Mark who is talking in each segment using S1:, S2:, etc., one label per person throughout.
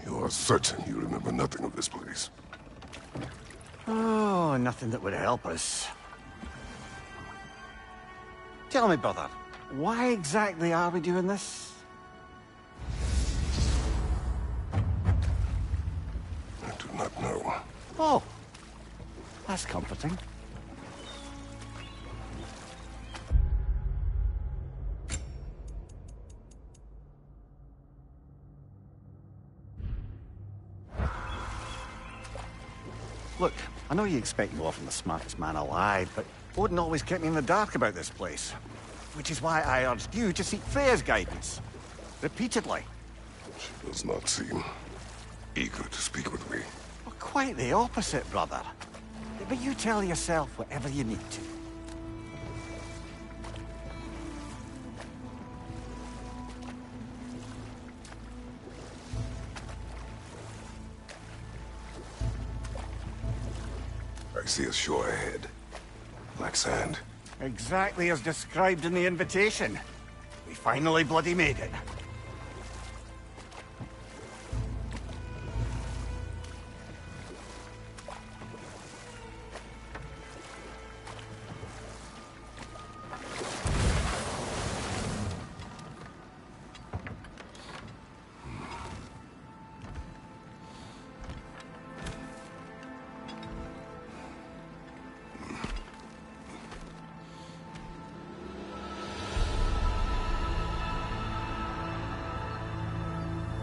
S1: You are certain you remember nothing of this place?
S2: Oh, nothing that would help us. Tell me, brother, why exactly are we doing this?
S1: I do not know.
S2: Oh, that's comforting. Look, I know you expect more from the smartest man alive, but Odin always kept me in the dark about this place. Which is why I urged you to seek Freya's guidance. Repeatedly.
S1: She does not seem eager to speak with me.
S2: Well, quite the opposite, brother. But you tell yourself whatever you need to.
S1: I see a shore ahead. Black sand.
S2: Exactly as described in the invitation. We finally bloody made it.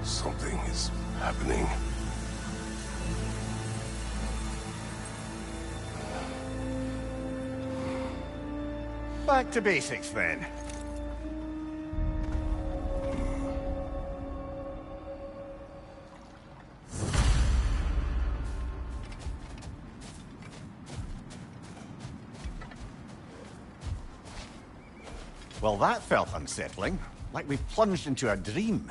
S1: Something is happening.
S2: Back to basics, then. Well, that felt unsettling. Like we plunged into a dream.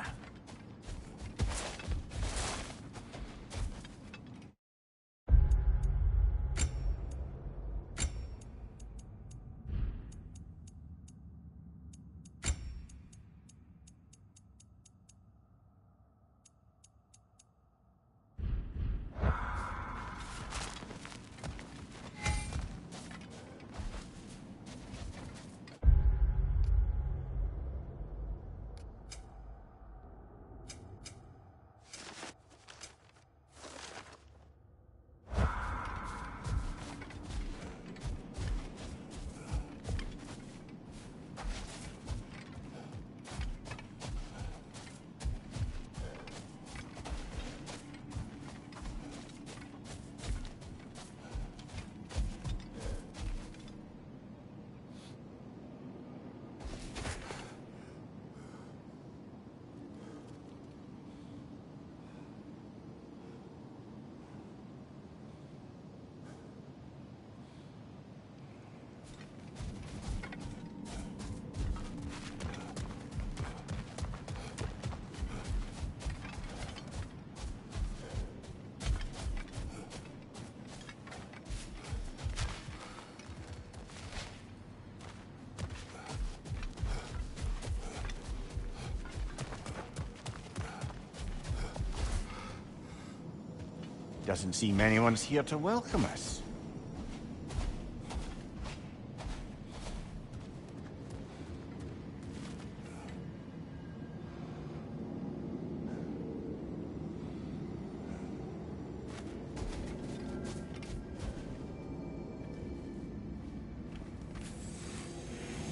S2: Doesn't seem anyone's here to welcome us.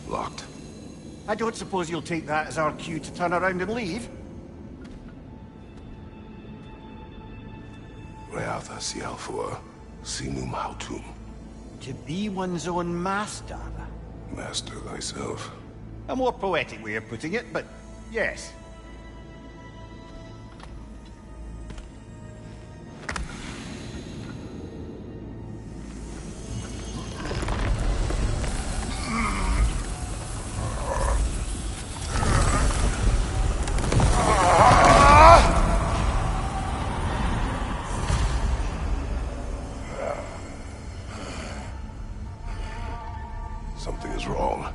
S1: Locked.
S2: I don't suppose you'll take that as our cue to turn around and leave?
S1: Reatha Sialfua, Sinum Hautum.
S2: To be one's own master.
S1: Master thyself.
S2: A more poetic way of putting it, but yes.
S1: Something is wrong.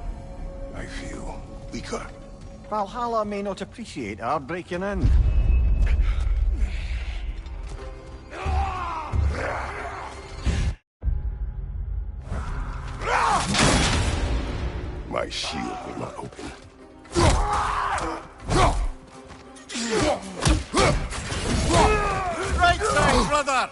S1: I feel weaker.
S2: Valhalla may not appreciate our breaking in.
S1: My shield will not open.
S2: Right side, brother!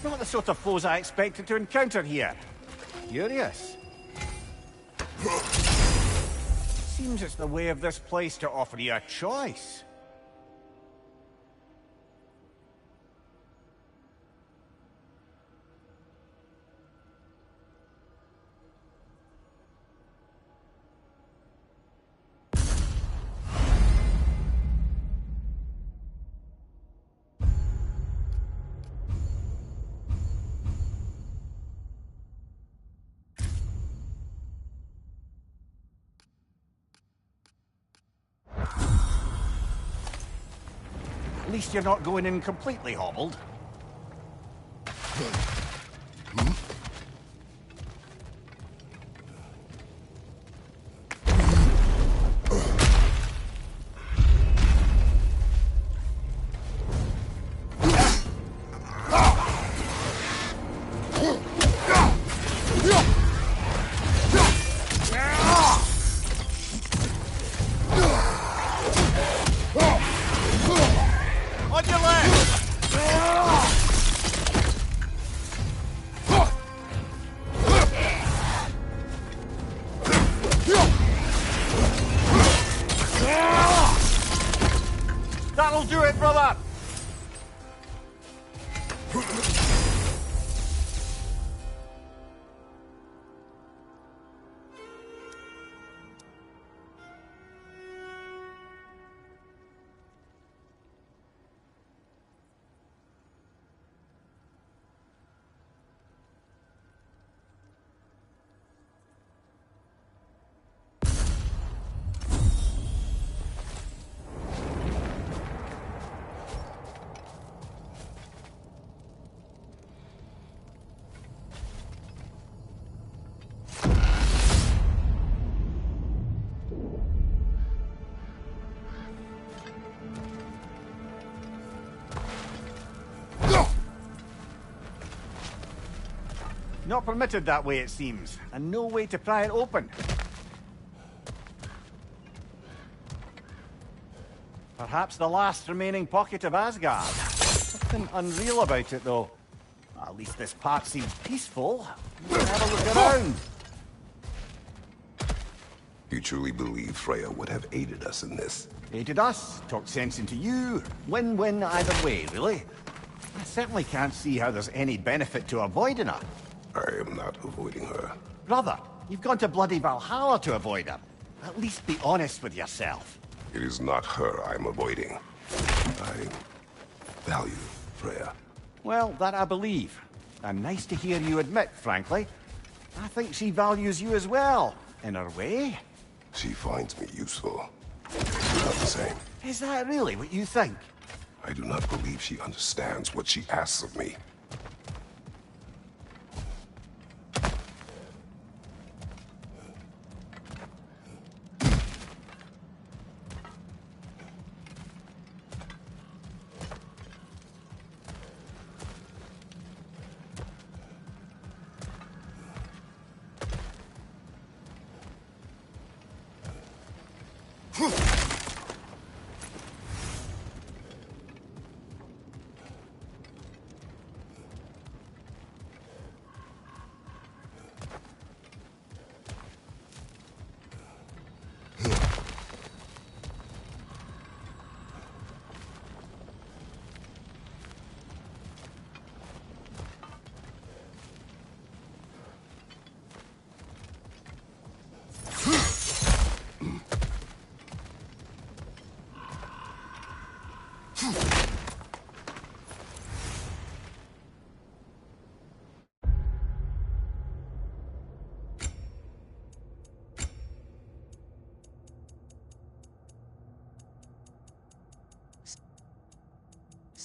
S2: Not the sort of foes I expected to encounter here. Curious. Seems it's the way of this place to offer you a choice. At least you're not going in completely hobbled. On your left! That'll do it, brother! Not permitted that way, it seems, and no way to pry it open. Perhaps the last remaining pocket of Asgard. Something unreal about it, though. At least this part seems peaceful. Have a look around.
S1: You truly believe Freya would have aided us in this?
S2: Aided us, talked sense into you. Win-win either way, really. I certainly can't see how there's any benefit to avoiding her.
S1: I am not avoiding her.
S2: Brother, you've gone to bloody Valhalla to avoid her. At least be honest with yourself.
S1: It is not her I'm avoiding. I value Freya.
S2: Well, that I believe. And nice to hear you admit, frankly. I think she values you as well, in her way.
S1: She finds me useful. Not the same.
S2: Is that really what you think?
S1: I do not believe she understands what she asks of me.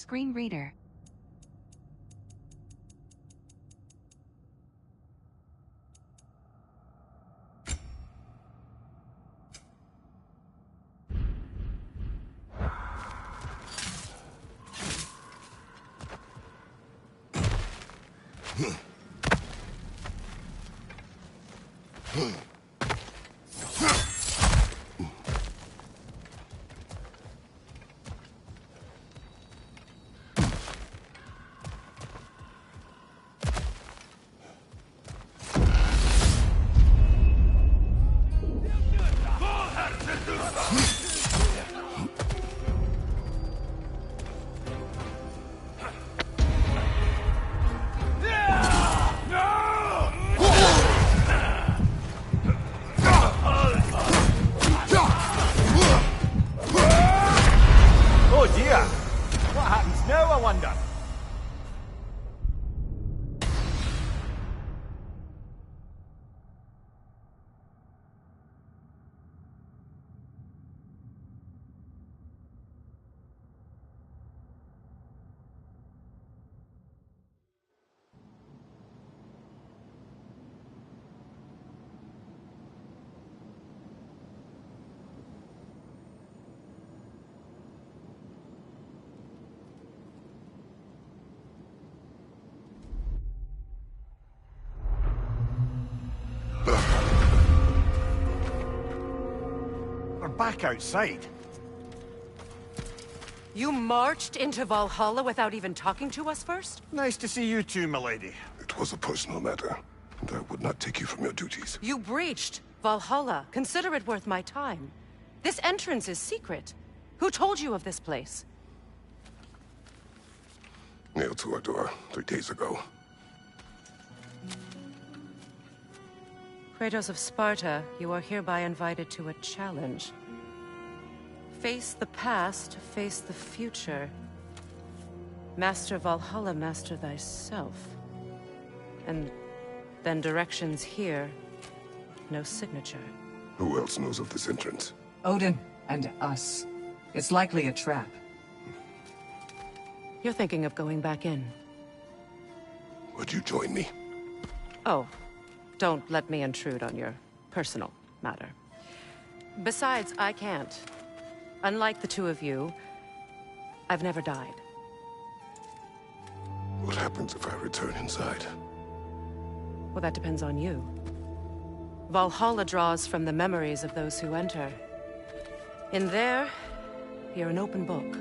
S3: screen reader.
S2: Oh dear! What happens now, I wonder? We're back outside.
S4: You marched into Valhalla without even talking to us first?
S2: Nice to see you too, milady.
S1: It was a personal matter, and I would not take you from your duties.
S4: You breached Valhalla. Consider it worth my time. This entrance is secret. Who told you of this place?
S1: Nailed to our door 3 days ago.
S4: Kratos of Sparta, you are hereby invited to a challenge. Face the past, face the future. Master Valhalla, master thyself. And then directions here, no signature.
S1: Who else knows of this entrance?
S5: Odin and us. It's likely a trap.
S4: You're thinking of going back in.
S1: Would you join me?
S4: Oh, don't let me intrude on your personal matter. Besides, I can't. Unlike the two of you, I've never died.
S1: What happens if I return inside?
S4: Well, that depends on you. Valhalla draws from the memories of those who enter. In there, you're an open book.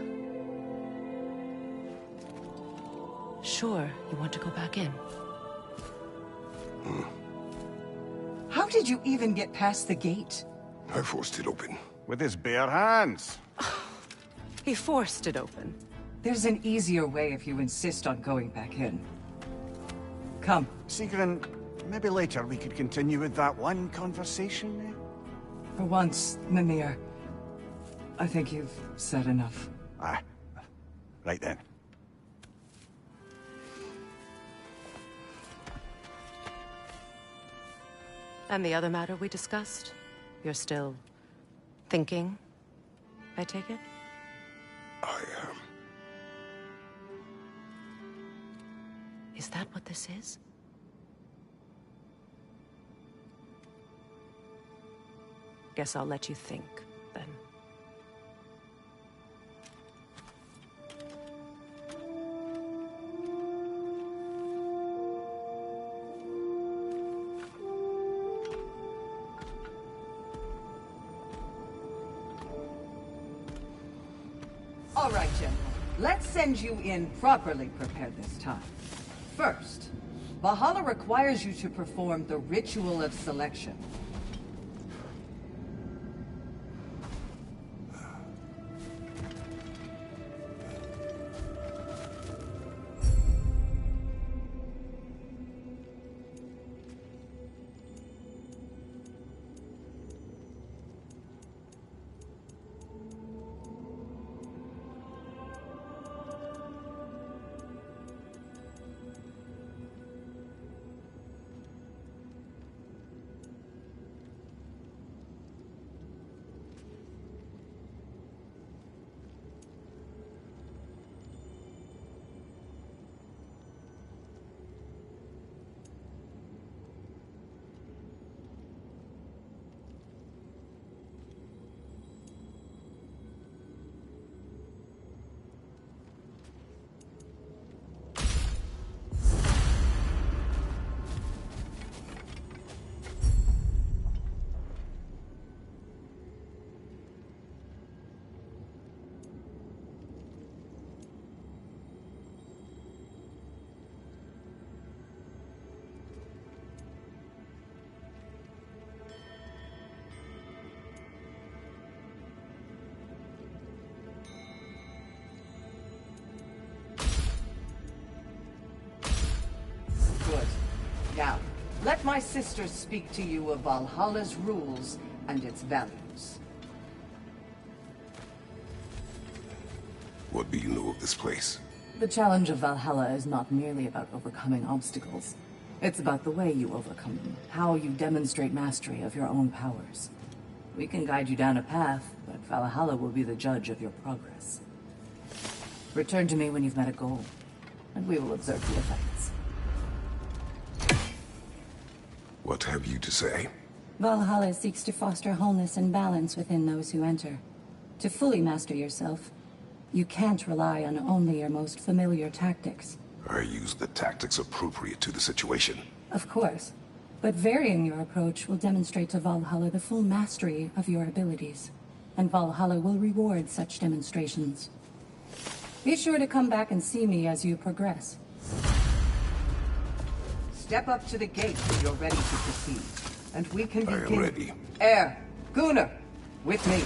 S4: Sure, you want to go back in.
S5: How did you even get past the gate?
S1: I forced it open.
S2: With his bare hands.
S4: He forced it open.
S5: There's an easier way if you insist on going back in. Come.
S2: Sigrun, maybe later we could continue with that one conversation, eh?
S5: For once, Mimir, I think you've said enough.
S2: Ah, right then.
S4: And the other matter we discussed? You're still thinking, I take it?
S1: I am.
S4: Is that what this is? Guess I'll let you think, then.
S5: All right, General. Let's send you in properly prepared this time. First, Valhalla requires you to perform the ritual of selection. let my sisters speak to you of Valhalla's rules and its values.
S1: What do you know of this place?
S5: The challenge of Valhalla is not merely about overcoming obstacles. It's about the way you overcome them, how you demonstrate mastery of your own powers. We can guide you down a path, but Valhalla will be the judge of your progress. Return to me when you've met a goal, and we will observe the effects.
S1: What have you to say?
S3: Valhalla seeks to foster wholeness and balance within those who enter. To fully master yourself, you can't rely on only your most familiar tactics.
S1: I use the tactics appropriate to the situation.
S3: Of course, but varying your approach will demonstrate to Valhalla the full mastery of your abilities, and Valhalla will reward such demonstrations. Be sure to come back and see me as you progress.
S5: Step up to the gate when you're ready to proceed, and we can begin.
S1: I am ready.
S5: Air, Gunnar, with me.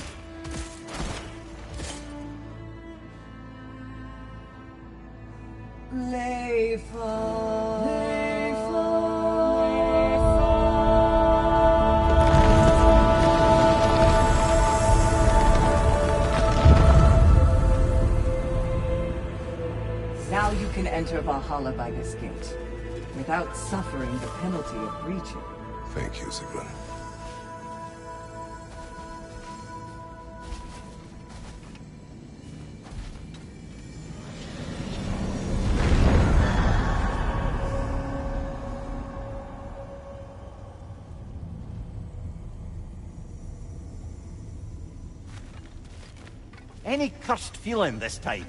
S5: Now you can enter Valhalla by this gate, without suffering the penalty of breaching.
S1: Thank you, Sigrun.
S2: Any cursed feeling this time?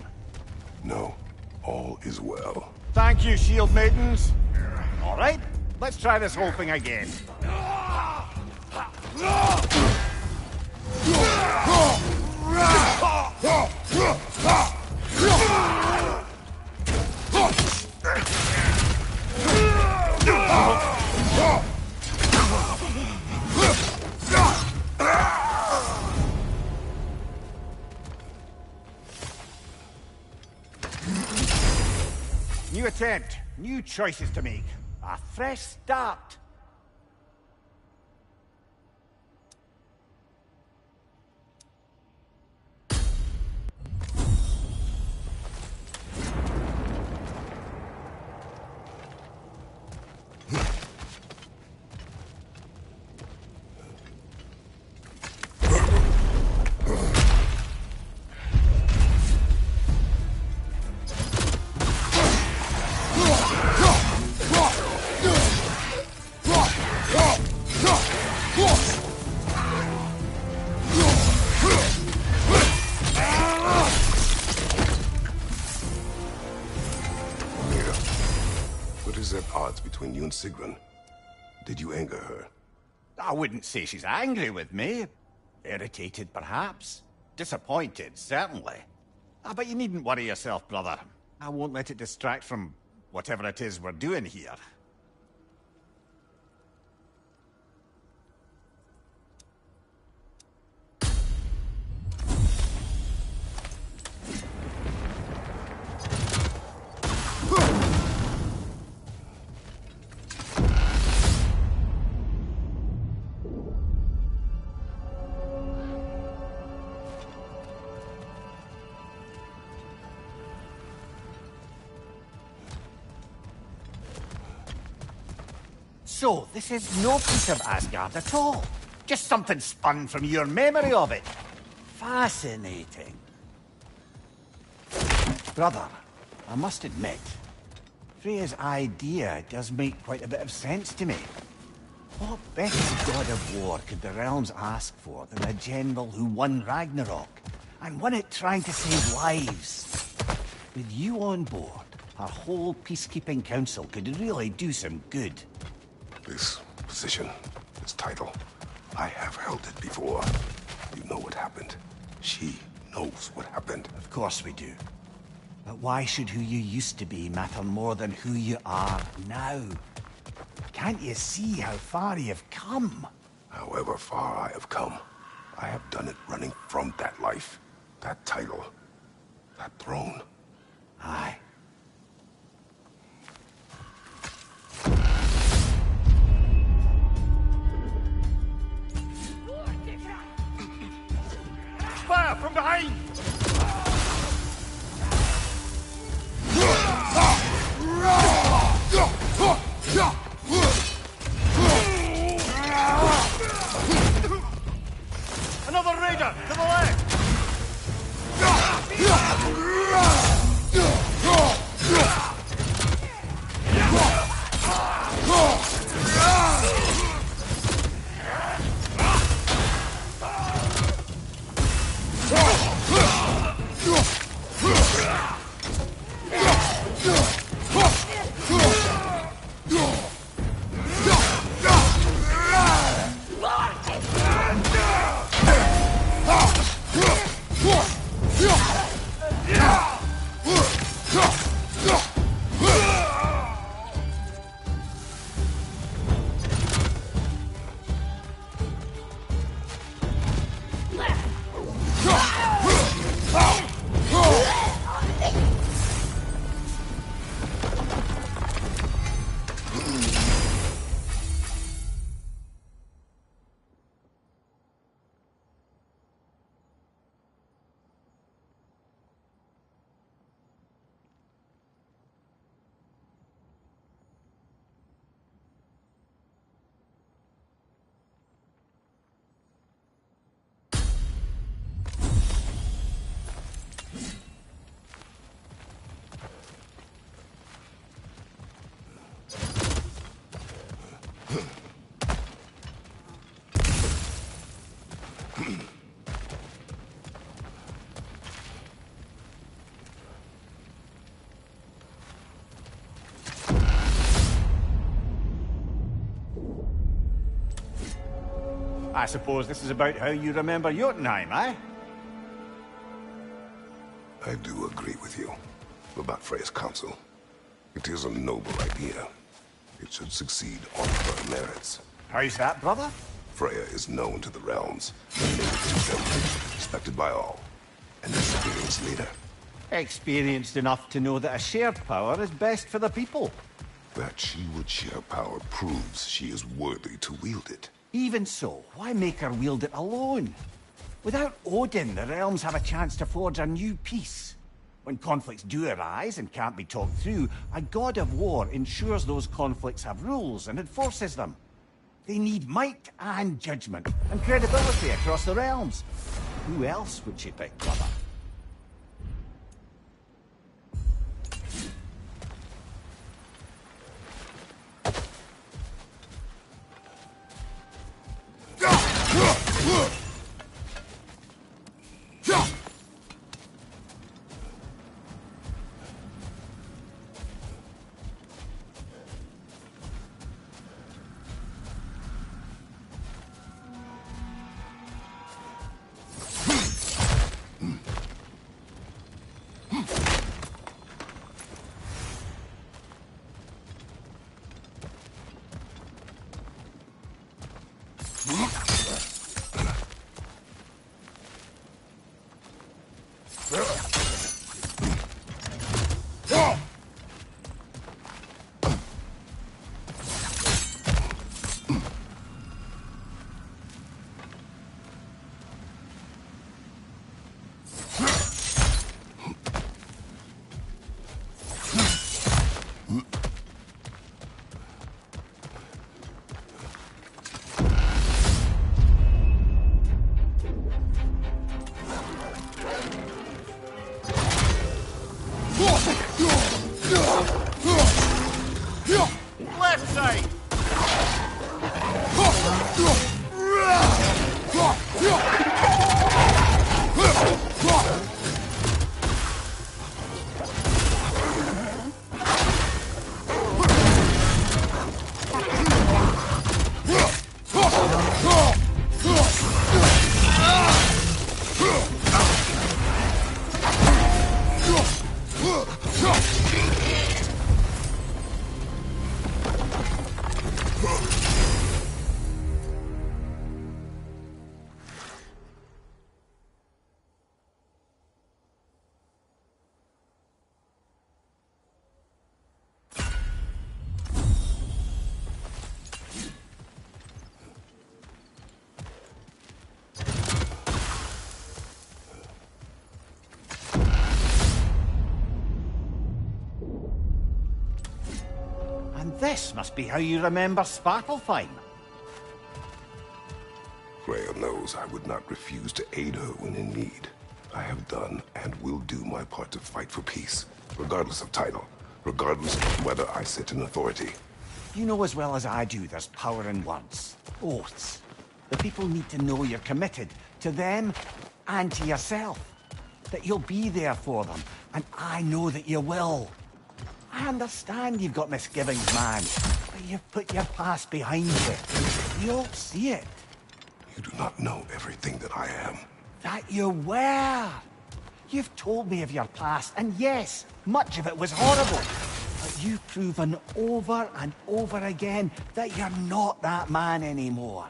S1: No, all is well.
S2: Thank you, shield maidens. All right, let's try this whole thing again. New attempt, new choices to make. A fresh start.
S1: Between you and Sigrun. Did you anger her?
S2: I wouldn't say she's angry with me. Irritated, perhaps. Disappointed, certainly. But you needn't worry yourself, brother. I won't let it distract from whatever it is we're doing here. So, this is no piece of Asgard at all. Just something spun from your memory of it. Fascinating. Brother, I must admit, Freya's idea does make quite a bit of sense to me. What better god of war could the realms ask for than a general who won Ragnarok, and won it trying to save lives? With you on board, our whole peacekeeping council could really do some good.
S1: This position, this title, I have held it before. You know what happened. She knows what happened.
S2: Of course we do. But why should who you used to be matter more than who you are now? Can't you see how far you've come?
S1: However far I have come, I have done it running from that life, that title, that throne.
S2: Aye. Fire from behind! Another raider to the left! I suppose this is about how you remember Jotunheim, eh?
S1: I do agree with you about Freya's council. It is a noble idea. It should succeed on her merits.
S2: How's that, brother?
S1: Freya is known to the realms, a native to them, respected by all, an experienced leader.
S2: Experienced enough to know that a shared power is best for the people.
S1: That she would share power proves she is worthy to wield it.
S2: Even so, why make her wield it alone? Without Odin, the realms have a chance to forge a new peace. When conflicts do arise and can't be talked through, a god of war ensures those conflicts have rules and enforces them. They need might and judgment, and credibility across the realms. Who else would she pick, brother? This must be how you remember Svartalfheim.
S1: Freya knows I would not refuse to aid her when in need. I have done and will do my part to fight for peace, regardless of title, regardless of whether I sit in authority.
S2: You know as well as I do there's power in words. Oaths. The people need to know you're committed to them and to yourself. That you'll be there for them, and I know that you will. I understand you've got misgivings, man, but you've put your past behind you. You'll see it.
S1: You do not know everything that I am.
S2: That you were. You've told me of your past, and yes, much of it was horrible. But you've proven over and over again that you're not that man anymore.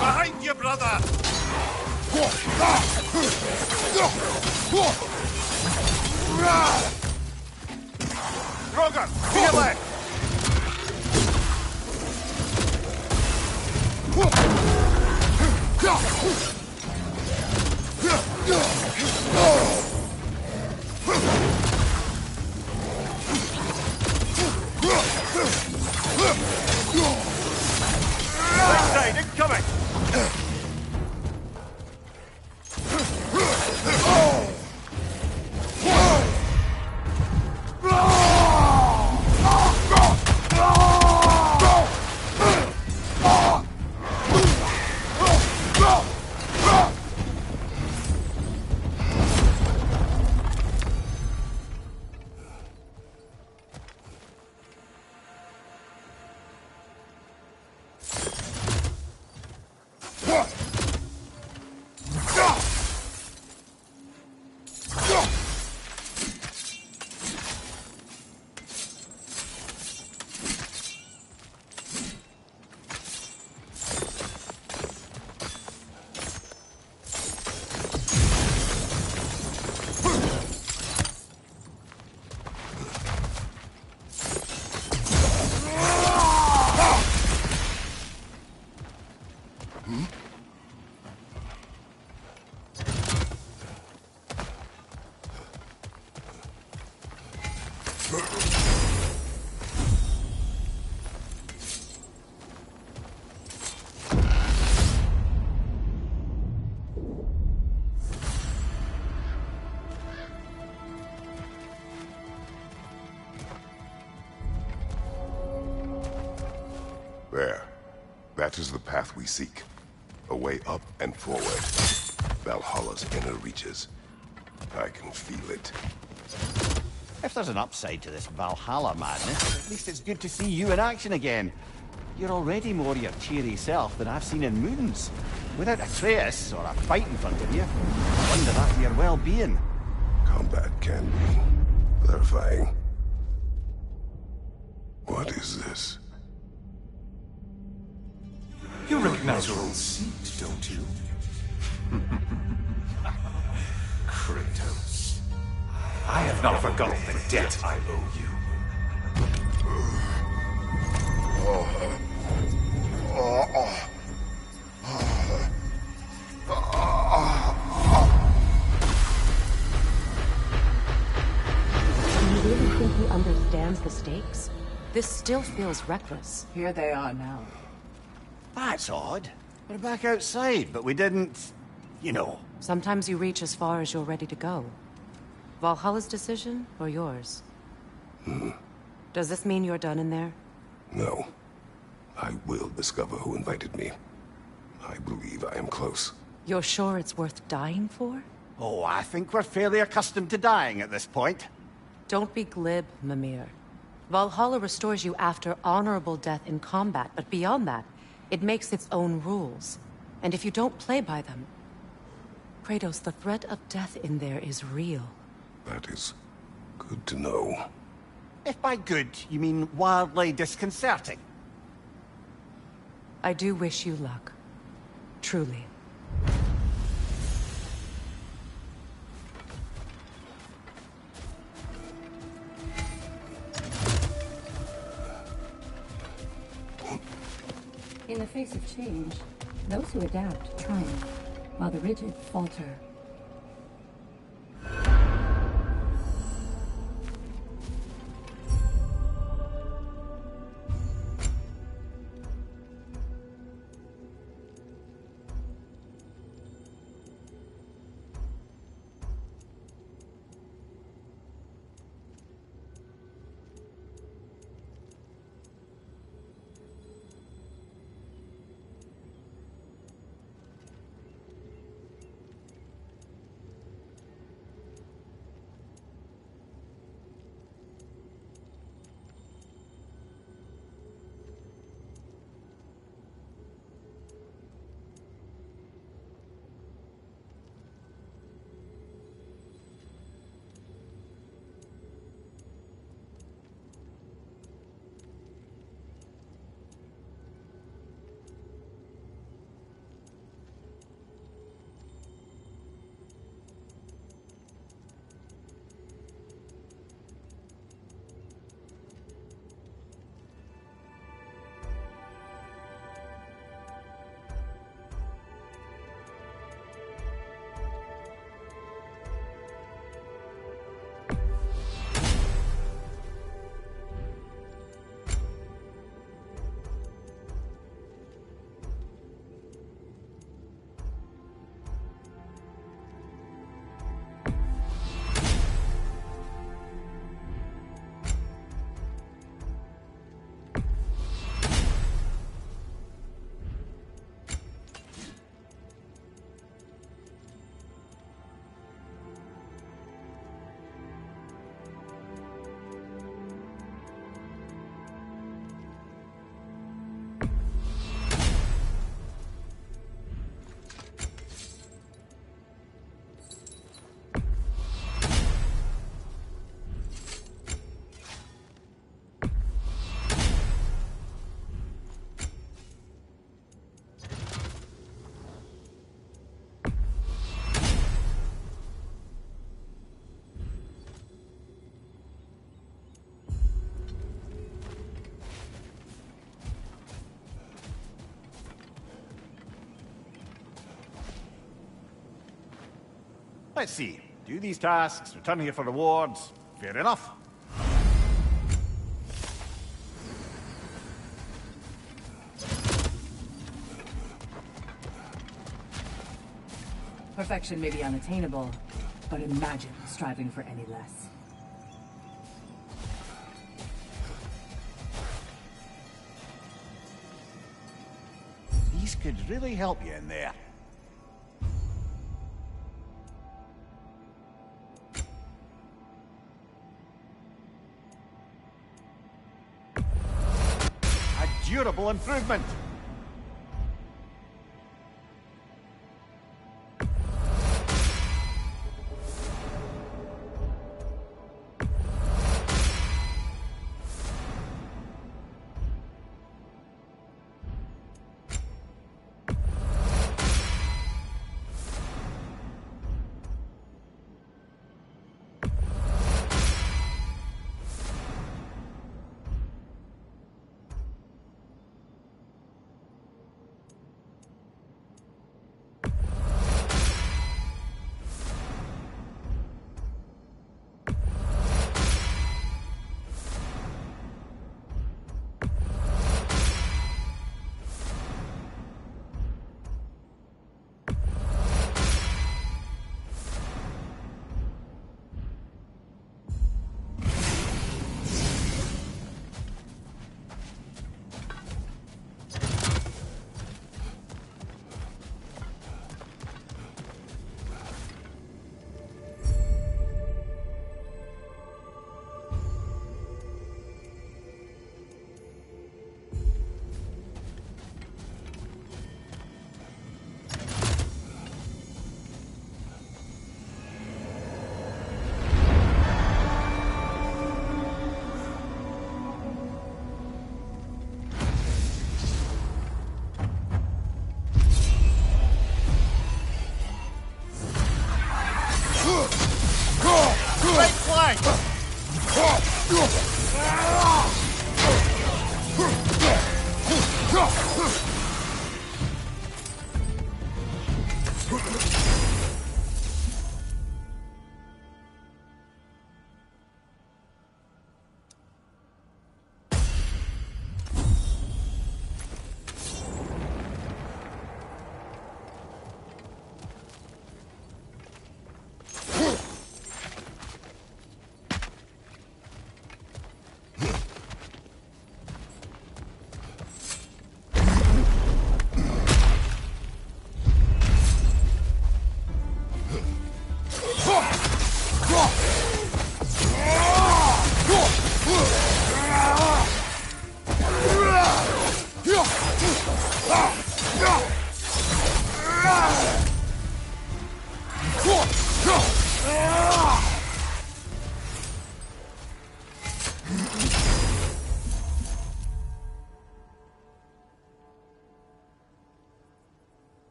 S6: Behind you, brother! Roger, to your left! Left side, incoming!
S1: There. That is the path we seek. A way up and forward. Valhalla's inner reaches. I can feel it.
S2: If there's an upside to this Valhalla madness, at least it's good to see you in action again. You're already more your cheery self than I've seen in moons. Without Atreus or a fight in front of you, I wonder that for your well-being.
S1: Combat can be clarifying. What is this?
S6: You recognize your old seat, don't you? Kratos. I have not forgotten the debt I owe you.
S4: understands the stakes, this still feels reckless.
S5: Here they are now.
S2: That's odd. We're back outside, but we didn't... you know.
S4: Sometimes you reach as far as you're ready to go. Valhalla's decision, or yours? Does this mean you're done in there?
S1: No. I will discover who invited me. I believe I am close.
S4: You're sure it's worth dying for?
S2: Oh, I think we're fairly accustomed to dying at this point.
S4: Don't be glib, Mimir. Valhalla restores you after honorable death in combat, but beyond that, it makes its own rules. And if you don't play by them... Kratos, the threat of death in there is real.
S1: That is good to know.
S2: If by good, you mean wildly disconcerting.
S4: I do wish you luck. Truly.
S3: In the face of change, those who adapt triumph, while the rigid falter.
S2: Let's see. Do these tasks, return here for rewards. Fair enough.
S5: Perfection may be unattainable, but imagine striving for any less.
S2: These could really help you in there. A durable improvement. Right flank!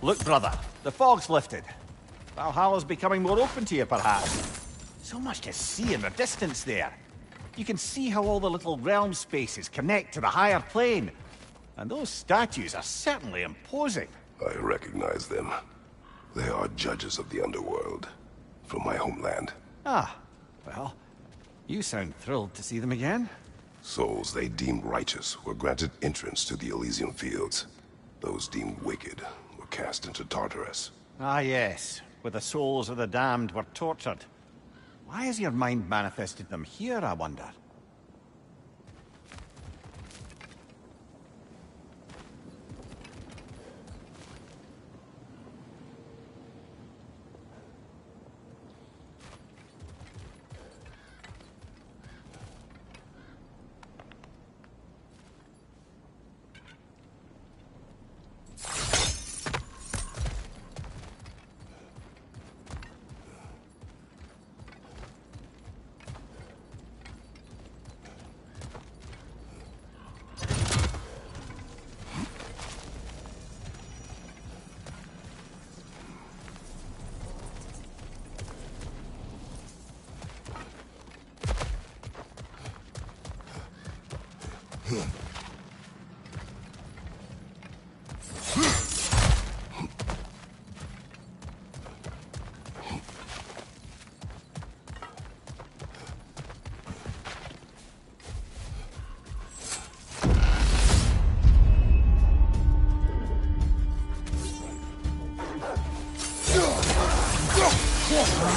S2: Look, brother, the fog's lifted. Valhalla's becoming more open to you, perhaps. So much to see in the distance there. You can see how all the little realm spaces connect to the higher plane. And those statues are certainly imposing.
S1: I recognize them. They are judges of the underworld, from my homeland.
S2: Ah, well, you sound thrilled to see them again.
S1: Souls they deemed righteous were granted entrance to the Elysium Fields. Those deemed wicked were cast into Tartarus.
S2: Ah, yes, where the souls of the damned were tortured. Why has your mind manifested them here, I wonder?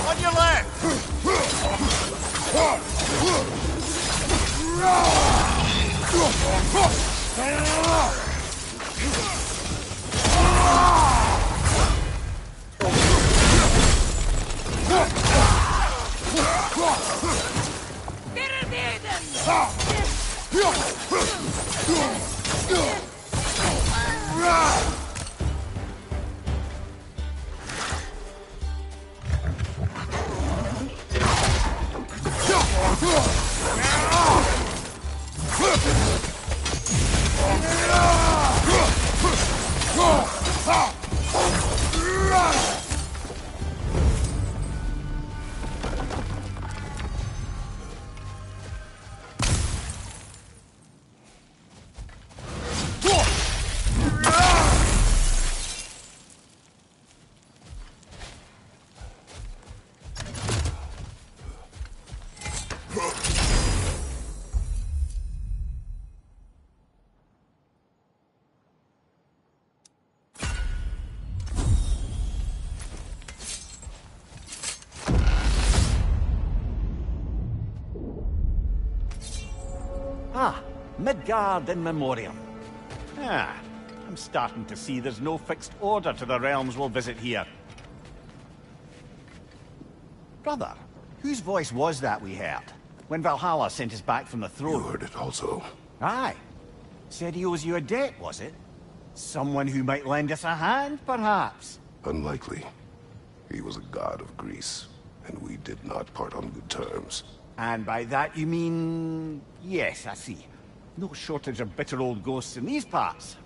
S2: On your left! Ah, Midgard in Memoriam. Ah, I'm starting to see there's no fixed order to the realms we'll visit here. Brother, whose voice was that we heard? when Valhalla sent us back from the
S1: You
S2: throne.
S1: heard it also.
S2: Aye. Said he owes you a debt, was it? Someone who might lend us a hand, perhaps?
S1: Unlikely. He was a god of Greece, and we did not part on good terms.
S2: And by that you mean... Yes, I see. No shortage of bitter old ghosts in these parts.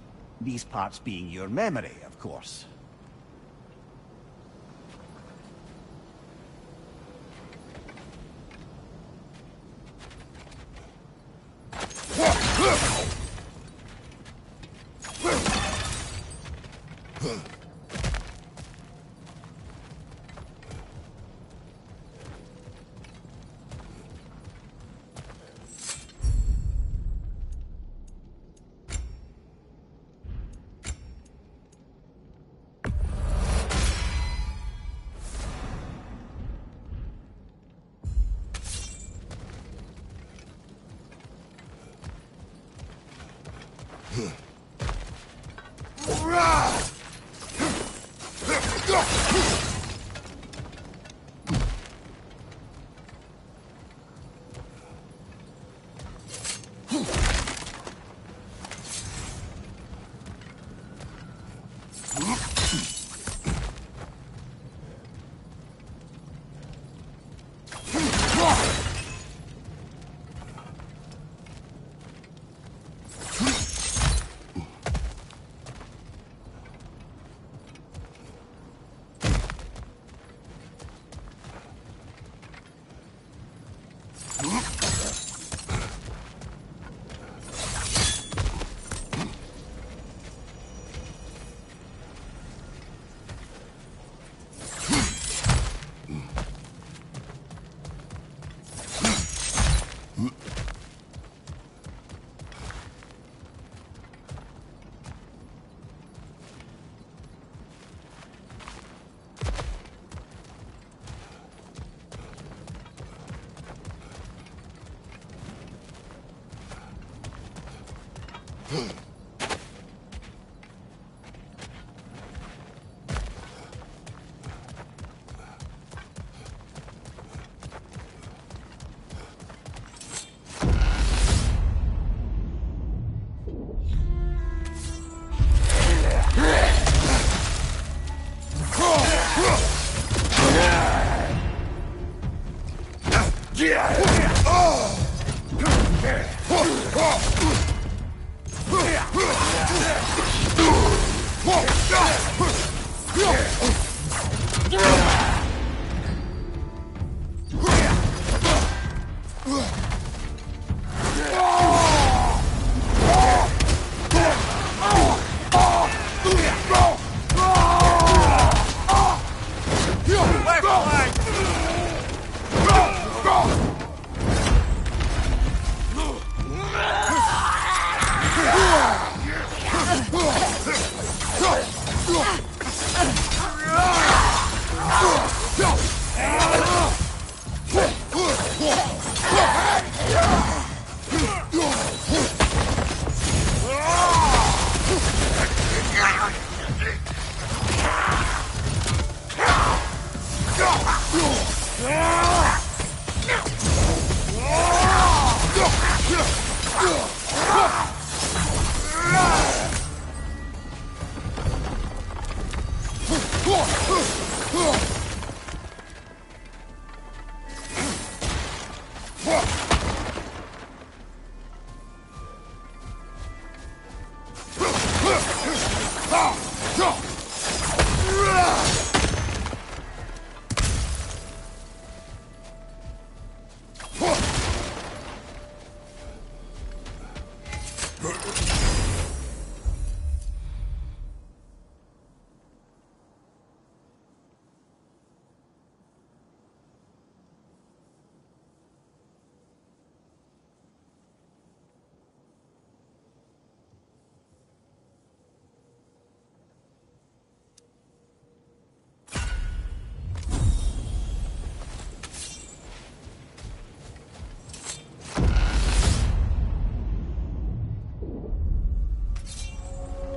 S2: These parts being your memory, of course.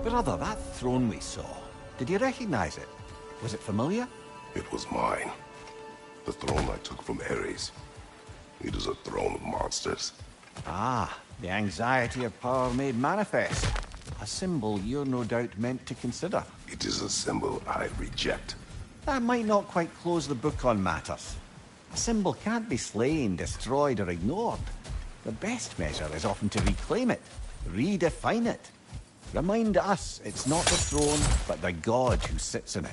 S2: Brother, that throne we saw, did you recognize it? Was it familiar?
S1: It was mine. The throne I took from Ares. It is a throne of monsters.
S2: Ah, the anxiety of power made manifest. A symbol you're no doubt meant to consider.
S1: It is a symbol I reject.
S2: That might not quite close the book on matters. A symbol can't be slain, destroyed, or ignored. The best measure is often to reclaim it, redefine it. Remind us it's not the throne, but the god who sits in it.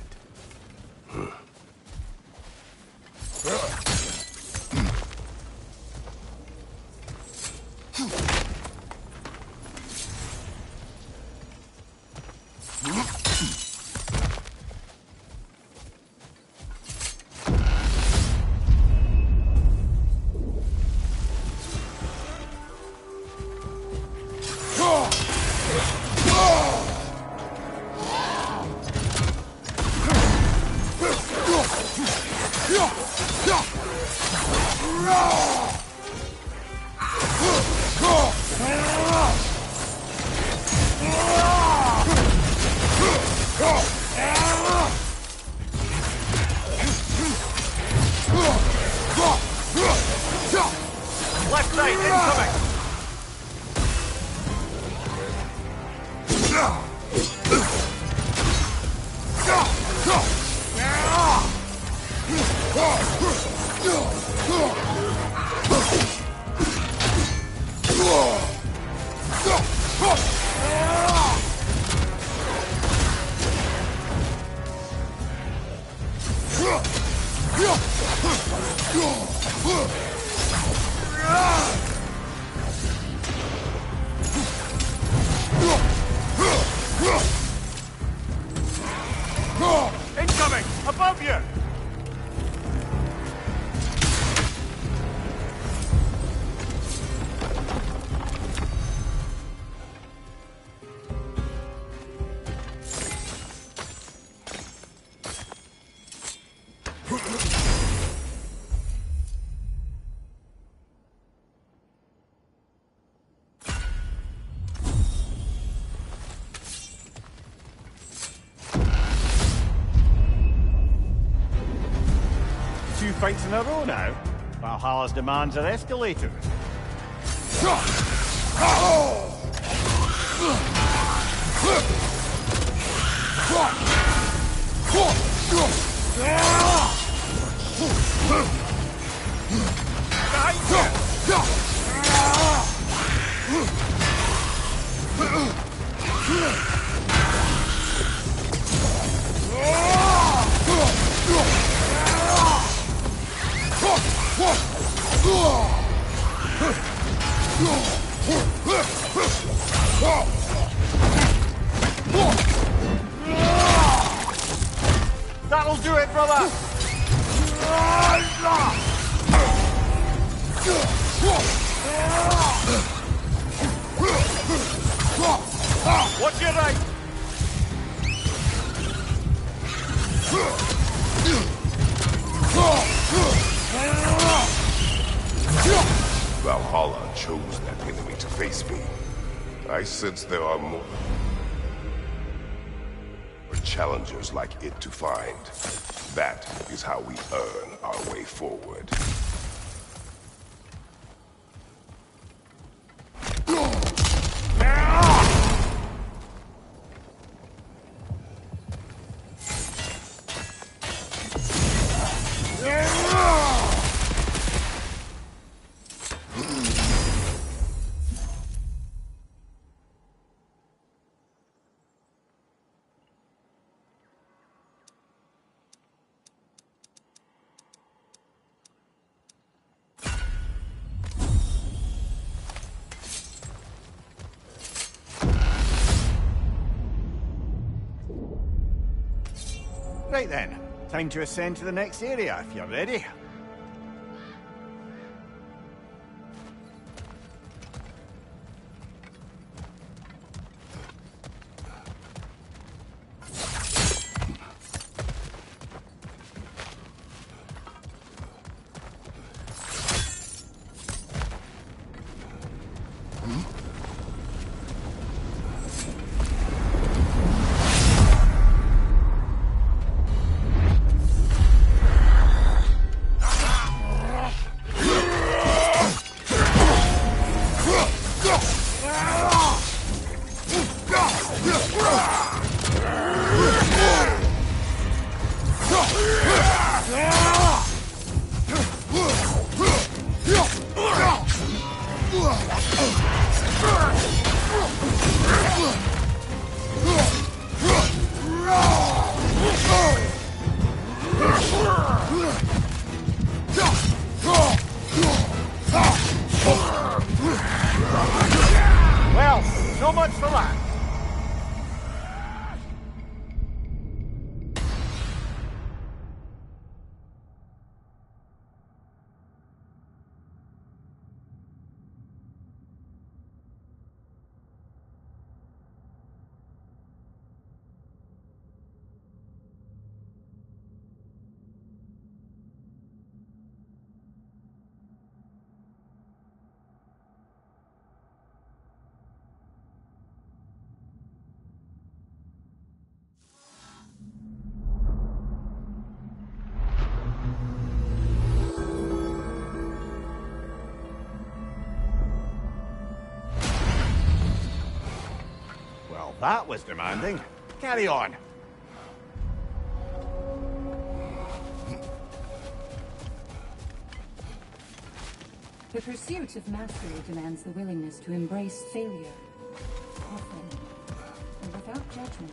S6: Left side, incoming! Incoming! Above you!
S2: Two fights in a row now. Valhalla's demands are escalating.
S6: That'll do it, brother! Watch your right!
S1: Valhalla chose that enemy to face me. I sense there are more challengers like it to find. That is how we earn our way forward.
S2: Right then, time to ascend to the next area if you're ready.
S6: Brace for land!
S2: Well, that was demanding. Carry on.
S3: The pursuit of mastery demands the willingness to embrace failure, often, and without judgment.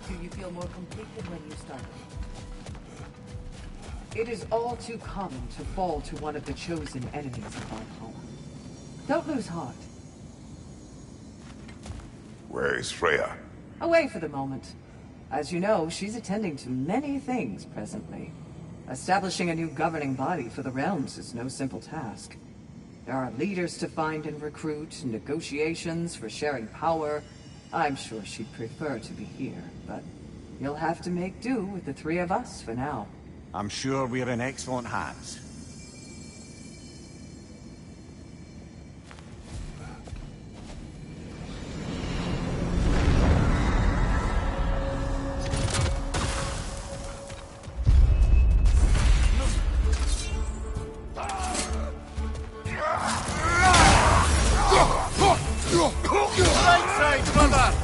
S5: Do you feel more complete than when you started? It is all too common to fall to one of the chosen enemies of Valhalla. Don't lose heart.
S1: Where is Freya?
S5: Away for the moment. As you know, she's attending to many things presently. Establishing a new governing body for the realms is no simple task. There are leaders to find and recruit, negotiations for sharing power. I'm sure she'd prefer to be here, but you'll have to make do with the three of us for now.
S2: I'm sure we're in excellent hands.
S6: Right side, brother!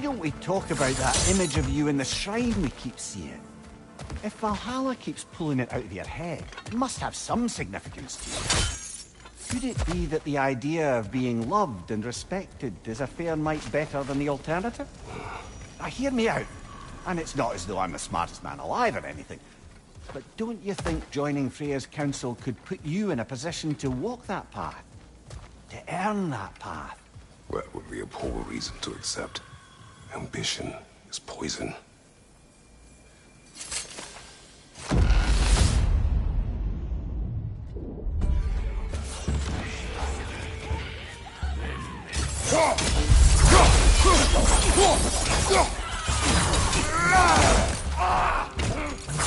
S2: don't we talk about that image of you in the shrine we keep seeing? If Valhalla keeps pulling it out of your head, it must have some significance to you. Could it be that the idea of being loved and respected is a fair mite better than the alternative? Now hear me out. And it's not as though I'm the smartest man alive or anything. But don't you think joining Freya's council could put you in a position to walk that path? To earn that path?
S1: That would be a poor reason to accept. Ambition is poison.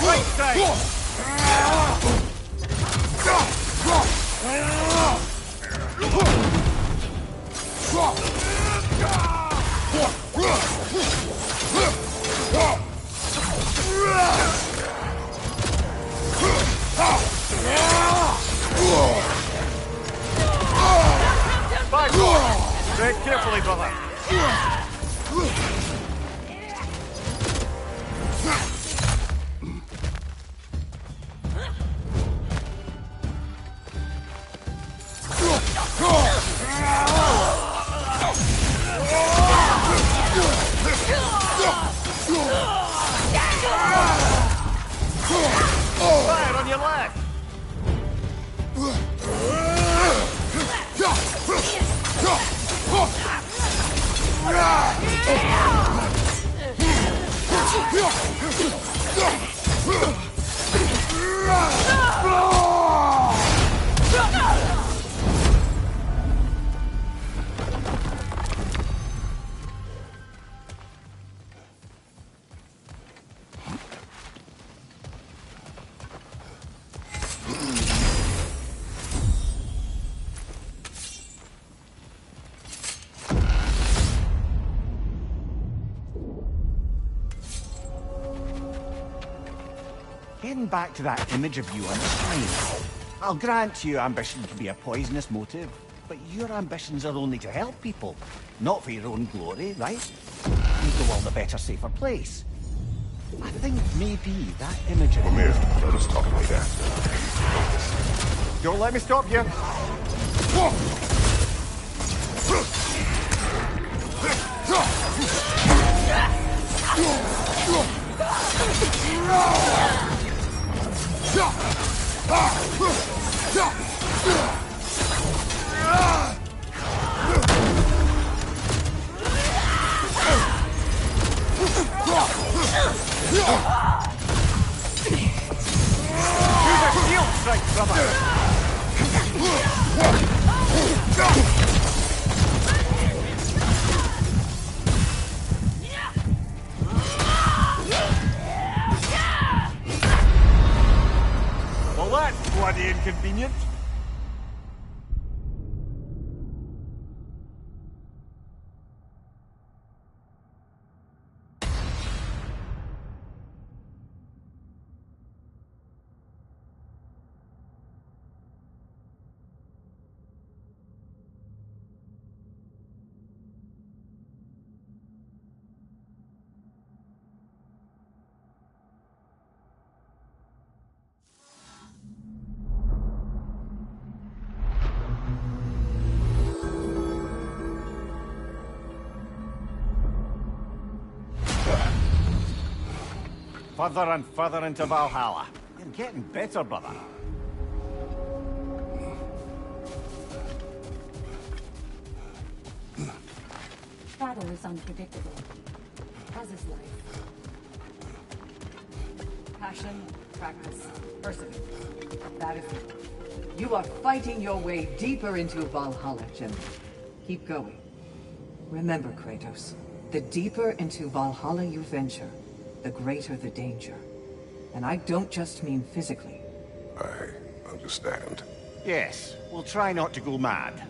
S2: Right side! Back off! Tread carefully, brother. Fire on your left! Getting back to that image of you on the shrine, I'll grant you ambition can be a poisonous motive, but your ambitions are only to help people, not for your own glory, right? Make the world a better, safer place. I think maybe that image of
S1: Amir, let us talk later.
S2: Don't let me stop you. Shield strike, brother! Well, that's bloody inconvenient. Further and further into Valhalla. You're getting better, brother.
S3: Battle is unpredictable, as is life.
S5: Passion, practice, perseverance. That is it. You are fighting your way deeper into Valhalla, Jim. Keep going. Remember, Kratos, the deeper into Valhalla you venture, the greater the danger. And I don't just mean physically.
S1: I understand.
S2: Yes, we'll try not to go mad.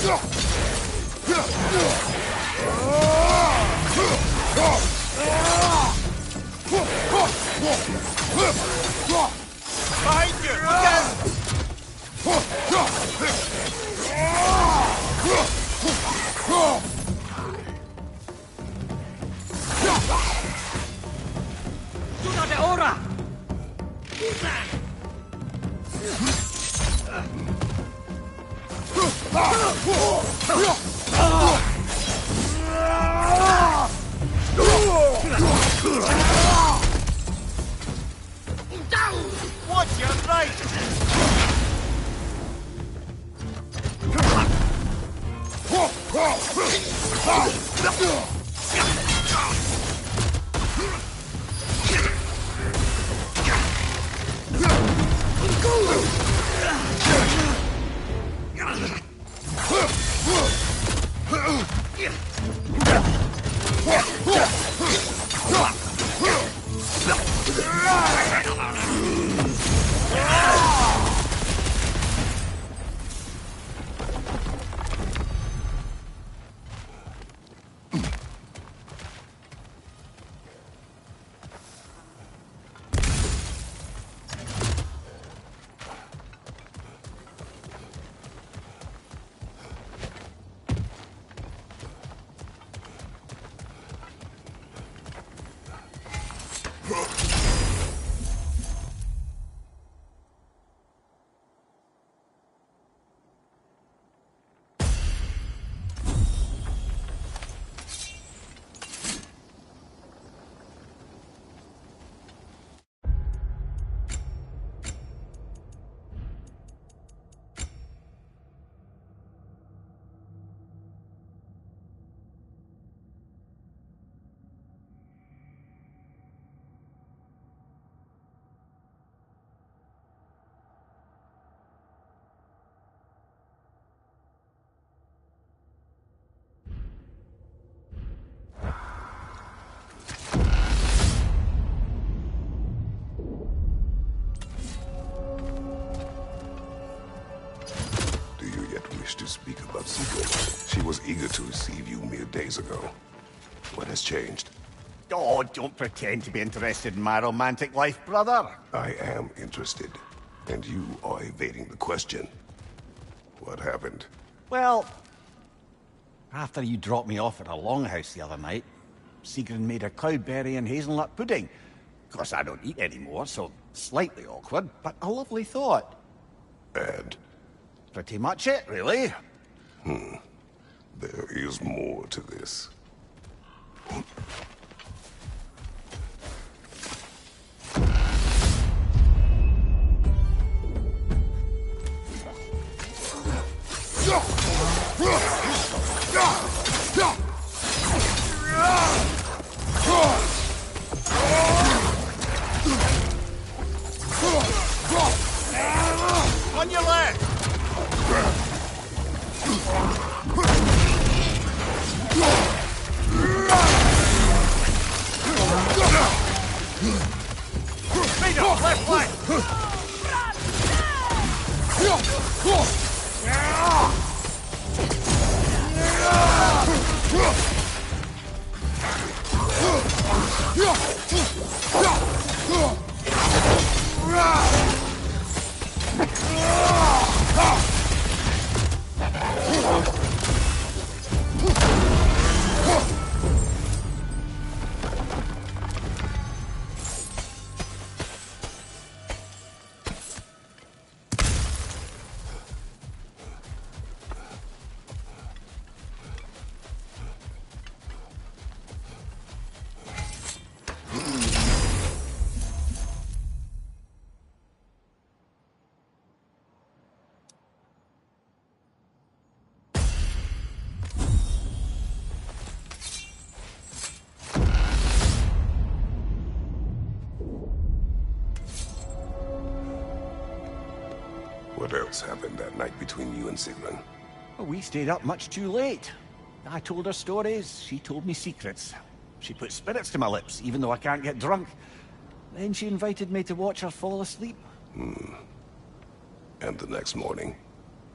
S2: Behind you! Look out!
S7: Sudah ada orang!
S2: Watch your right!
S1: To speak about Sigurd. She was eager to receive you mere days ago. What has changed?
S2: Oh, don't pretend to be interested in my romantic life, brother.
S1: I am interested, and you are evading the question. What happened?
S2: Well, after you dropped me off at a longhouse the other night, Sigurd made a cloudberry and hazelnut pudding. Of course, I don't eat anymore, so slightly awkward, but a lovely thought.
S1: And?
S2: Pretty much it, really.
S1: There is more to this.
S2: On your left! Speed up, left flank!
S1: What else happened that night between you and Sigrun?
S2: Well, we stayed up much too late. I told her stories, she told me secrets. She put spirits to my lips, even though I can't get drunk. Then she invited me to watch her fall asleep.
S1: And the next morning?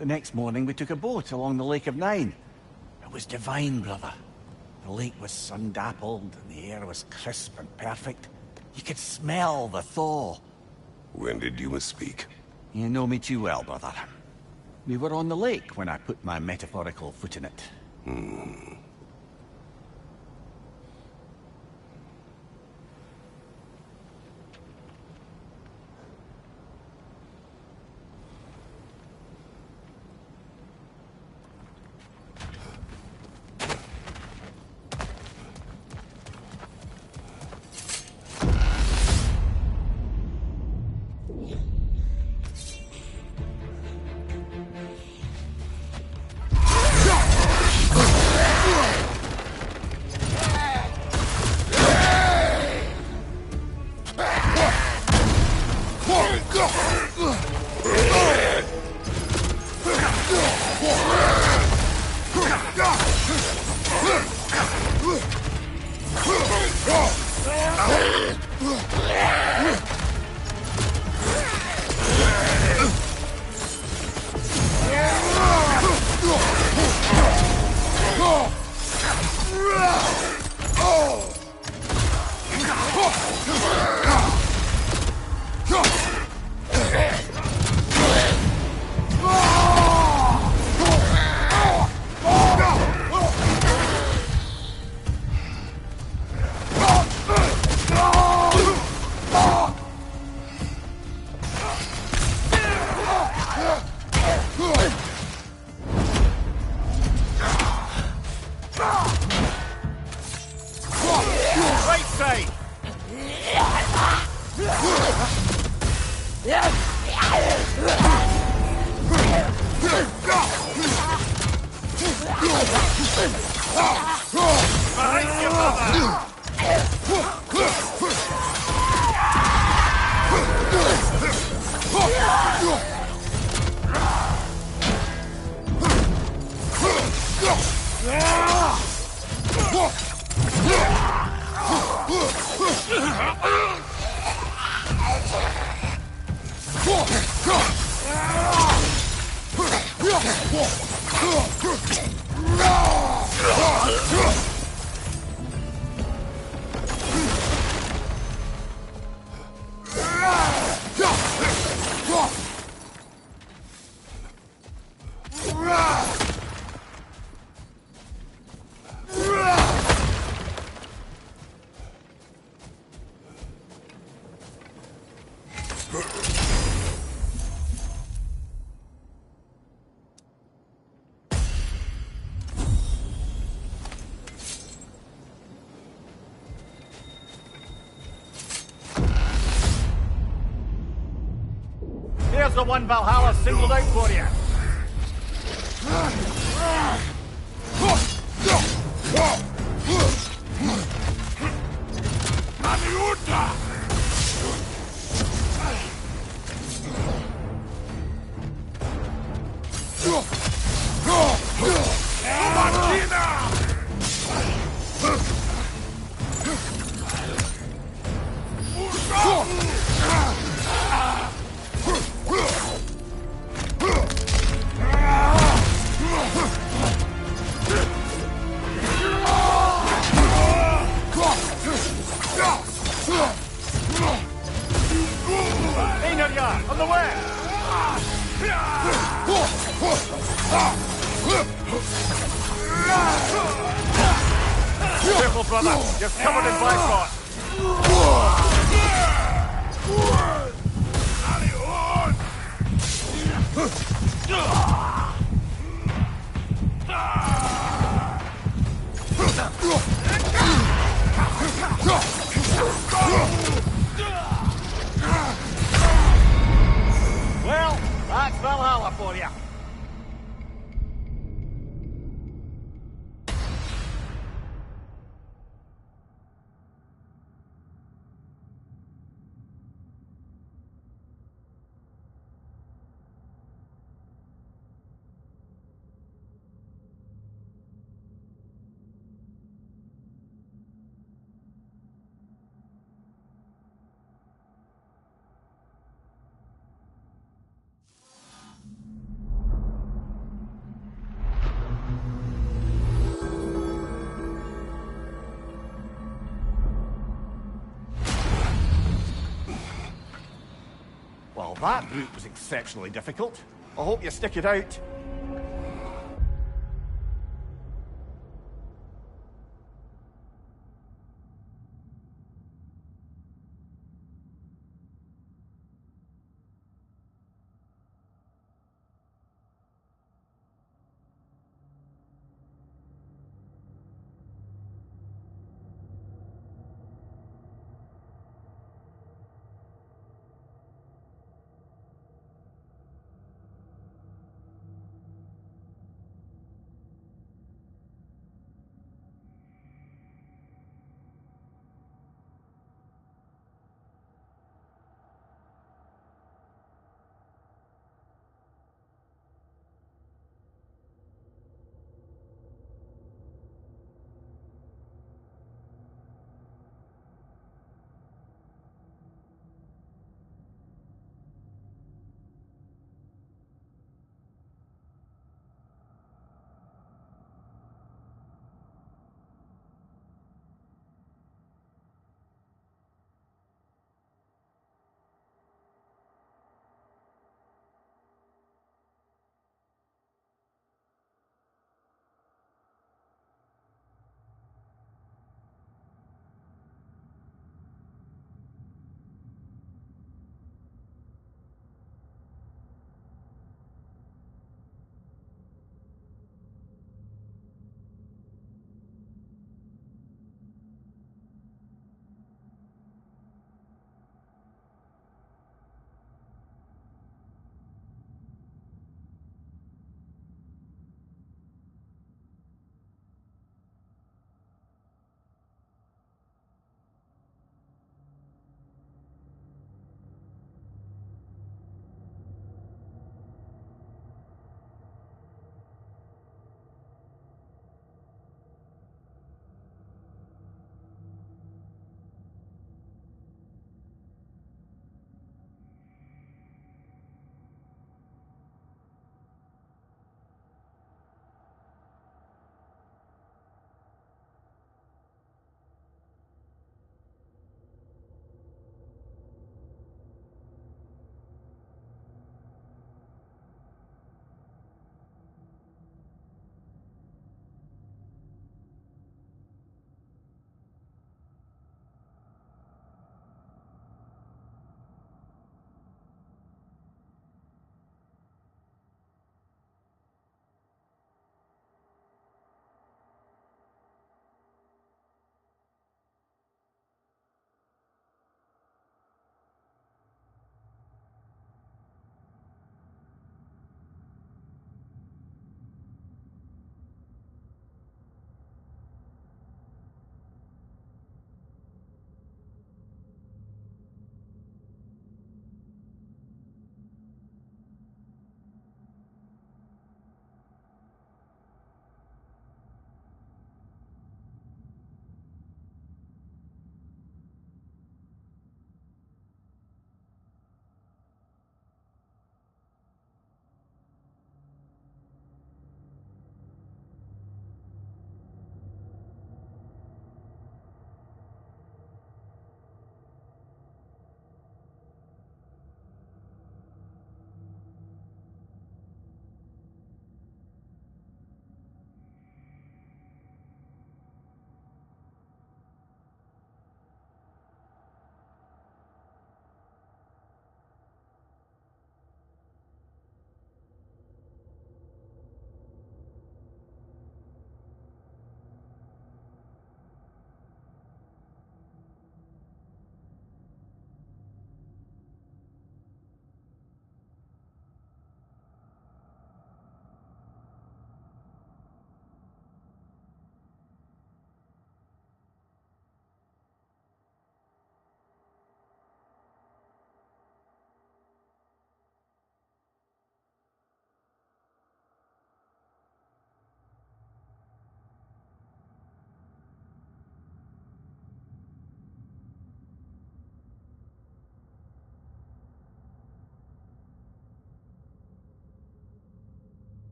S2: The next morning we took a boat along the Lake of Nine. It was divine, brother. The lake was sun-dappled, and the air was crisp and perfect. You could smell the thaw.
S1: When did you misspeak?
S2: You know me too well, brother. We were on the lake when I put my metaphorical foot in it.
S7: Right side! Behind you, brother! Here's the one Valhalla singled out for you. On the way! Careful, brother. You're covered in black. Well, that's Valhalla for you.
S2: That route was exceptionally difficult. I hope you stick it out.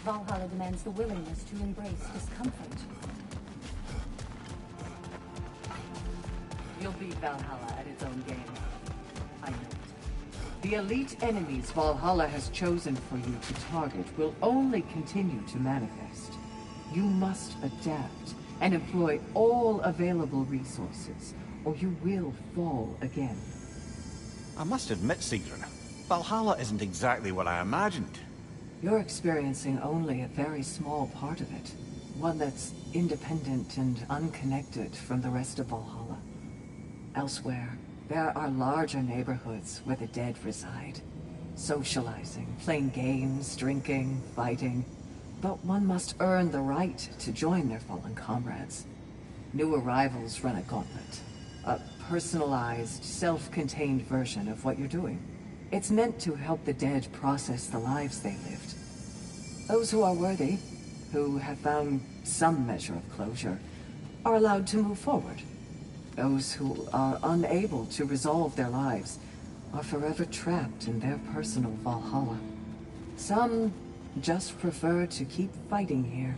S3: Valhalla demands the willingness to embrace discomfort.
S5: You'll beat Valhalla at its own game. I know it. The elite enemies Valhalla has chosen for you to target will only continue to manifest. You must adapt and employ all available resources, or you will fall again.
S2: I must admit, Sigrun, Valhalla isn't exactly what I imagined.
S5: You're experiencing only a very small part of it. One that's independent and unconnected from the rest of Valhalla. Elsewhere, there are larger neighborhoods where the dead reside. Socializing, playing games, drinking, fighting. But one must earn the right to join their fallen comrades. New arrivals run a gauntlet. A personalized, self-contained version of what you're doing. It's meant to help the dead process the lives they lived. Those who are worthy, who have found some measure of closure, are allowed to move forward. Those who are unable to resolve their lives are forever trapped in their personal Valhalla. Some just prefer to keep fighting here.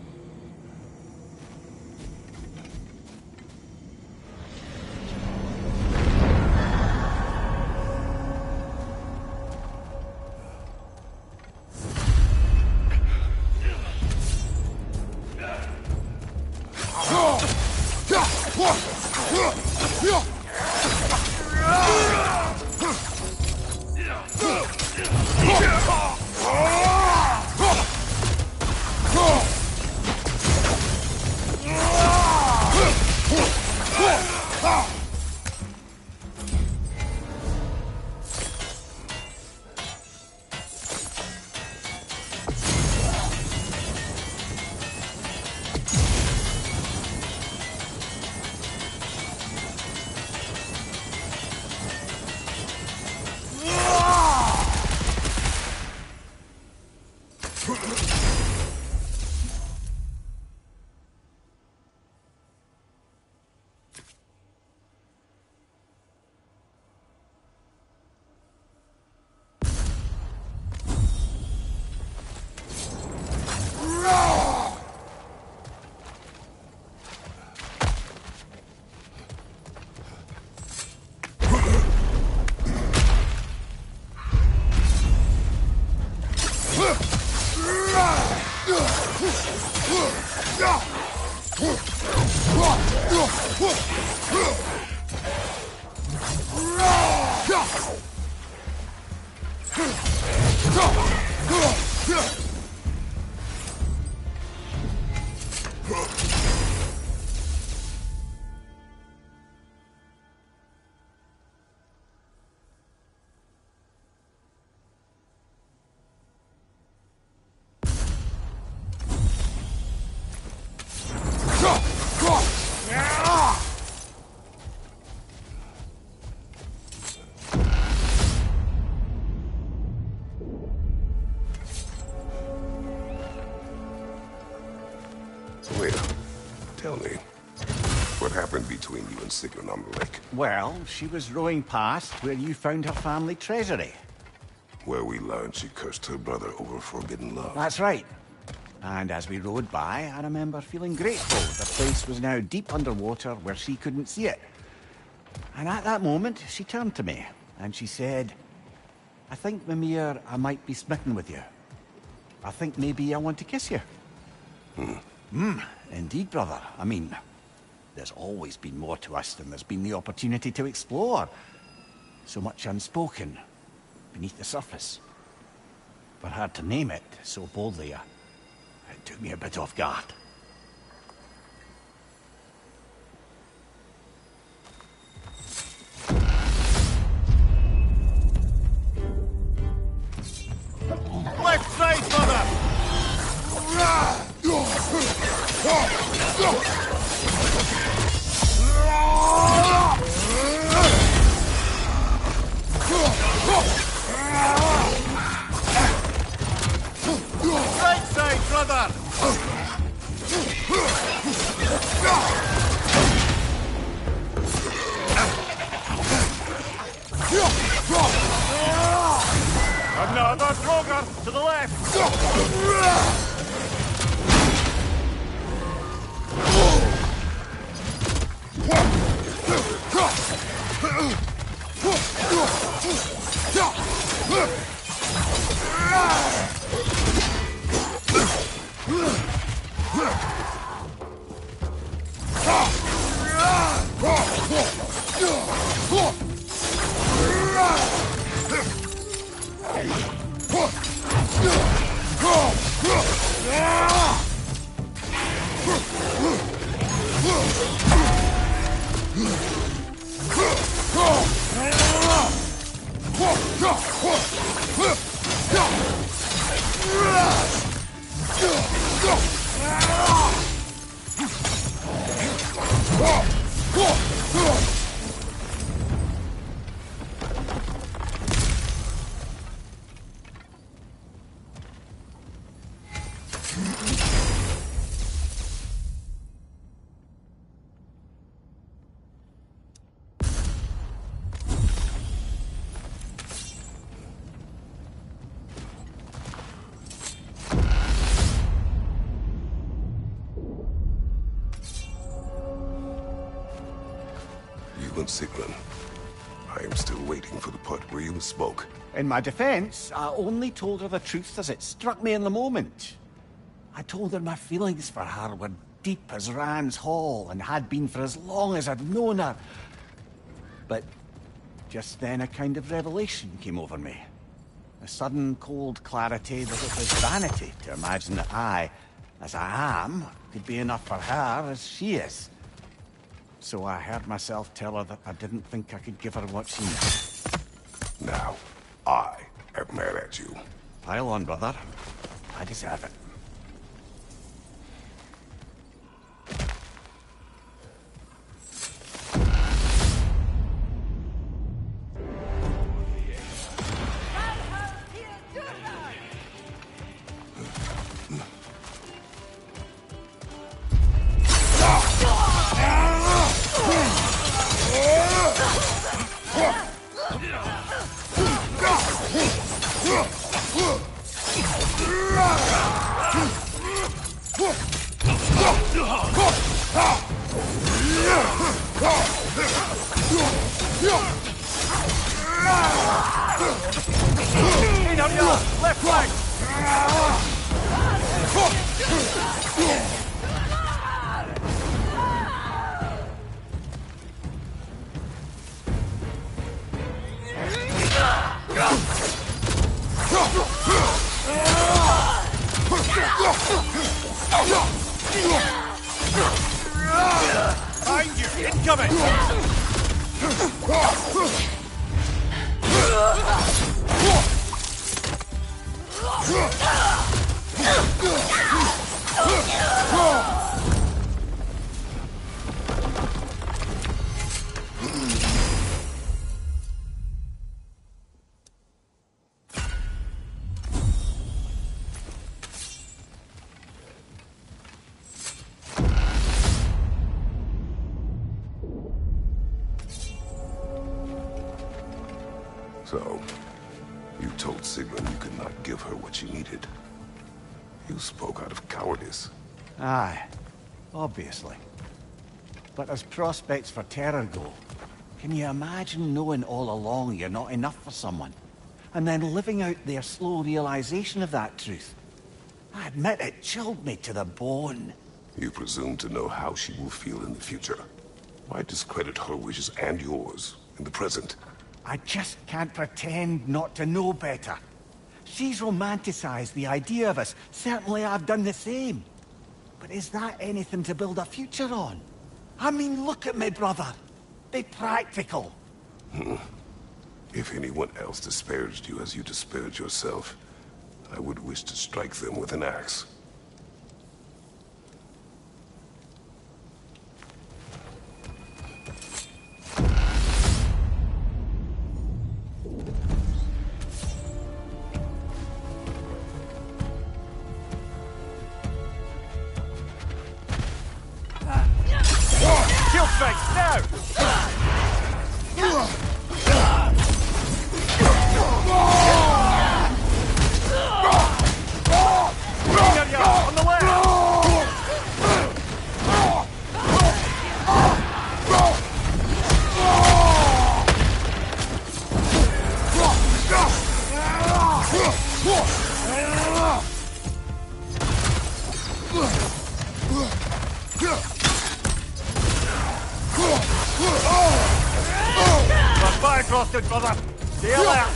S1: Tell me, what happened between you and Sigrun on the lake?
S2: Well, she was rowing past where you found her family treasury.
S1: Where we learned she cursed her brother over forbidden love.
S2: That's right. And as we rowed by, I remember feeling grateful the place was now deep underwater where she couldn't see it. And at that moment, she turned to me, and she said, I think, Mimir, I might be smitten with you. I think maybe I want to kiss you. Indeed, brother. I mean, there's always been more to us than there's been the opportunity to explore. So much unspoken, beneath the surface. For her to name it so boldly, it took me a bit off guard.
S7: Left side, brother! Right side, brother! Another Droger to the left!
S1: movement, Sigrun. I am still waiting for the part where you spoke.
S2: In my defense, I only told her the truth as it struck me in the moment. I told her my feelings for her were deep as Rand's Hall and had been for as long as I'd known her. But just then a kind of revelation came over me. A sudden cold clarity that it was vanity to imagine that I, as I am, could be enough for her as she is. So I heard myself tell her that I didn't think I could give her what she needed.
S1: Now, I am mad at you.
S2: Pile on, brother. I deserve it.
S7: Left flank! Behind you! Incoming!
S1: So, you told Sigrun you could not give her what she needed. You spoke out of cowardice.
S2: Aye, obviously. But as prospects for terror go, can you imagine knowing all along you're not enough for someone, and then living out their slow realization of that truth? I admit it chilled me to the bone.
S1: You presume to know how she will feel in the future. Why discredit her wishes and yours in the present?
S2: I just can't pretend not to know better. She's romanticized the idea of us. Certainly I've done the same. But is that anything to build a future on? I mean, look at me, brother. Be practical.
S1: If anyone else disparaged you as you disparaged yourself, I would wish to strike them with an axe.
S7: Kill strikes now! On the left! Fire crossed, brother! See you there!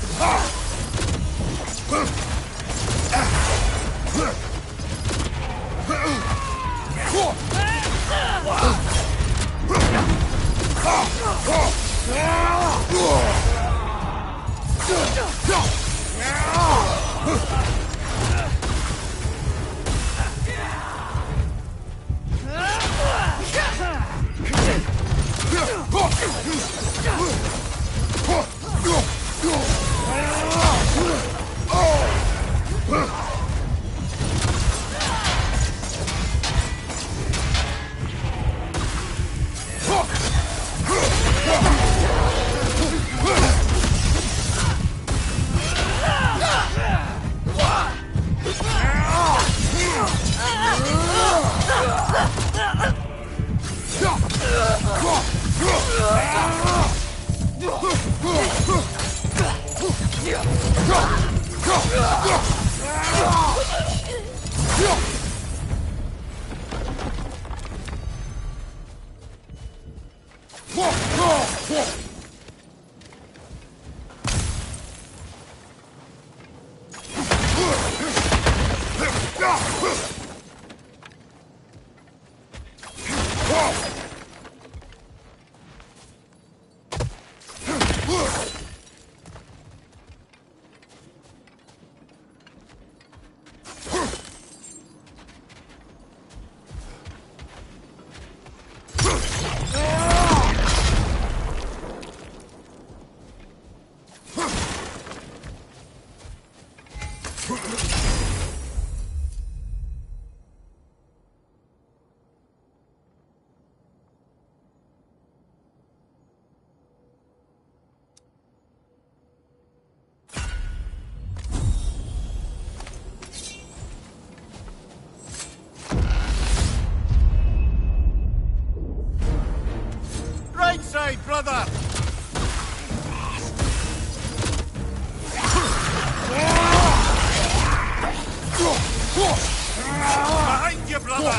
S6: Behind you, brother!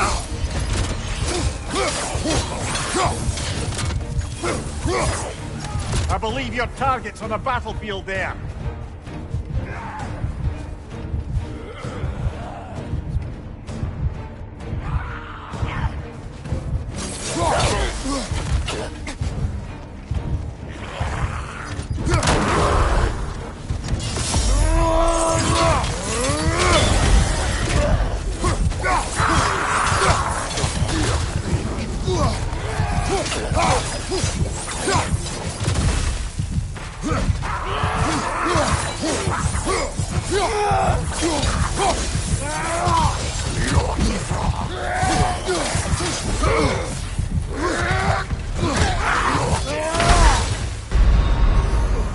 S7: I believe your target's on the battlefield there.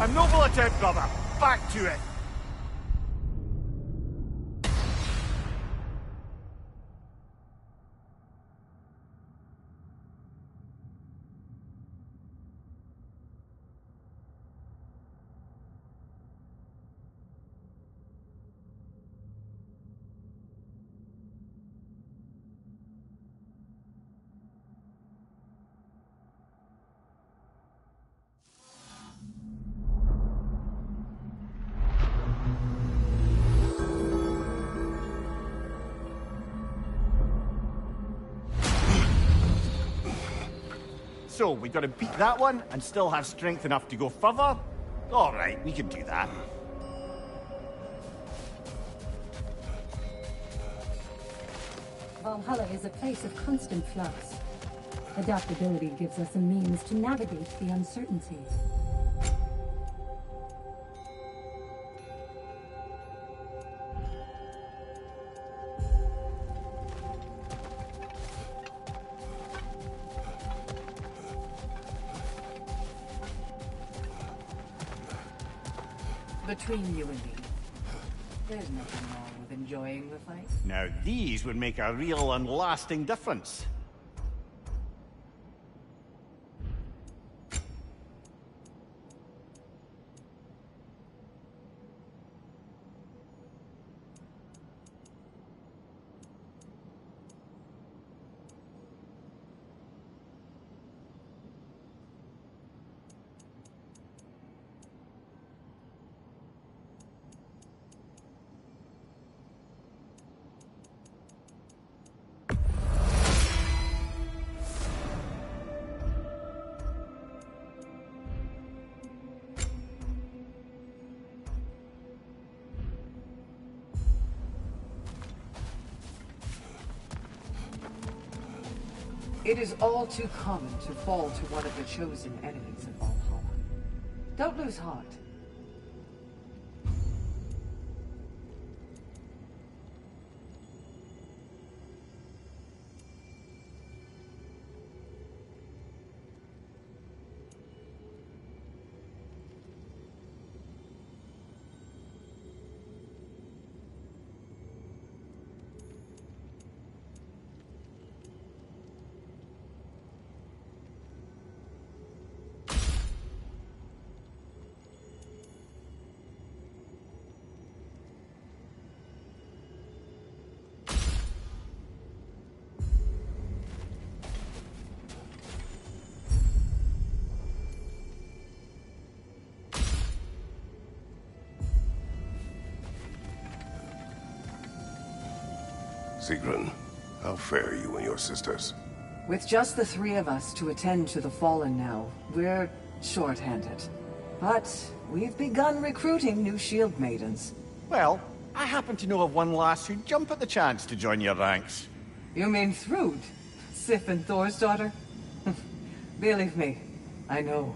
S7: A noble attempt, brother. Back to it. So, we gotta beat that one and still have strength enough to go further? Alright, we can do that.
S3: Valhalla is a place of constant flux. Adaptability gives us a means to navigate the uncertainties.
S5: Between you and me, there's nothing wrong with enjoying the fight.
S7: Now, these would make a real and lasting difference.
S5: It is all too common to fall to one of the chosen enemies of Valhalla. Don't lose heart.
S1: Sigrun, how fare you and your sisters?
S5: With just the three of us to attend to the fallen now, we're short-handed. But we've begun recruiting new shield maidens.
S7: Well, I happen to know of one lass who'd jump at the chance to join your ranks.
S5: You mean Thrud? Sif and Thor's daughter? Believe me, I know.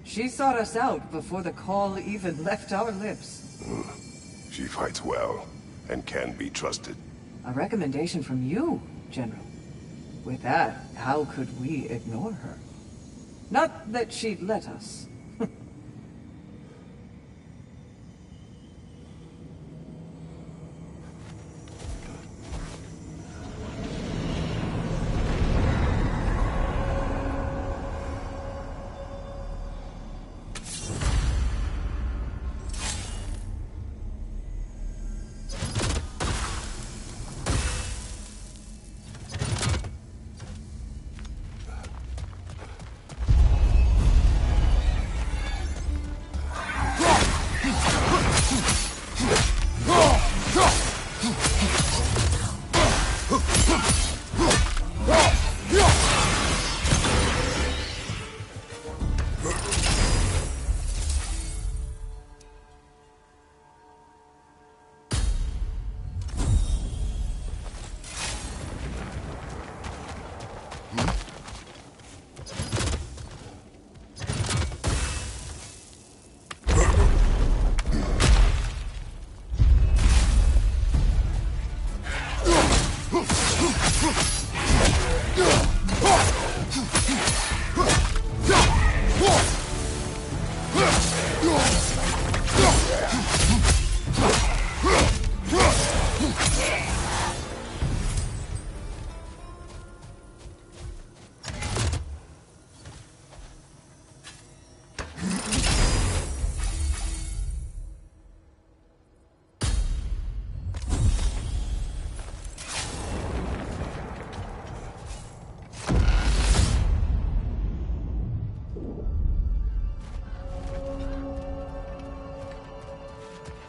S5: She sought us out before the call even left our lips.
S1: She fights well, and can be trusted.
S5: A recommendation from you, General. With that, how could we ignore her? Not that she'd let us.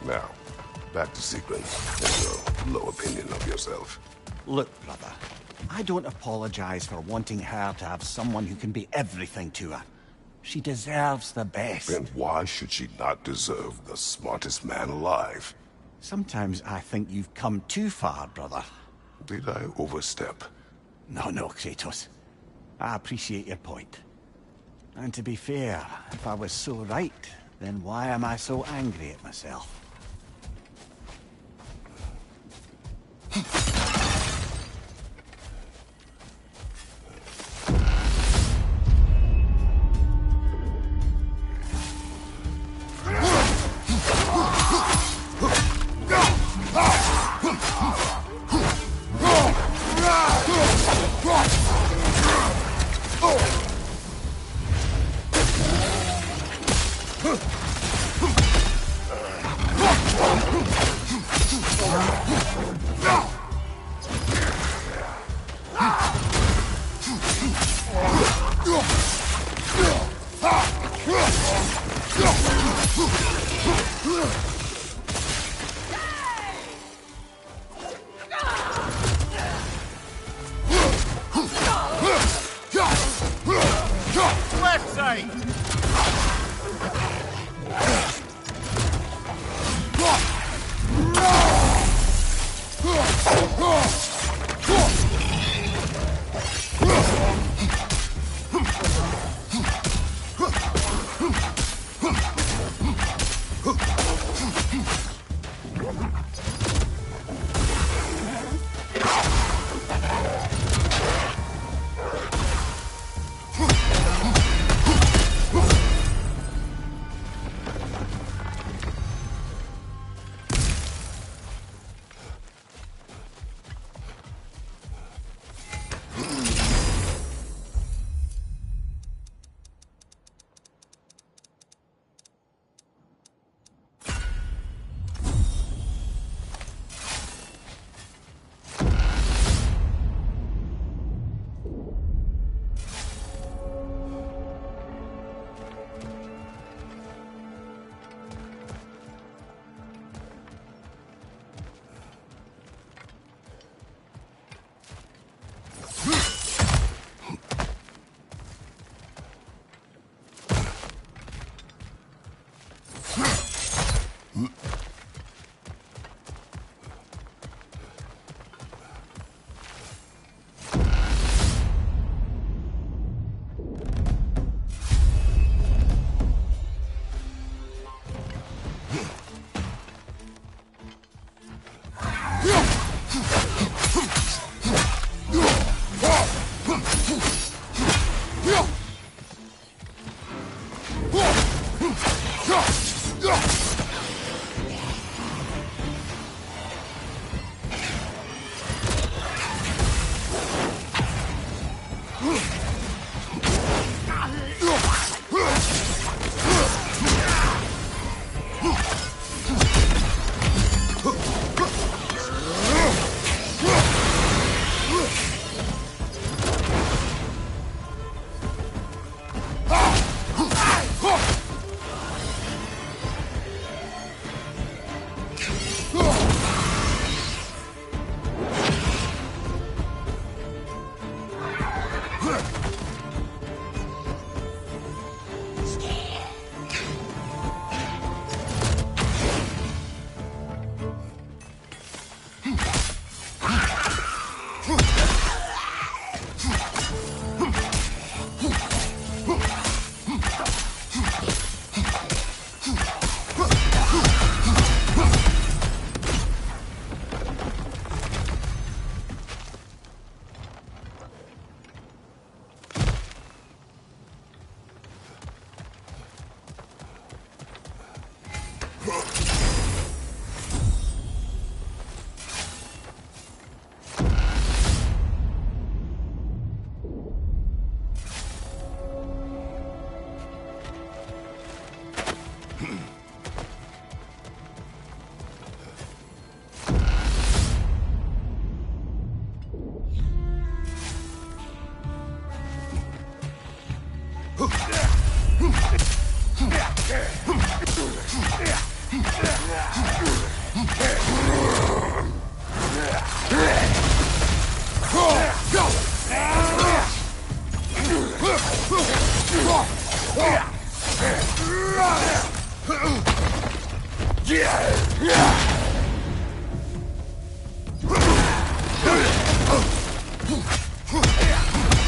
S1: Now, back to Sigrun and your low opinion of yourself.
S2: Look, brother, I don't apologize for wanting her to have someone who can be everything to her. She deserves the best.
S1: And why should she not deserve the smartest man alive?
S2: Sometimes I think you've come too far, brother.
S1: Did I overstep?
S2: No, Kratos. I appreciate your point. And to be fair, if I was so right, then why am I so angry at myself?
S7: Left side!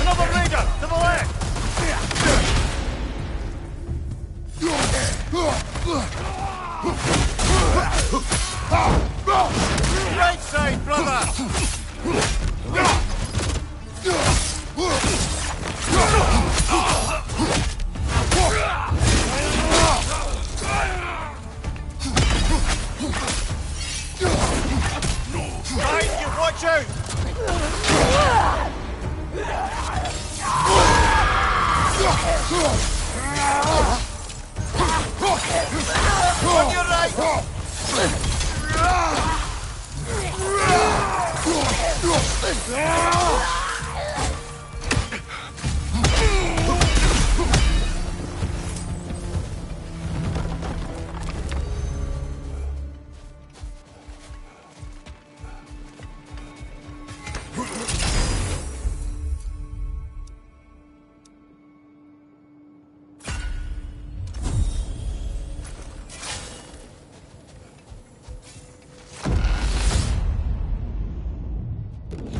S7: Another raider to the left! Right side, brother! Behind you, watch out! On your right!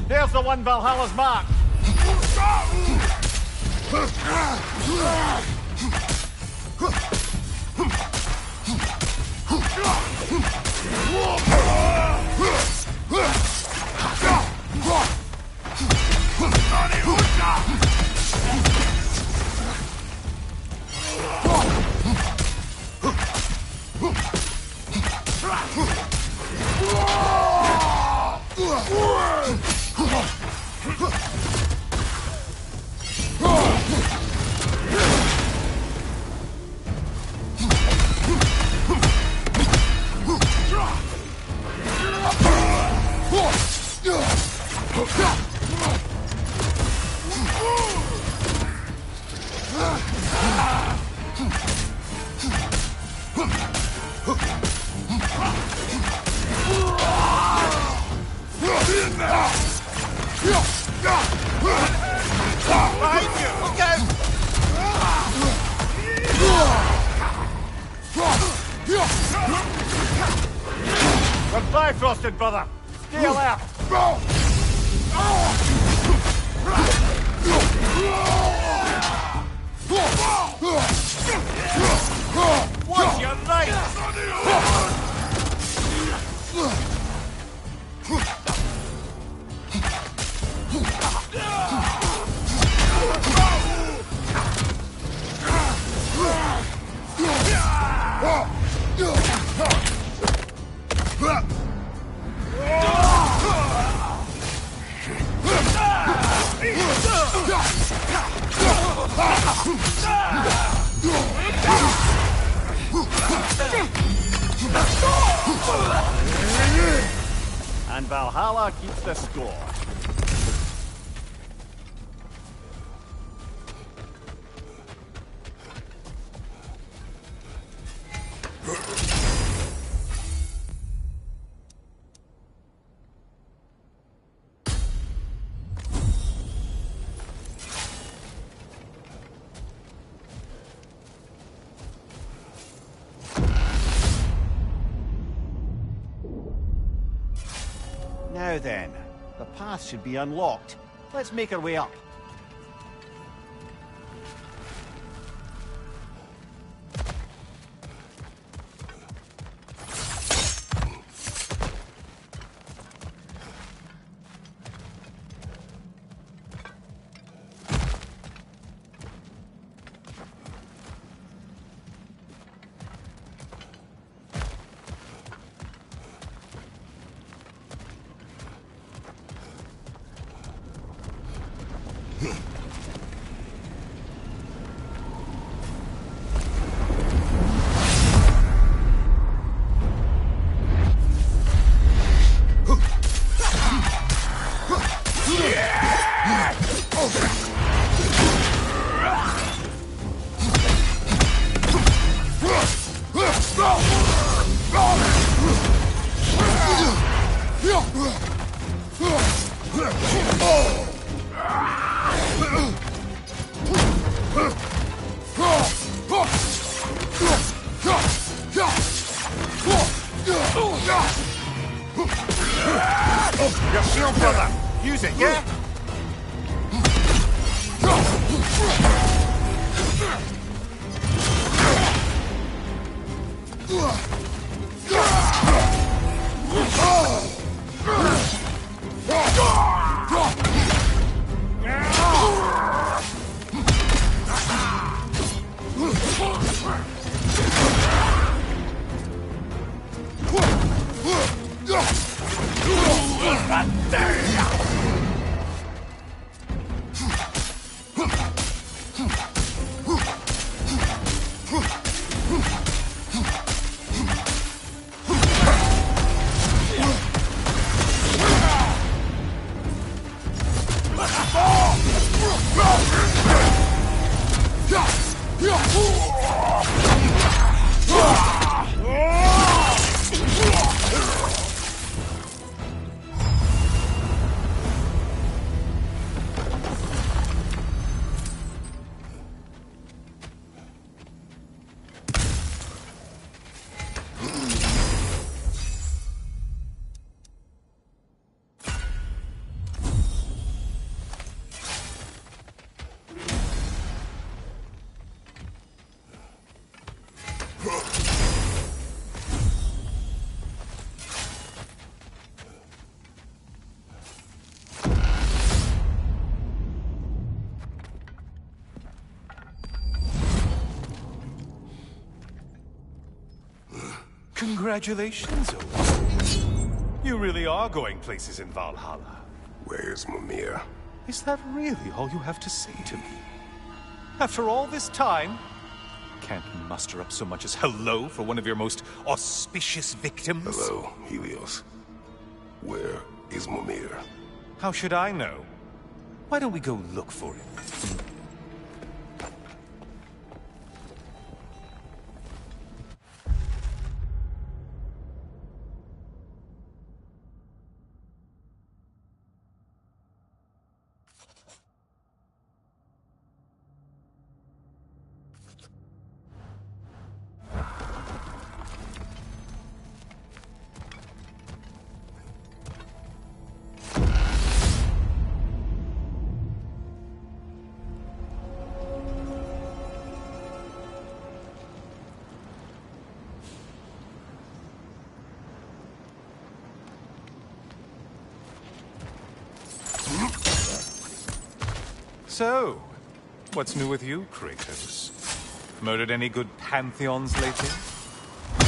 S7: There's the one Valhalla's marked. Behind you! Look out! We're bifrosted, brother! Stay alert! Watch your right! And Valhalla keeps the score.
S2: Now then, the path should be unlocked. Let's make our way up.
S1: Go!
S7: Your shield, brother! Use it, yeah?
S6: Congratulations, old. You really are going places in Valhalla.
S1: Where's Mimir?
S6: Is that really all you have to say to me? After all this time, can't muster up so much as hello for one of your most auspicious victims?
S1: Hello, Helios. Where is Mimir?
S6: How should I know? Why don't we go look for him? So, what's new with you, Kratos? Murdered any good pantheons lately?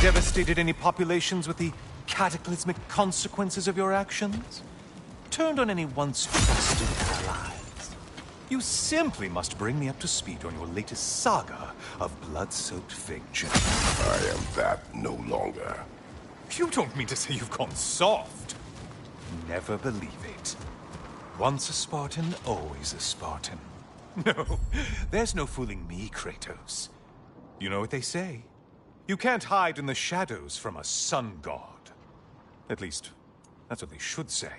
S6: Devastated any populations with the cataclysmic consequences of your actions? Turned on any once trusted allies? You simply must bring me up to speed on your latest saga of blood-soaked vengeance.
S1: I am that no longer.
S6: You don't mean to say you've gone soft? Never believe it. Once a Spartan, always a Spartan. No, there's no fooling me, Kratos. You know what they say? You can't hide in the shadows from a sun god. At least, that's what they should say.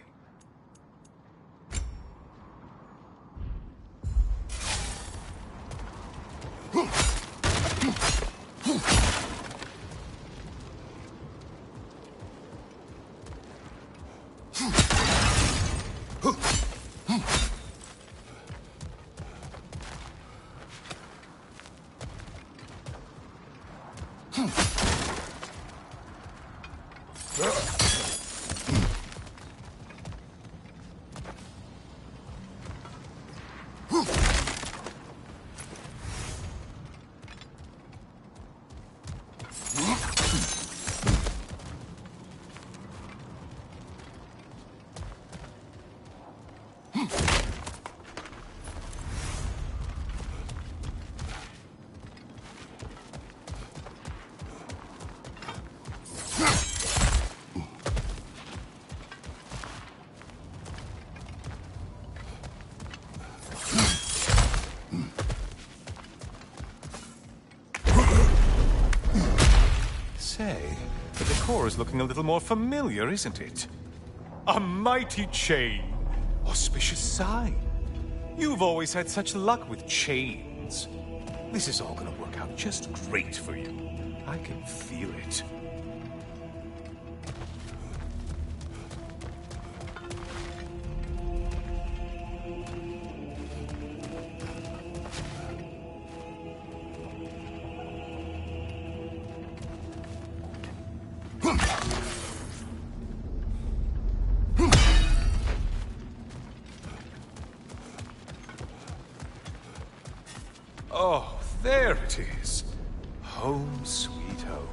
S6: Say, the decor is looking a little more familiar, isn't it? A mighty chain, auspicious sign. You've always had such luck with chains. This is all gonna work out just great for you. I can feel it. Oh, there it is. Home sweet home.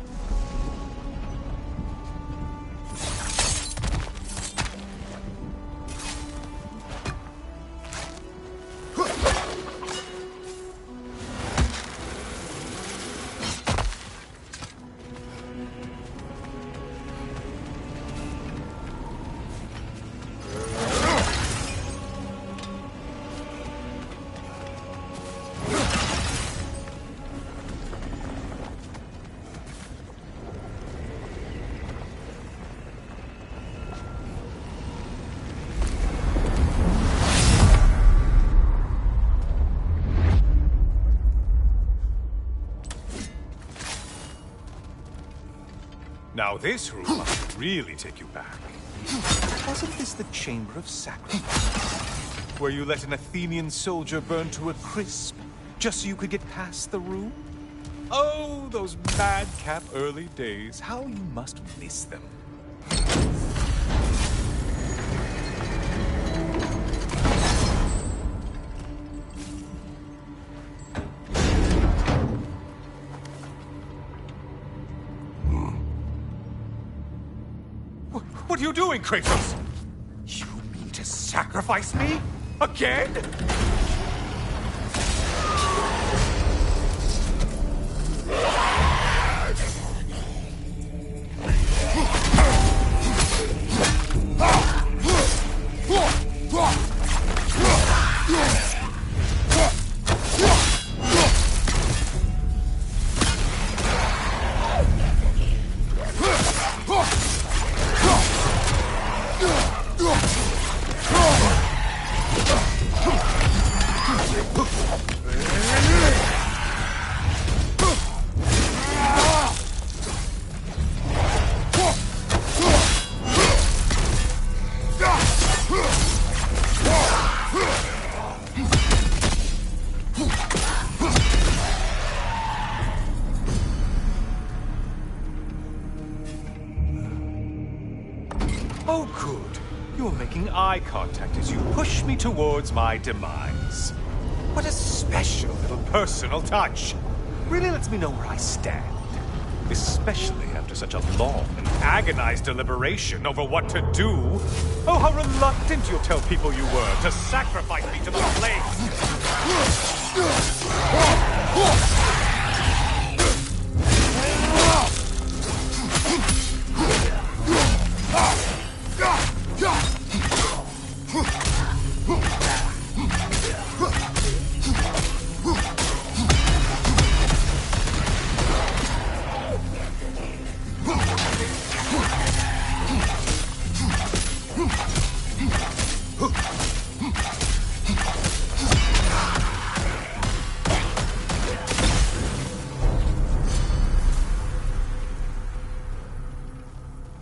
S6: Now this room must really take you back. Wasn't this the Chamber of Sacrifice? Where you let an Athenian soldier burn to a crisp, just so you could get past the room? Oh, those madcap early days. How you must miss them. What are you doing, Kratos? You mean to sacrifice me? Again? Oh, good. You're making eye contact as you push me towards my demise. What a special little personal touch. Really lets me know where I stand. Especially after such a long and agonized deliberation over what to do. Oh, how reluctant you'll tell people you were to sacrifice me to the flames.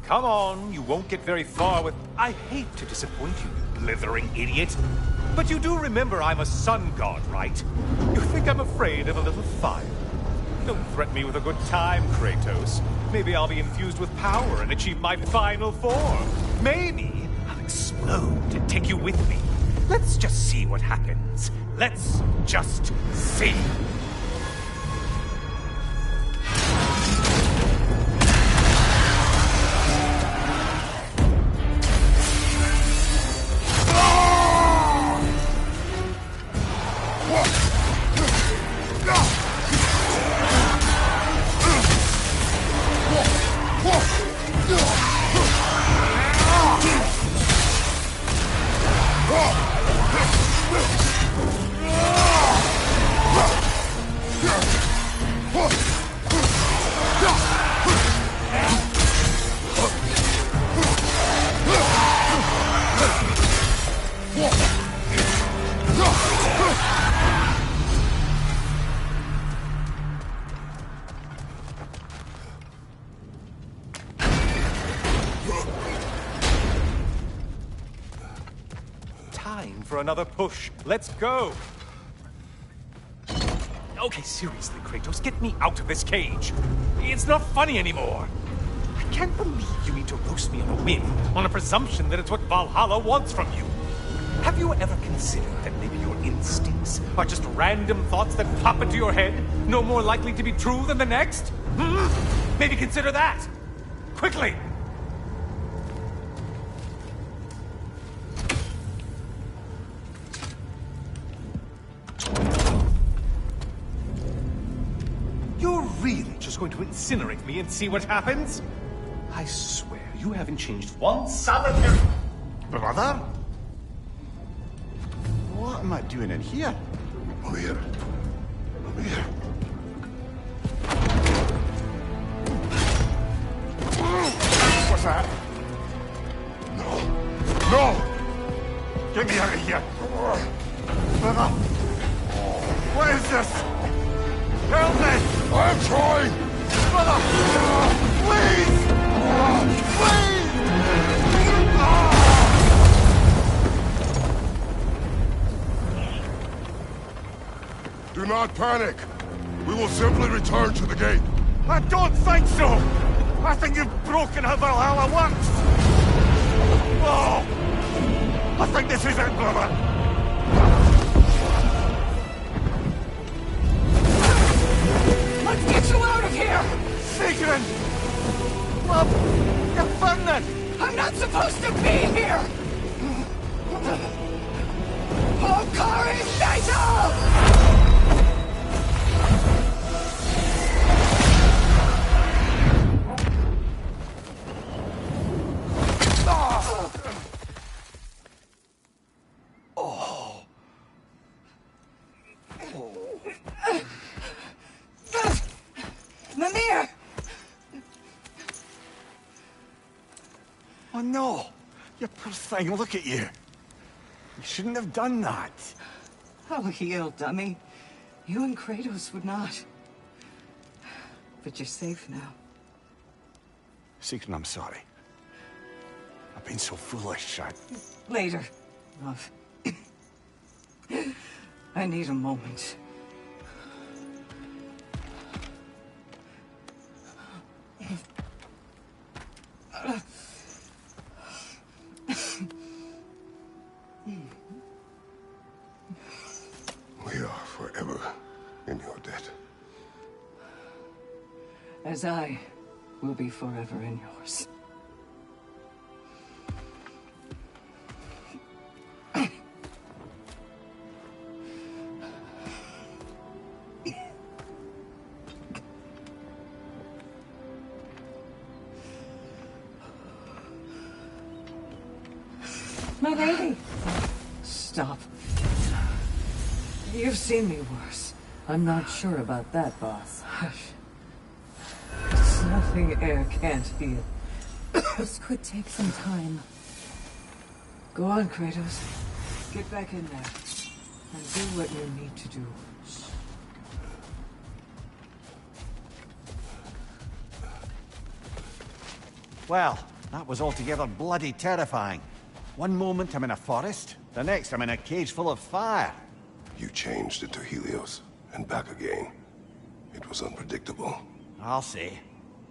S6: Come on, you won't get very far with... I hate to disappoint you, you blithering idiot. But you do remember I'm a sun god, right? You think I'm afraid of a little fire? Don't threaten me with a good time, Kratos. Maybe I'll be infused with power and achieve my final form. Maybe I'll explode and take you with me. Let's just see what happens. Let's just see. time for another push. Let's go! Okay, seriously, Kratos, get me out of this cage. It's not funny anymore. I can't believe you need to roast me on a whim, on a presumption that it's what Valhalla wants from you. Have you ever considered that maybe your instincts are just random thoughts that pop into your head, no more likely to be true than the next? Maybe consider that! Quickly! You're really just going to incinerate me and see what happens? I swear, you haven't changed one solitary...
S7: Brother? What am I doing in here?
S1: Over here. Over here.
S7: What's that?
S1: No. No!
S7: Get me out of here! Brother! What is this? Help me!
S1: I'm trying!
S7: Brother! Please! Please!
S1: Do not panic. We will simply return to the gate.
S7: I don't think so! I think you've broken how Valhalla works! Oh! I think this is it, brother!
S5: Let's get you out of here!
S7: Sigrun! Love, you're burning!
S5: I'm not supposed to be here! Hokari Naito! Mimir!
S7: Oh no! You poor thing, look at you! You shouldn't have done that.
S5: Oh, heal, dummy. You and Kratos would not. But you're safe now.
S7: Sigrun, I'm sorry. I've been so foolish.
S5: Later, love. I need a moment.
S1: We are forever in your debt.
S5: As I will be forever in yours.
S3: My lady!
S5: Stop. You've seen me worse. I'm not sure about that, boss. Hush. It's nothing air can't heal.
S3: This could take some time.
S5: Go on, Kratos. Get back in there. And do what you need to do.
S2: Well, that was altogether bloody terrifying. One moment I'm in a forest, the next I'm in a cage full of fire.
S1: You changed into Helios, and back again. It was unpredictable.
S2: I'll say.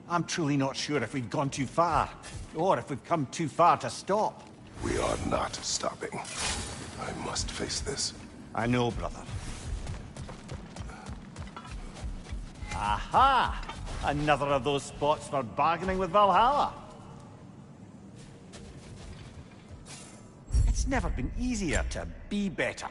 S2: I'm truly not sure if we've gone too far, or if we've come too far to stop.
S1: We are not stopping. I must face this.
S2: I know, brother. Aha! Another of those spots for bargaining with Valhalla. It's never been easier to be better.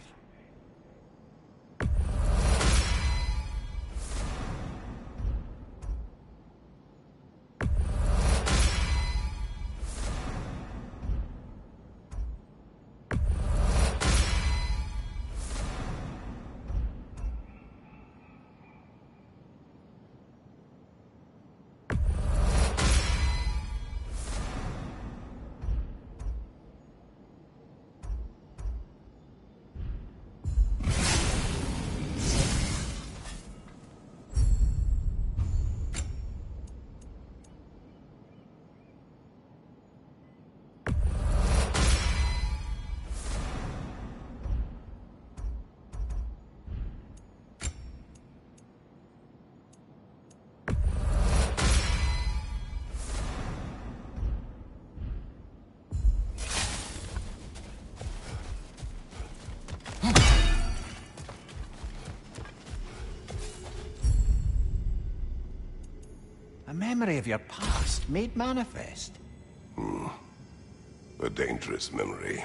S2: memory of your past made manifest.
S1: A dangerous memory.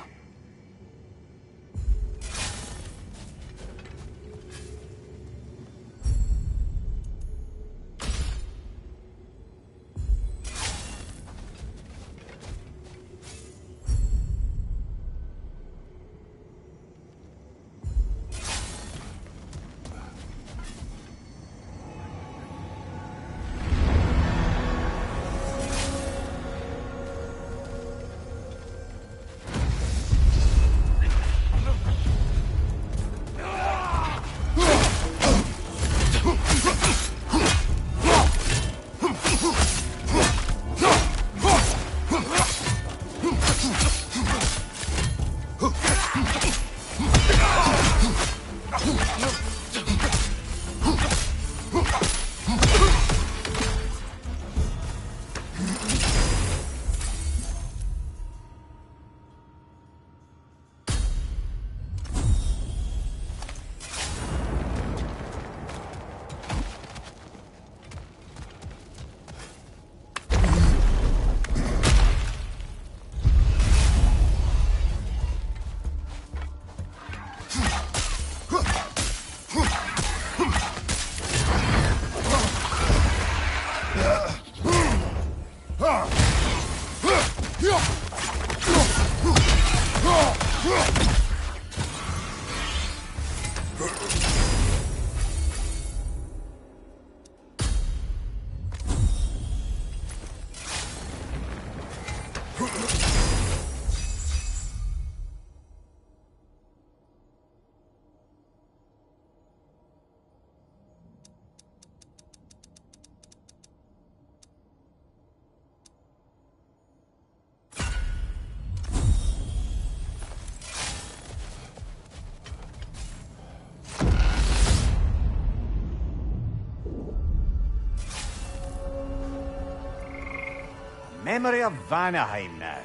S2: Memory of Vanaheim now.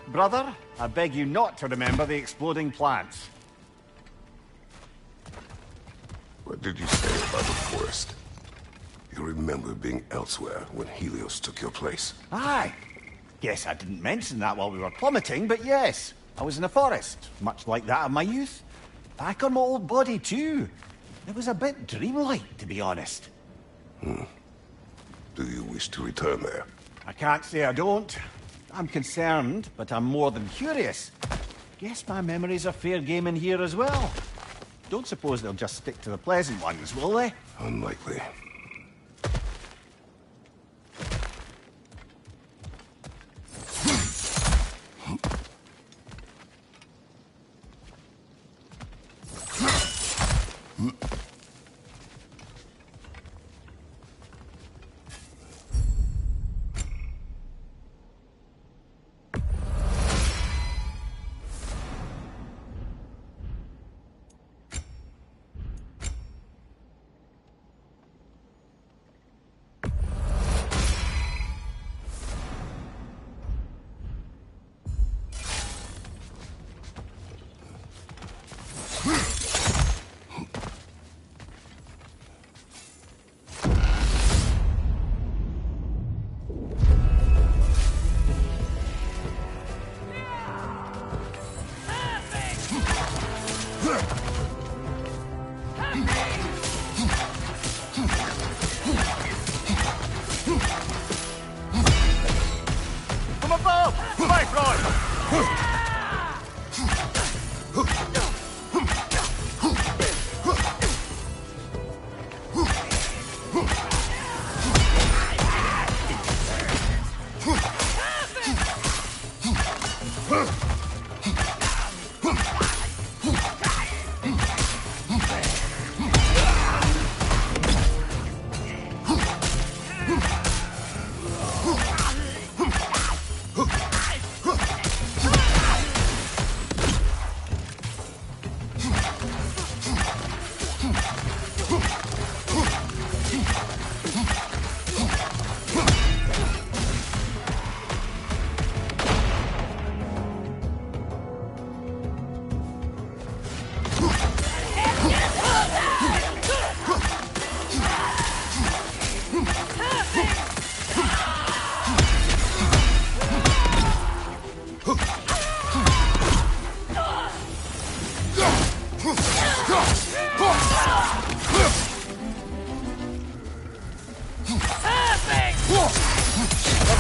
S2: Brother, I beg you not to remember the exploding plants.
S1: What did you say about the forest? You remember being elsewhere when Helios took your place?
S2: Aye. Guess I didn't mention that while we were plummeting, but yes. I was in a forest, much like that of my youth. Back on my old body, too. It was a bit dreamlike, to be honest.
S1: Do you wish to return there?
S2: I can't say I don't. I'm concerned, but I'm more than curious. Guess my memories are fair game in here as well. Don't suppose they'll just stick to the pleasant ones, will they?
S1: Unlikely.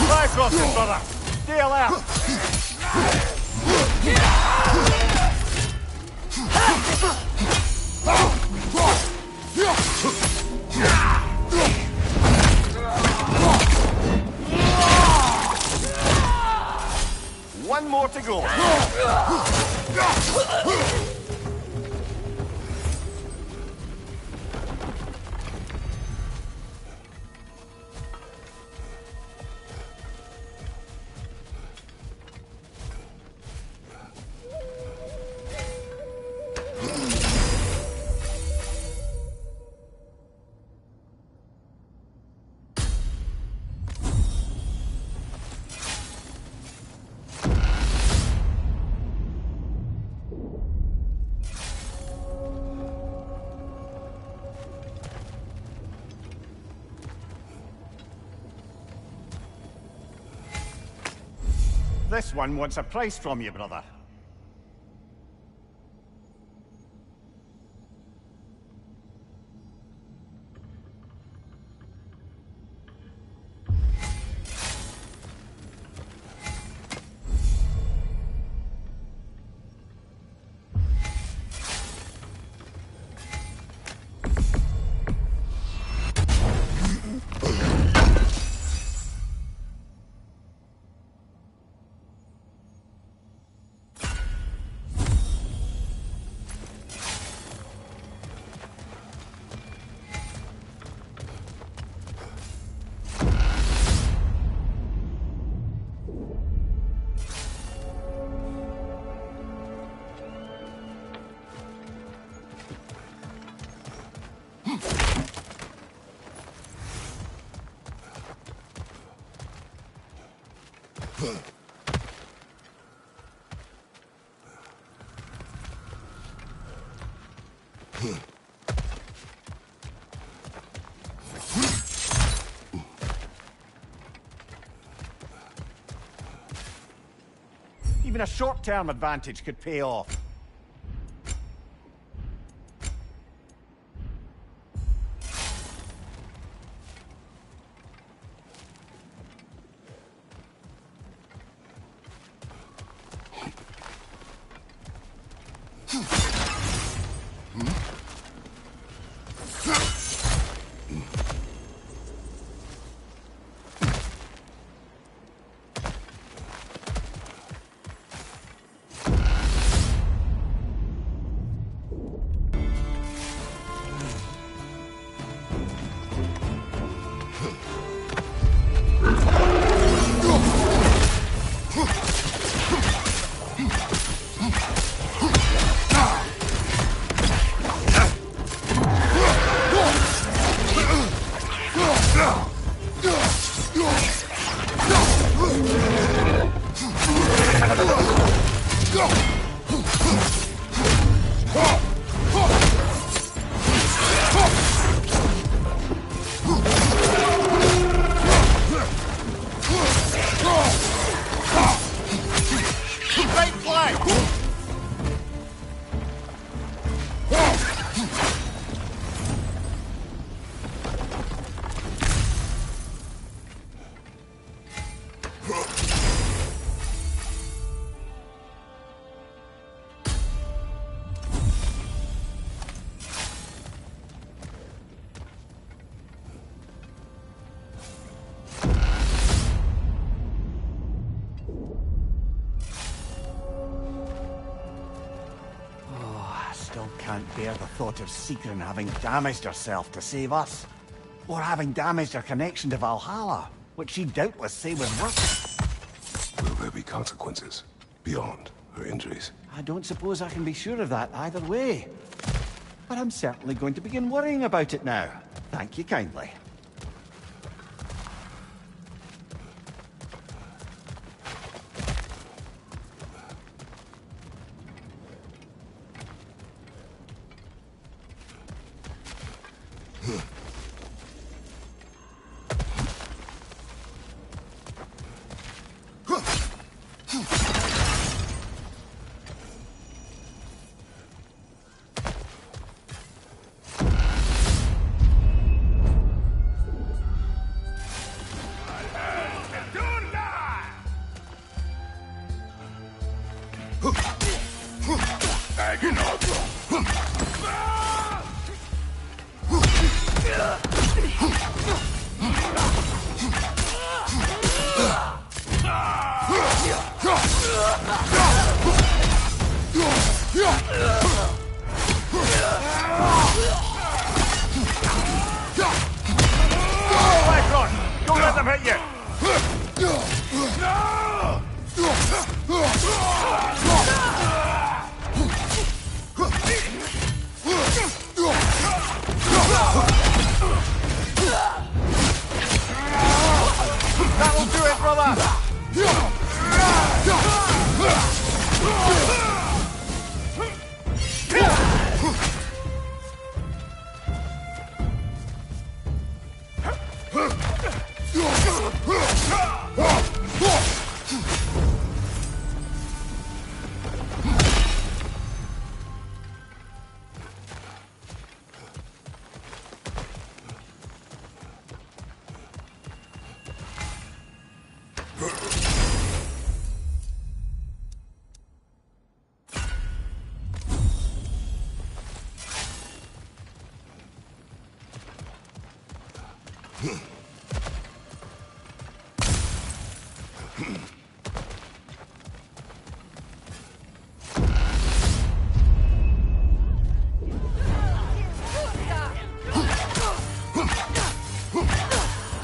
S7: Fly crossing, brother! Stay alert! One more to go.
S2: This one wants a price from you, brother. Even a short-term advantage could pay off. Can't bear the thought of Sigrun having damaged herself to save us. Or having damaged her connection to Valhalla, which she'd doubtless say was worth.
S1: Will there be consequences beyond her injuries?
S2: I don't suppose I can be sure of that either way. But I'm certainly going to begin worrying about it now. Thank you kindly.
S7: Don't let them hit you! That'll do it, brother!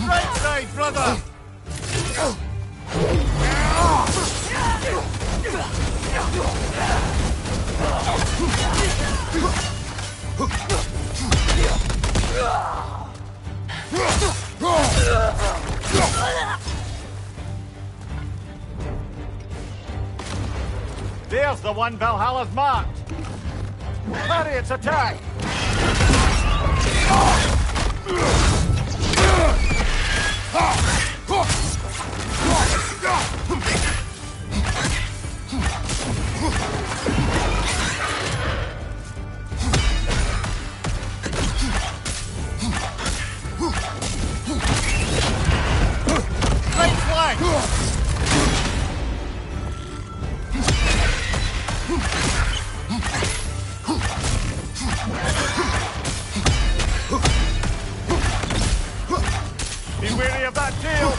S7: Right side, brother! There's the one Valhalla's marked! Hurry, its attack! Right flank! Be wary of that tail!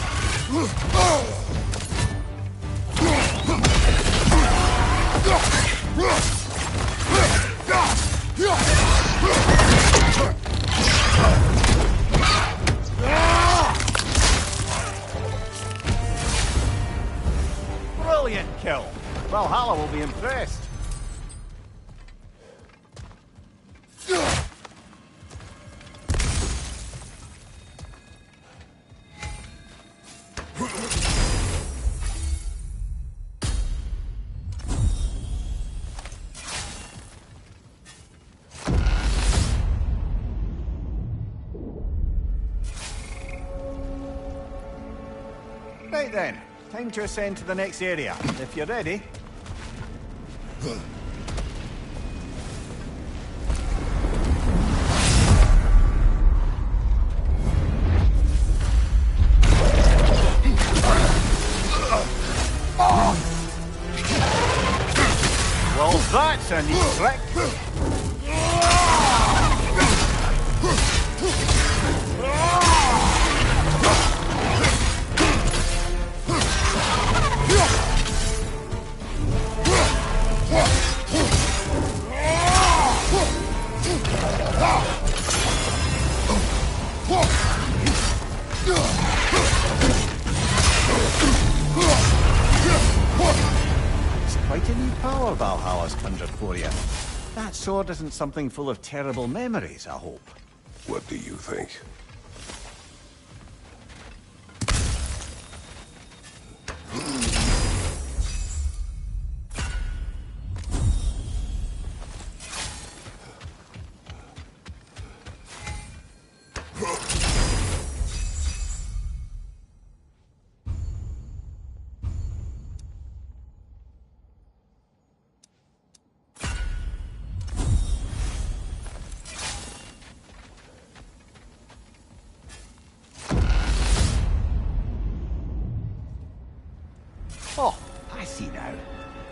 S7: Brilliant kill! Valhalla will be impressed. Right then, time to ascend to the next area. If you're ready. Well, that's a neat trick. Quite a new power Valhalla's conjured for you. That sword isn't something full of terrible memories, I hope.
S1: What do you think?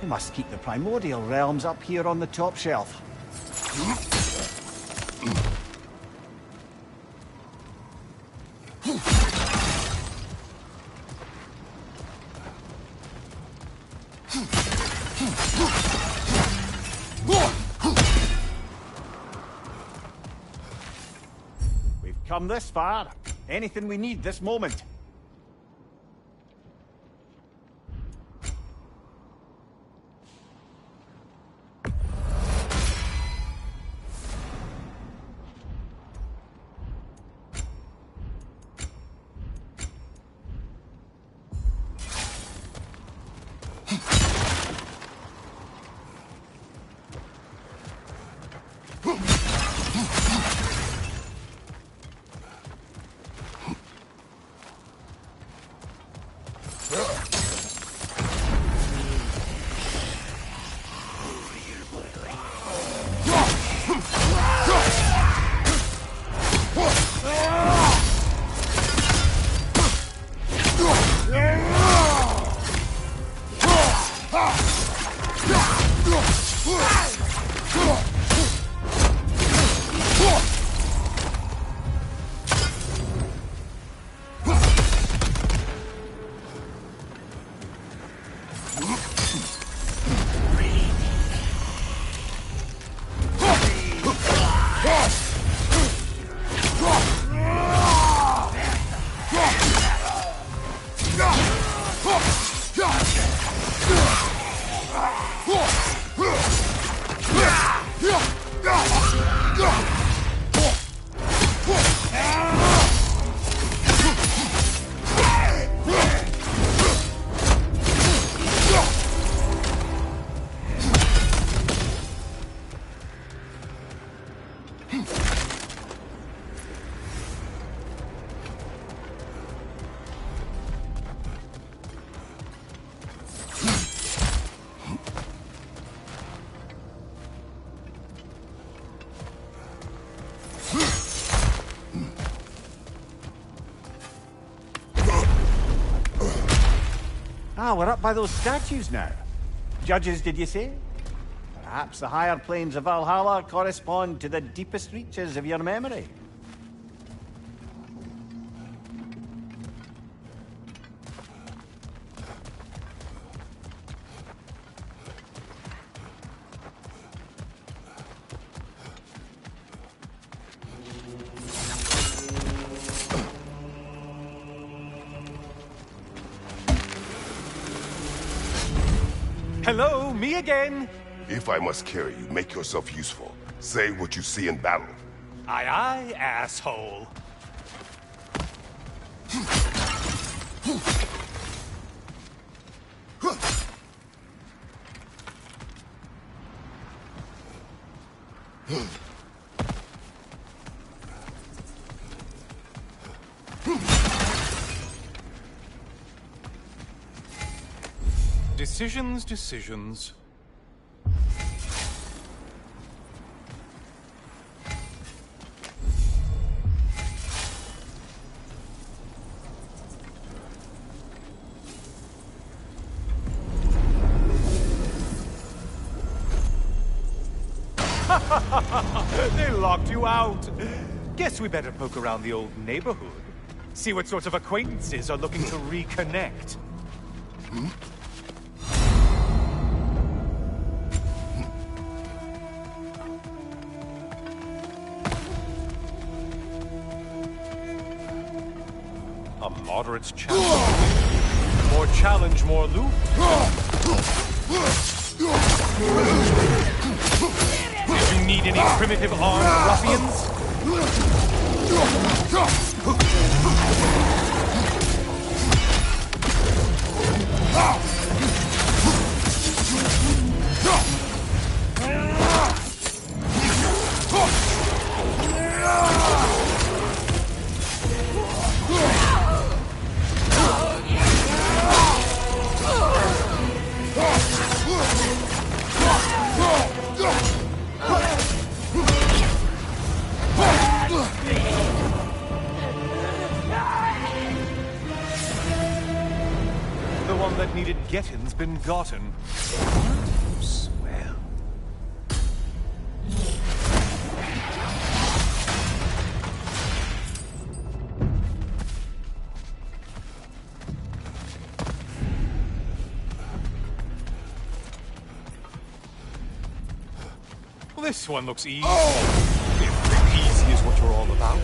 S2: We must keep the primordial realms up here on the top shelf. We've come this far. Anything we need this moment. Ah, we're up by those statues now. Judges, did you say? Perhaps the higher planes of Valhalla correspond to the deepest reaches of your memory.
S6: Hello, me again.
S1: If I must carry you, make yourself useful. Say what you see in battle.
S6: Aye, aye, asshole. Decisions, decisions. They locked you out. Guess we better poke around the old neighborhood. See what sorts of acquaintances are looking to reconnect. A moderate challenge. More challenge, more loot. Do you need any primitive armed ruffians? The one that needed getting's been gotten. This one looks easy. If easy is what you're all about.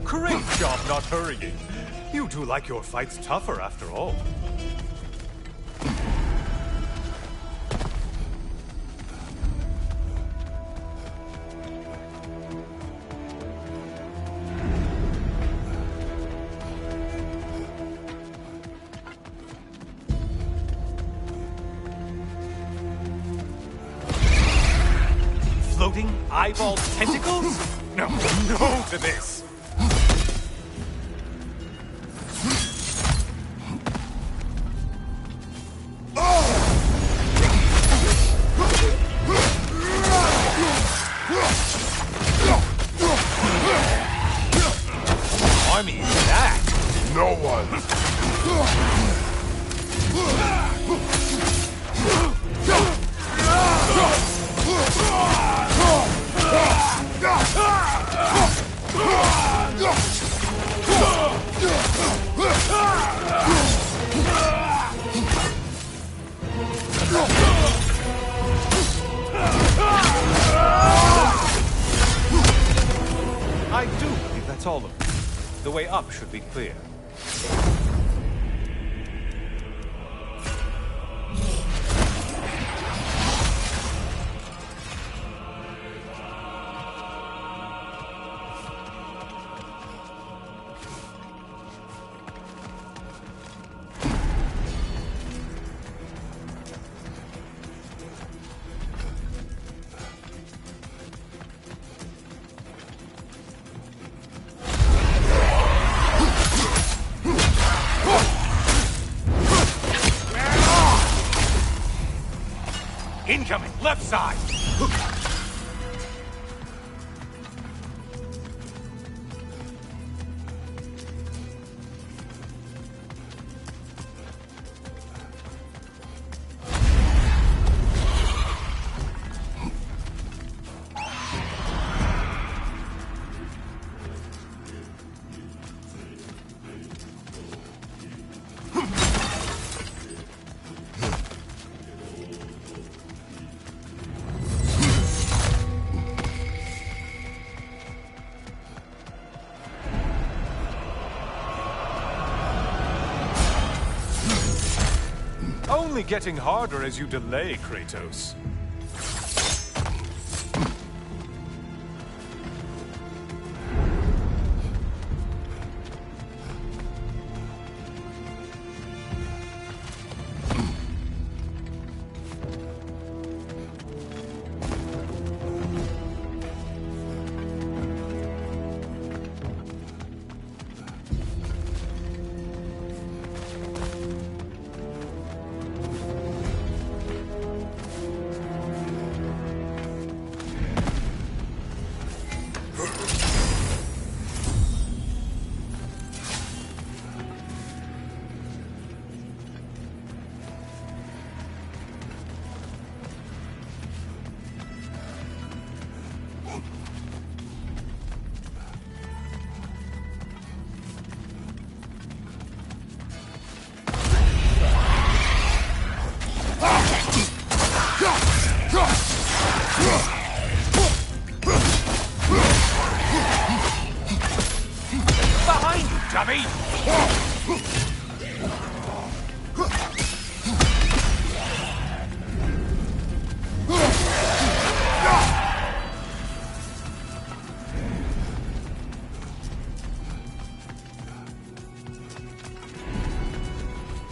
S6: Great job not hurrying. You do like your fights tougher after all. Floating eyeball tentacles? No, no to this! Army is that?
S1: No one!
S6: I do believe that's all of it. The way up should be clear. Incoming, left side! Only getting harder as you delay, Kratos.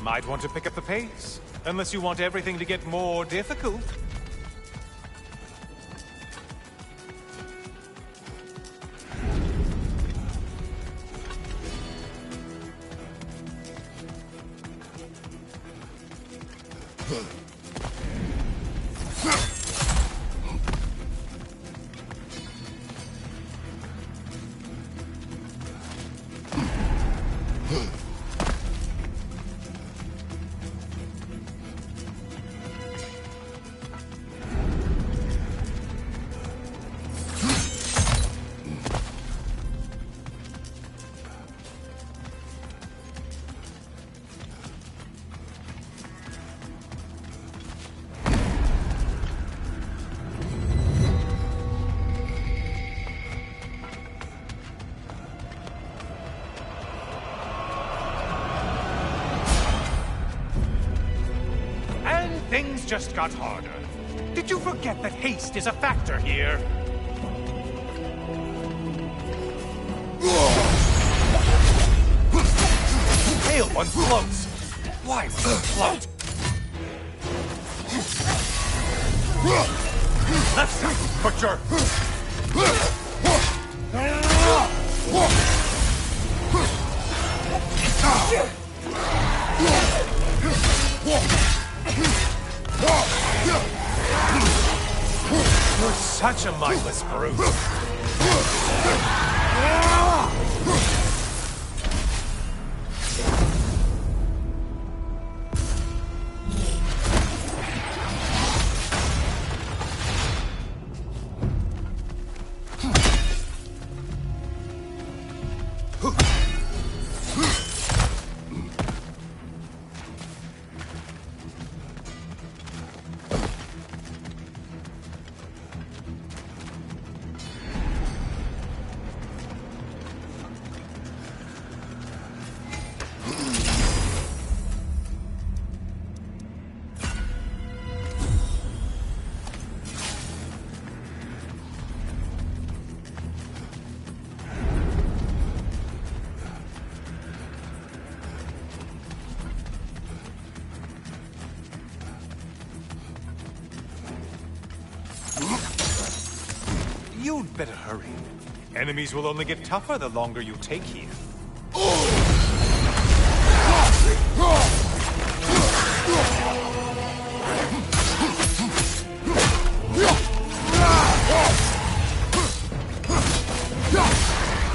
S6: Might want to pick up the pace, unless you want everything to get more difficult.
S7: Things just got harder. Did you forget that haste is a factor here? Pale one floats. Why would you float? Left side, butcher! You're such a mindless brute. You'd better hurry. Enemies will only get tougher the longer you take here.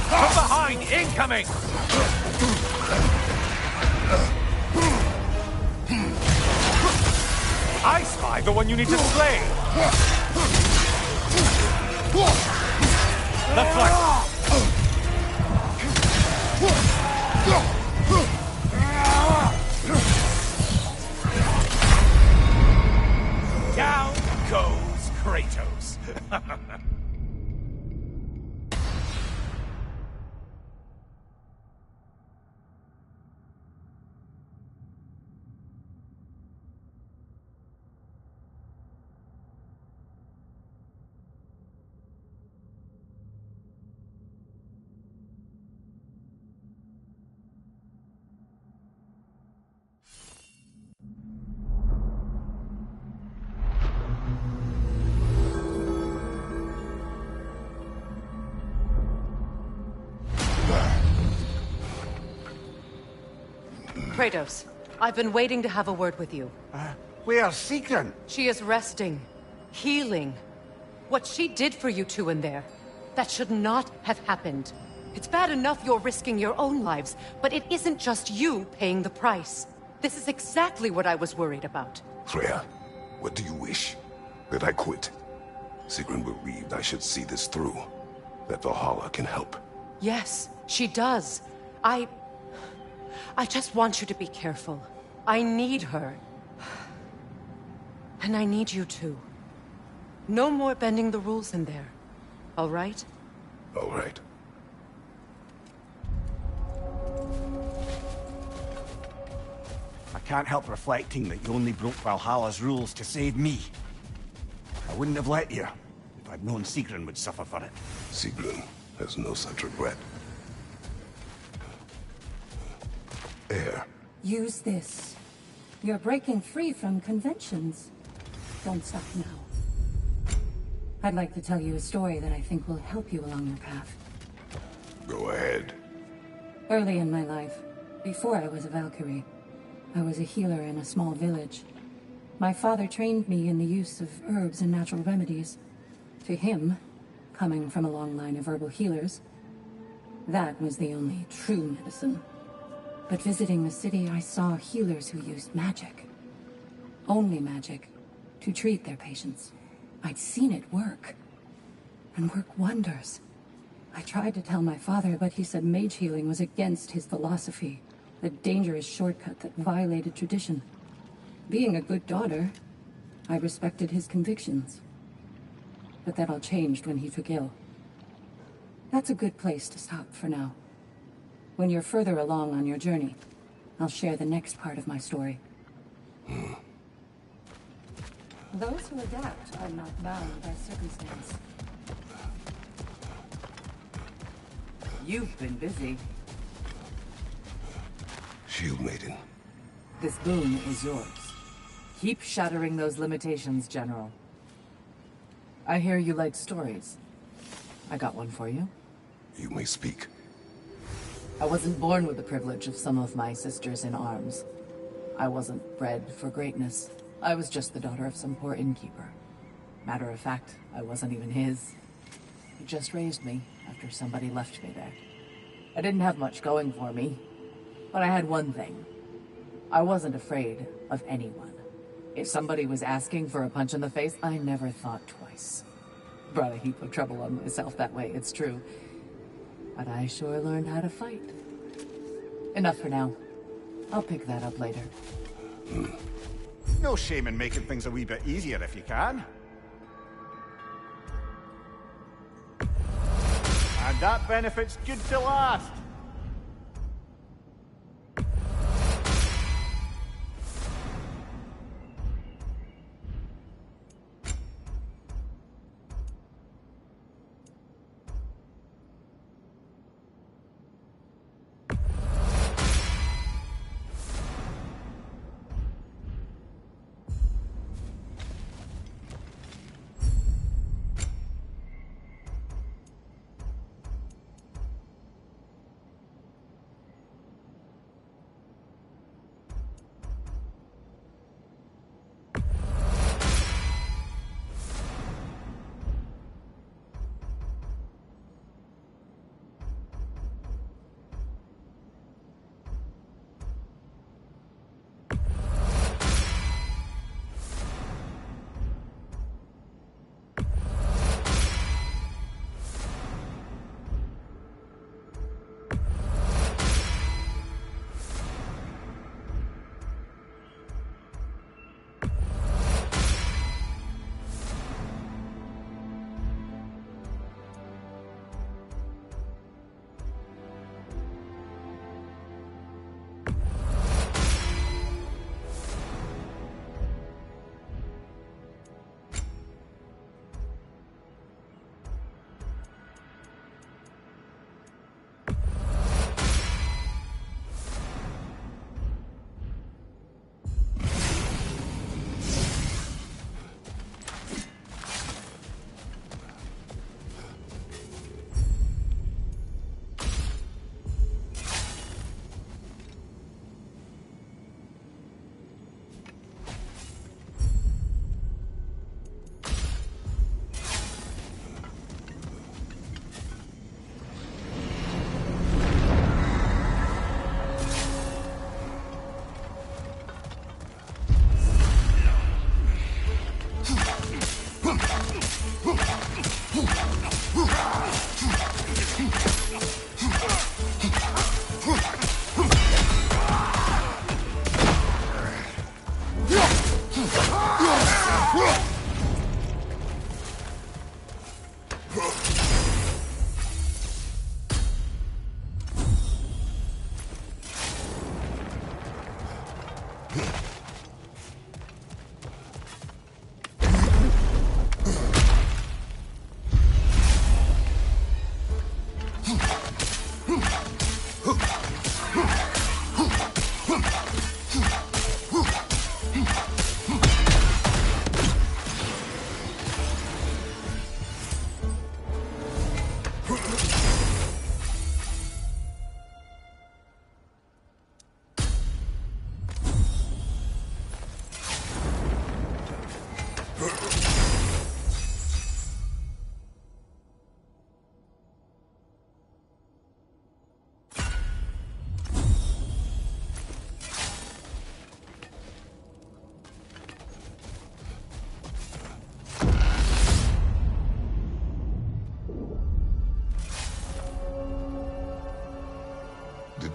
S7: From behind, incoming! I spy the one you need to slay! Left flank! Down goes Kratos!
S4: Kratos, I've been waiting to have a word with you.
S2: Where's Sigrun?
S4: She is resting, healing. What she did for you two in there, that should not have happened. It's bad enough you're risking your own lives, but it isn't just you paying the price. This is exactly what I was worried about.
S1: Freya, what do you wish? That I quit? Sigrun bereaved, I should see this through. That Valhalla can help.
S4: Yes, she does. I just want you to be careful. I need her. And I need you too. No more bending the rules in there. All right?
S1: All right.
S2: can't help reflecting that you only broke Valhalla's rules to save me. I wouldn't have let you, if I'd known Sigrun would suffer for it.
S1: Sigrun has no such regret. Air.
S3: Use this. You're breaking free from conventions. Don't stop now. I'd like to tell you a story that I think will help you along your path.
S1: Go ahead.
S3: Early in my life, before I was a Valkyrie, I was a healer in a small village. My father trained me in the use of herbs and natural remedies. To him, coming from a long line of herbal healers, that was the only true medicine. But visiting the city, I saw healers who used magic. Only magic, to treat their patients. I'd seen it work. And work wonders. I tried to tell my father, but he said mage healing was against his philosophy. A dangerous shortcut that violated tradition. Being a good daughter, I respected his convictions. But that all changed when he took ill. That's a good place to stop for now. When you're further along on your journey, I'll share the next part of my story. Those who adapt are not bound by circumstance.
S5: You've been busy.
S1: Shield Maiden.
S5: This boon is yours. Keep shattering those limitations, General. I hear you like stories. I got one for you.
S1: You may speak.
S5: I wasn't born with the privilege of some of my sisters in arms. I wasn't bred for greatness. I was just the daughter of some poor innkeeper. Matter of fact, I wasn't even his. He just raised me after somebody left me there. I didn't have much going for me, but I had one thing. I wasn't afraid of anyone. If somebody was asking for a punch in the face, I never thought twice. Brought a heap of trouble on myself that way, it's true. But I sure learned how to fight. Enough for now. I'll pick that up later.
S2: No shame in making things a wee bit easier if you can. And that benefit's good to last.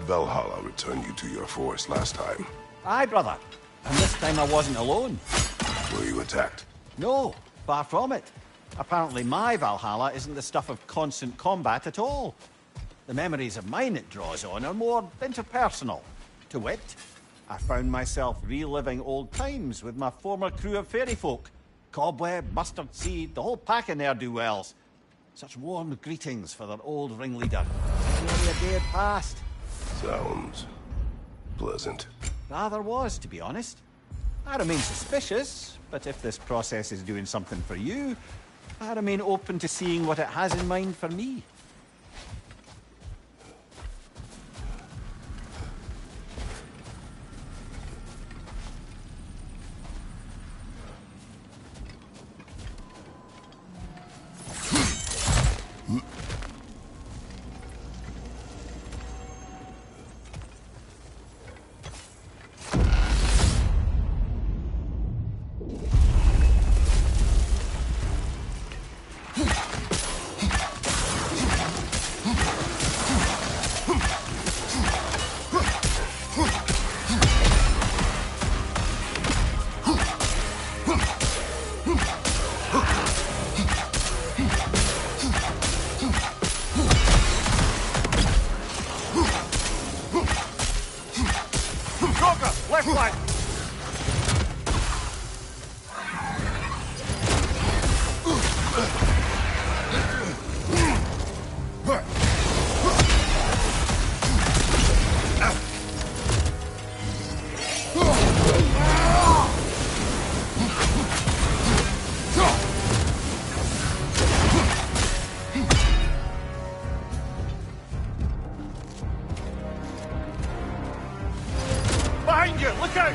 S1: Valhalla returned you to your forest last time.
S2: Aye, brother. And this time I wasn't alone.
S1: Were you attacked?
S2: No, far from it. Apparently my Valhalla isn't the stuff of constant combat at all. The memories of mine it draws on are more interpersonal. To wit, I found myself reliving old times with my former crew of fairy folk. Cobweb, mustard seed, the whole pack of ne'er-do-wells. Such warm greetings for their old ringleader. Nearly a day had passed.
S1: Sounds pleasant.
S2: Rather was, to be honest. I remain suspicious, but if this process is doing something for you, I remain open to seeing what it has in mind for me.
S7: Left flank! Behind you! Look out!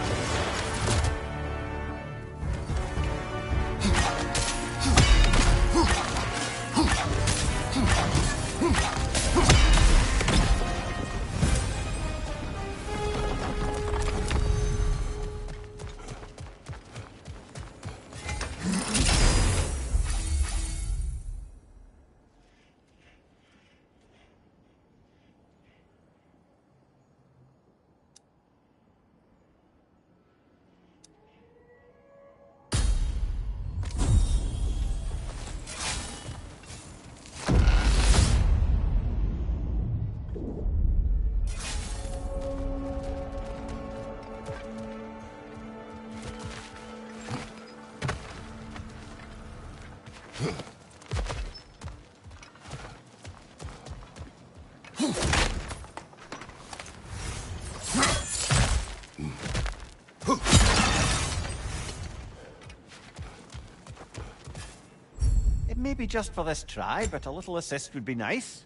S2: It may be just for this try, but a little assist would be nice.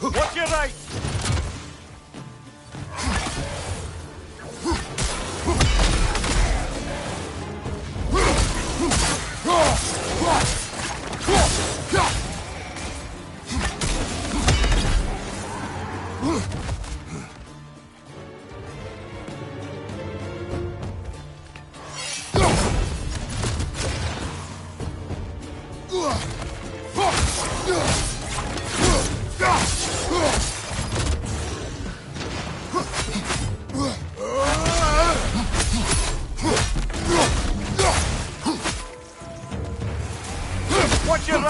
S2: Watch your right! Watch your right!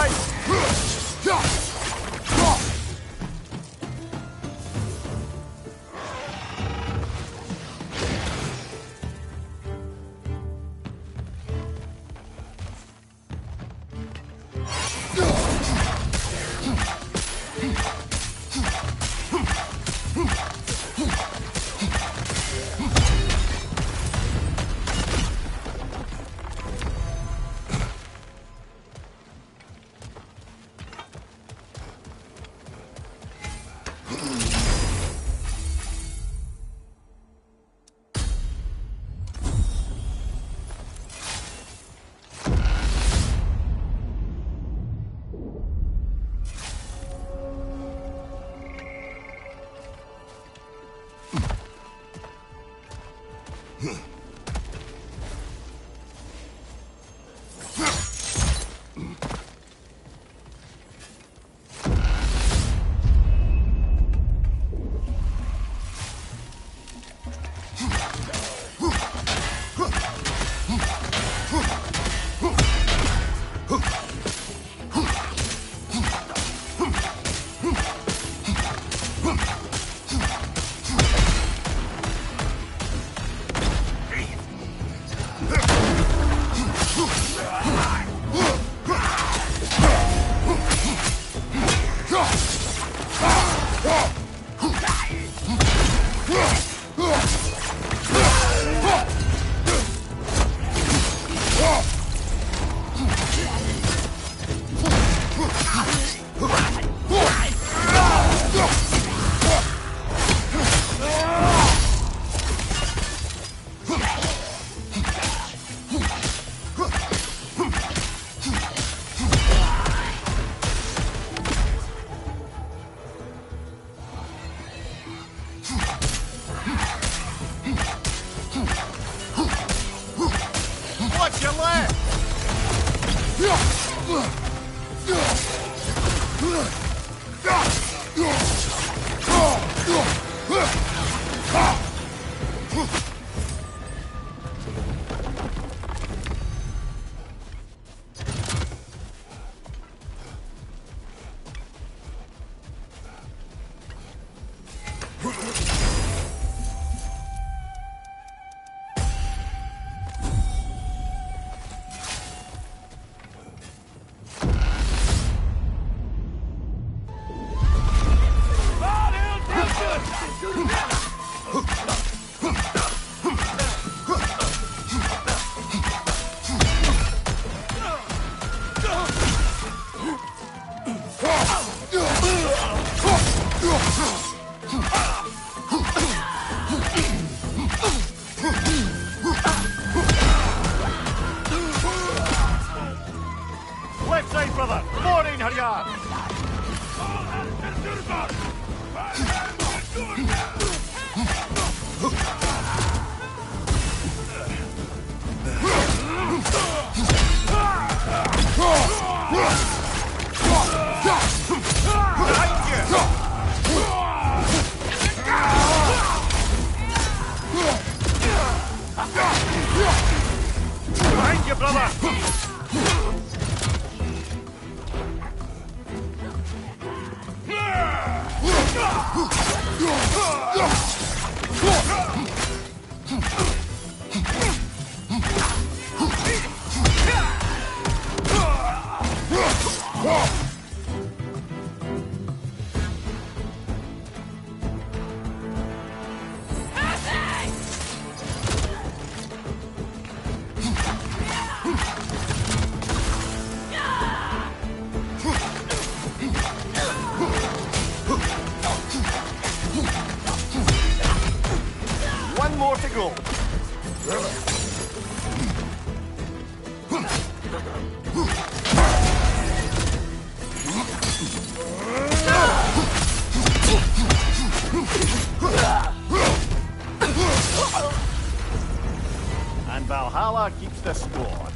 S2: And Valhalla keeps the score.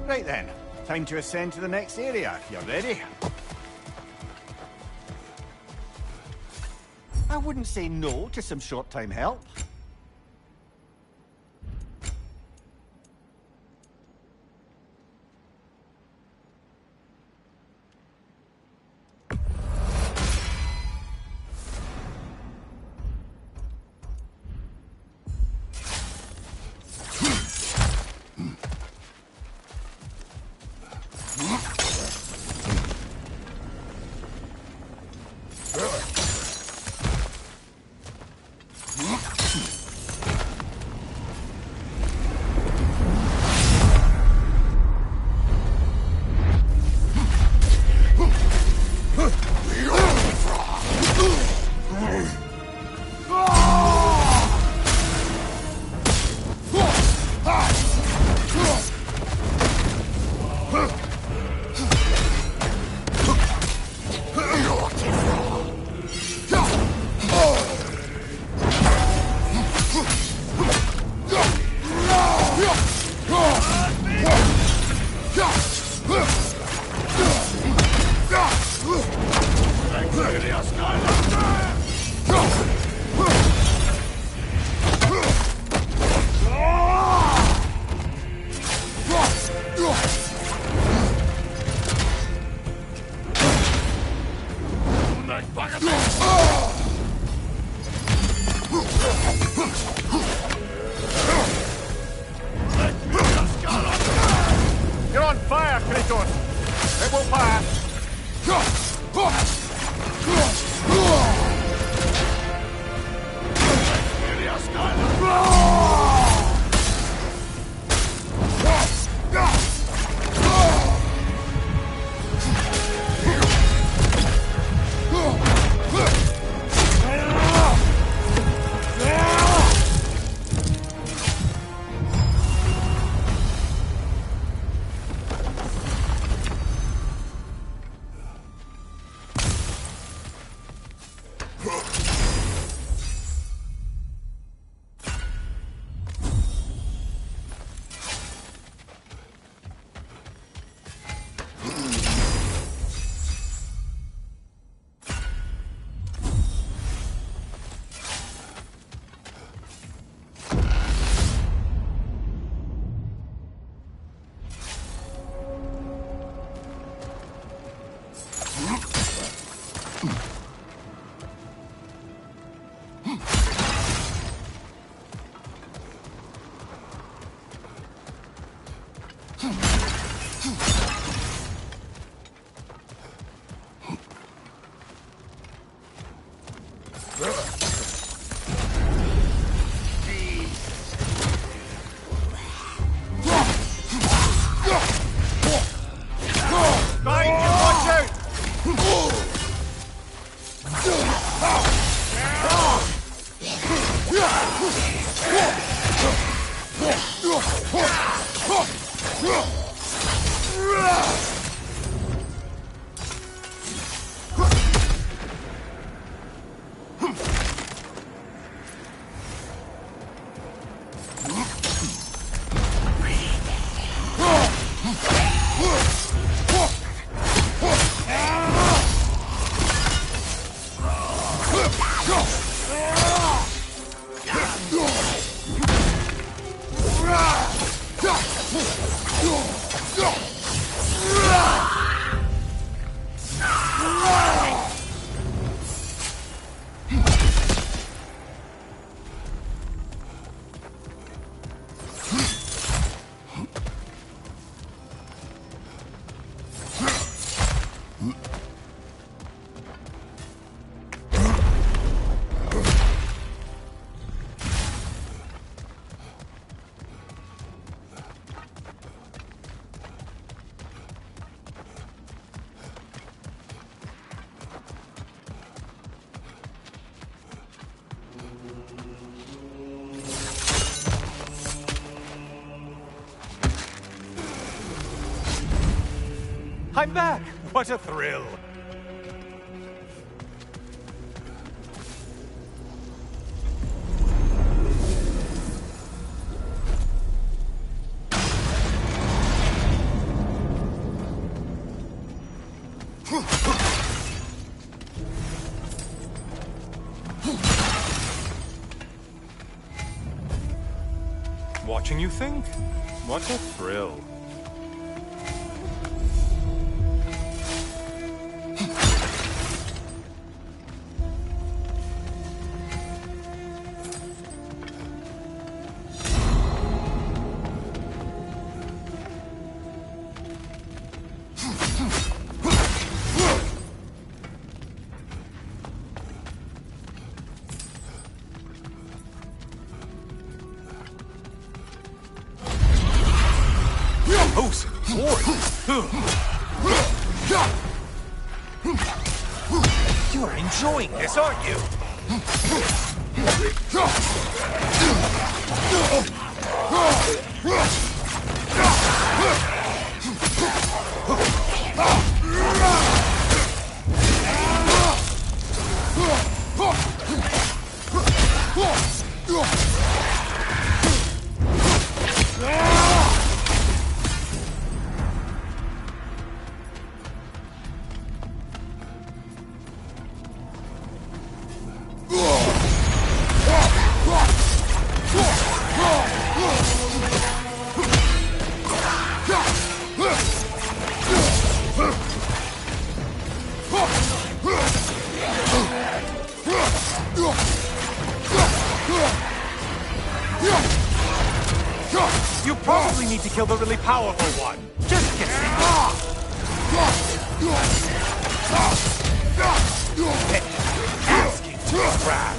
S2: Right then, time to ascend to the next area. You ready? I wouldn't say no to some short-time help.
S6: I'm back! What a thrill! Watching you think? What a thrill. You're enjoying this, aren't you? You probably need to kill the really powerful one. Just get asking to grab.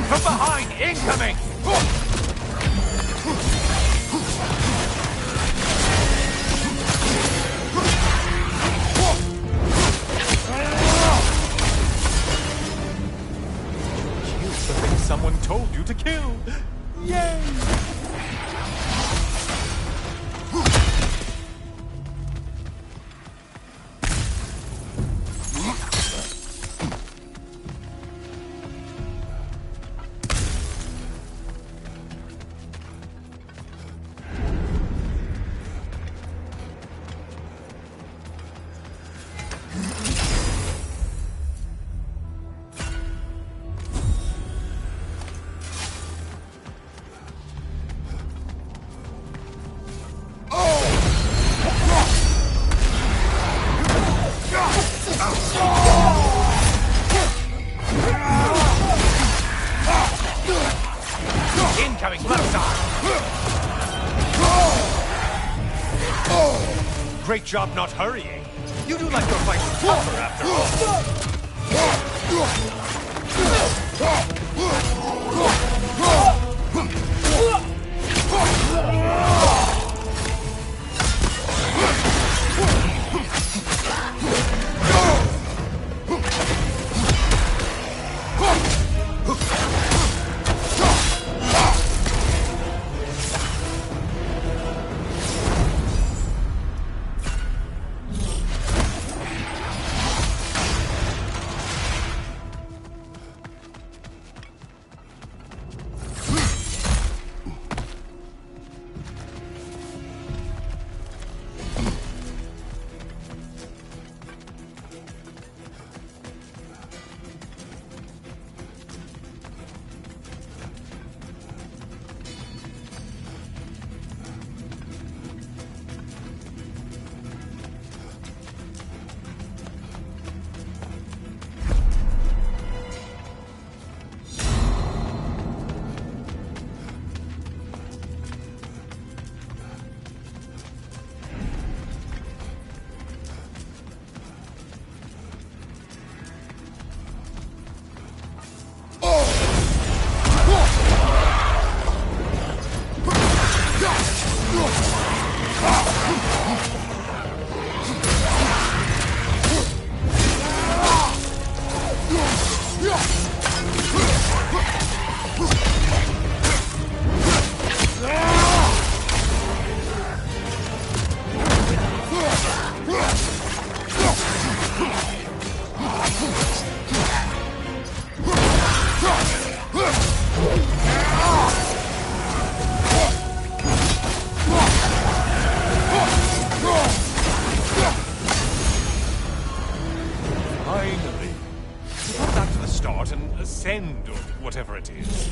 S6: From behind, incoming! Someone told you to kill! Yay! Incoming left side! Great job not hurrying. You do like your fights tougher after start and ascend, or whatever it is.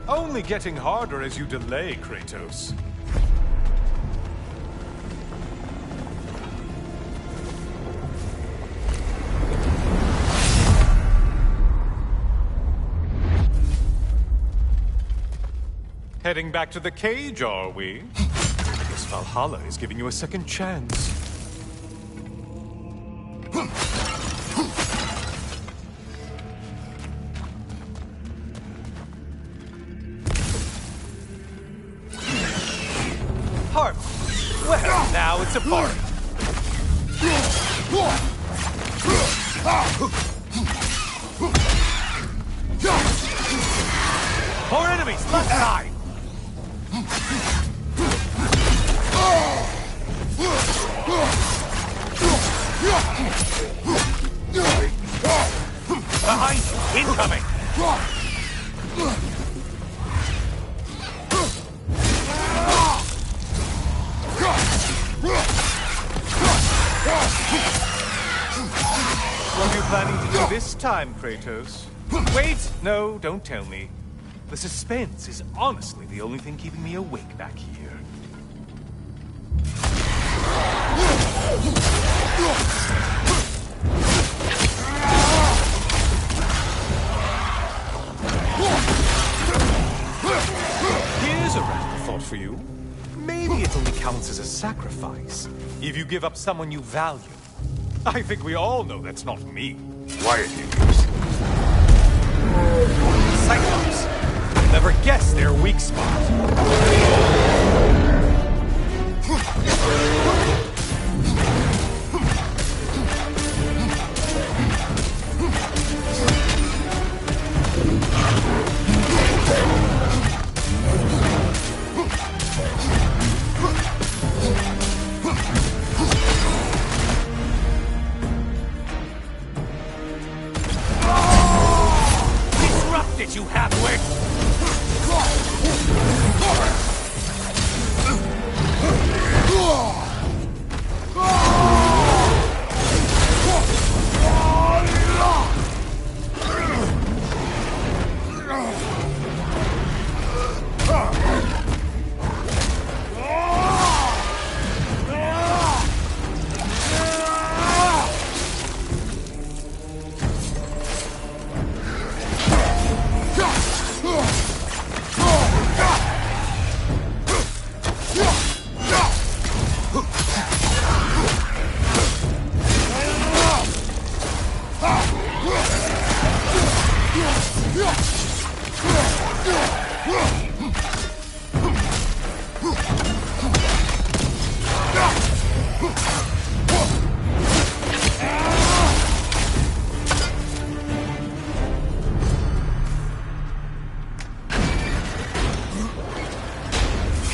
S6: Only getting harder as you delay, Kratos. Heading back to the cage, are we? Guess Valhalla is giving you a second chance. Party. Well, now it's a party. More enemies, left side. Behind you, incoming. What are you planning to do this time, Kratos? Wait! No, don't tell me. The suspense is honestly the only thing keeping me awake back here. Here's a random thought for you. Maybe it only counts as a sacrifice if you give up someone you value. I think we all know that's not me.
S1: Quiet, Hades.
S6: Cyclops! Never guess their weak spot. Disrupt it, you half-wit!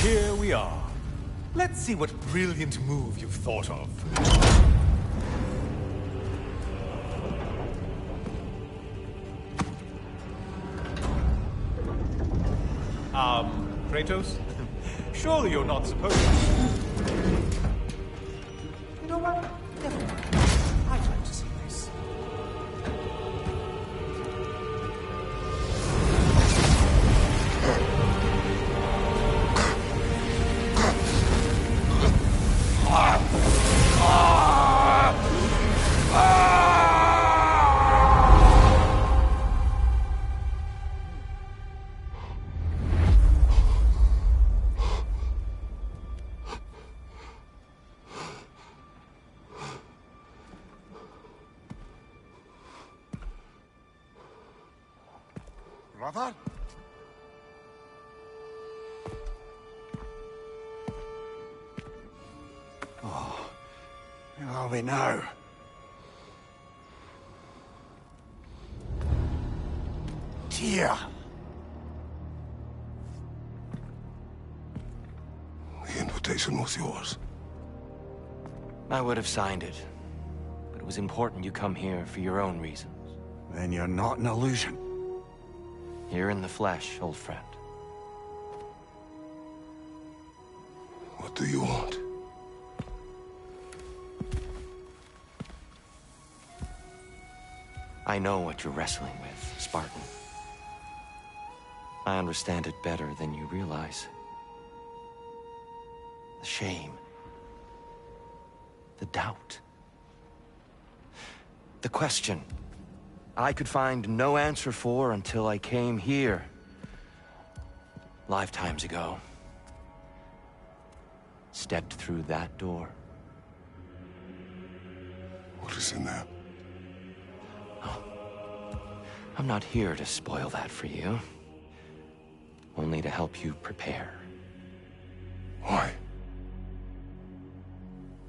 S6: Here we are. Let's see what brilliant move you've thought of. Kratos? Surely you're not supposed to. You know what? Never mind. I'd like to see this.
S7: Brother?
S2: Oh, where are we now? here.
S1: The invitation was yours.
S8: I would have signed it, but it was important you come here for your own reasons.
S2: Then you're not an illusion.
S8: Here in the flesh, old friend.
S1: What do you want?
S8: I know what you're wrestling with, Spartan. I understand it better than you realize. The shame. The doubt. The question I could find no answer for until I came here. Lifetimes ago. Stepped through that door.
S1: What is in there?
S8: I'm not here to spoil that for you. Only to help you prepare.
S1: Why?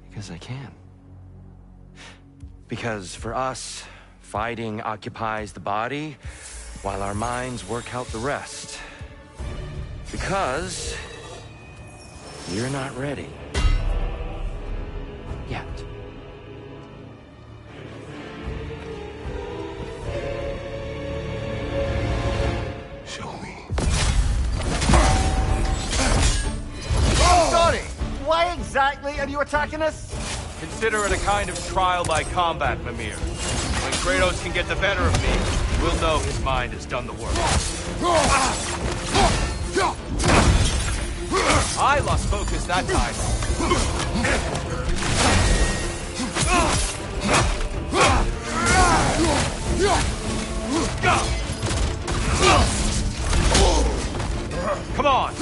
S8: Because I can. Because for us, fighting occupies the body, while our minds work out the rest. Because you're not ready. Yet.
S1: Show me.
S2: Sorry, why exactly are you attacking us?
S9: Consider it a kind of trial by combat, Mimir. When Kratos can get the better of me, we'll know his mind has done the work. I lost focus that time. Come on!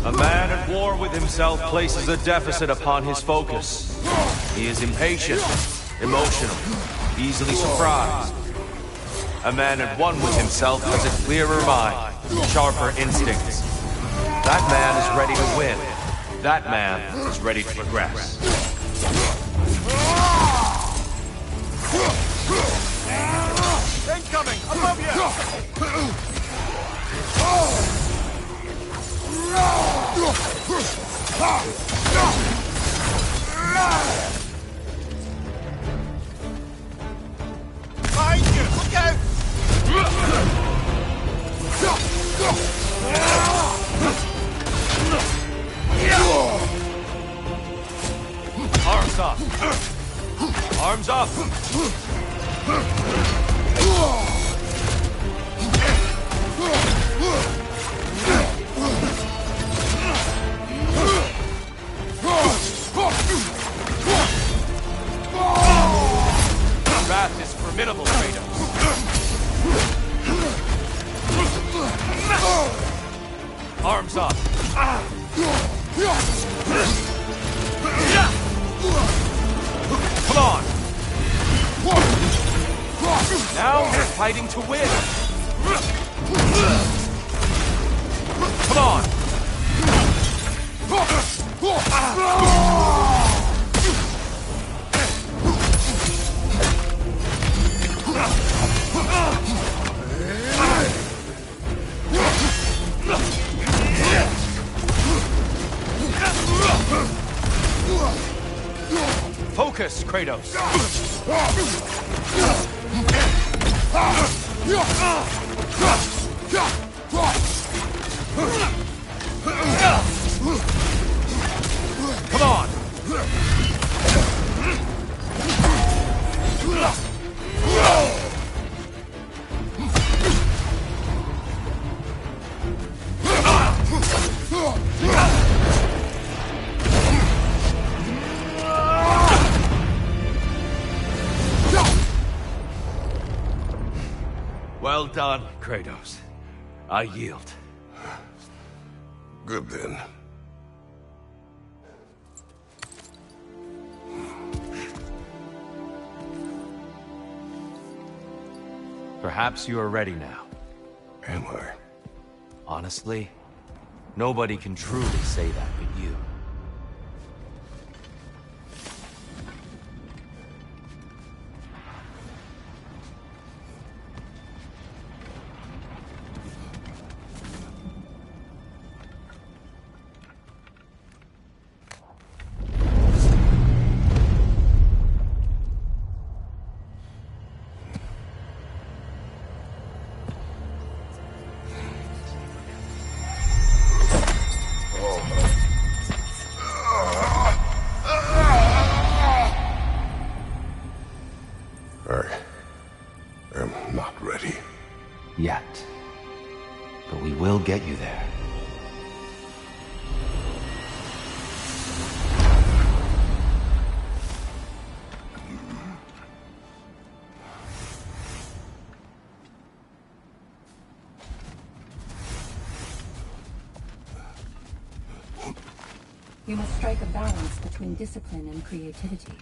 S9: A man at war with himself places a deficit upon his focus. He is impatient, emotional, easily surprised. A man at one with himself has a clearer mind, sharper instincts. That man is ready to win. That man is ready to progress. Incoming! Above you! Behind you! Look out! Arms up! Arms up! Wrath is formidable, Kratos. Arms up. Come on. Now we're fighting to win. Come on. Focus, Kratos. Come on. Well done, Kratos. I yield.
S1: Good then.
S8: Perhaps you are ready now.
S1: Am I?
S8: Honestly, nobody can truly say that but you.
S1: I am not ready.
S8: Yet. But we will get you there.
S3: You must strike a balance between discipline and creativity.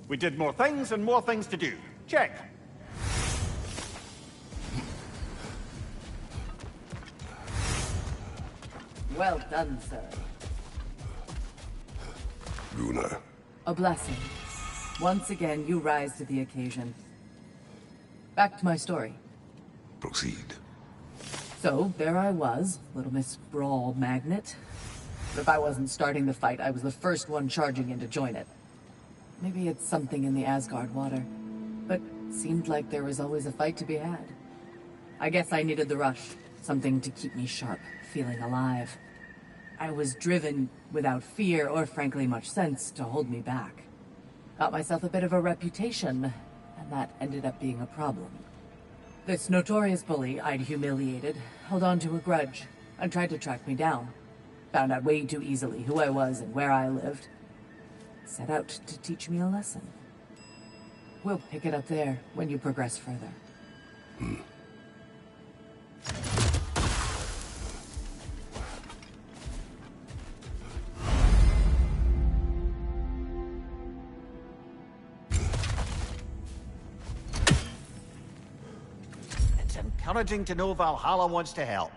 S2: We did more things and more things to do. Check.
S5: Well done, sir.
S1: Gunnar.
S5: A blessing. Once again, you rise to the occasion. Back to my story.
S1: Proceed.
S5: So, there I was, Little Miss Brawl Magnet. If I wasn't starting the fight, I was the first one charging in to join it. Maybe it's something in the Asgard water, but seemed like there was always a fight to be had. I guess I needed the rush, something to keep me sharp, feeling alive. I was driven, without fear or frankly much sense, to hold me back. Got myself a bit of a reputation, and that ended up being a problem. This notorious bully I'd humiliated held on to a grudge and tried to track me down. Found out way too easily who I was and where I lived. Set out to teach me a lesson. We'll pick it up there when you progress further.
S2: It's encouraging to know Valhalla wants to help.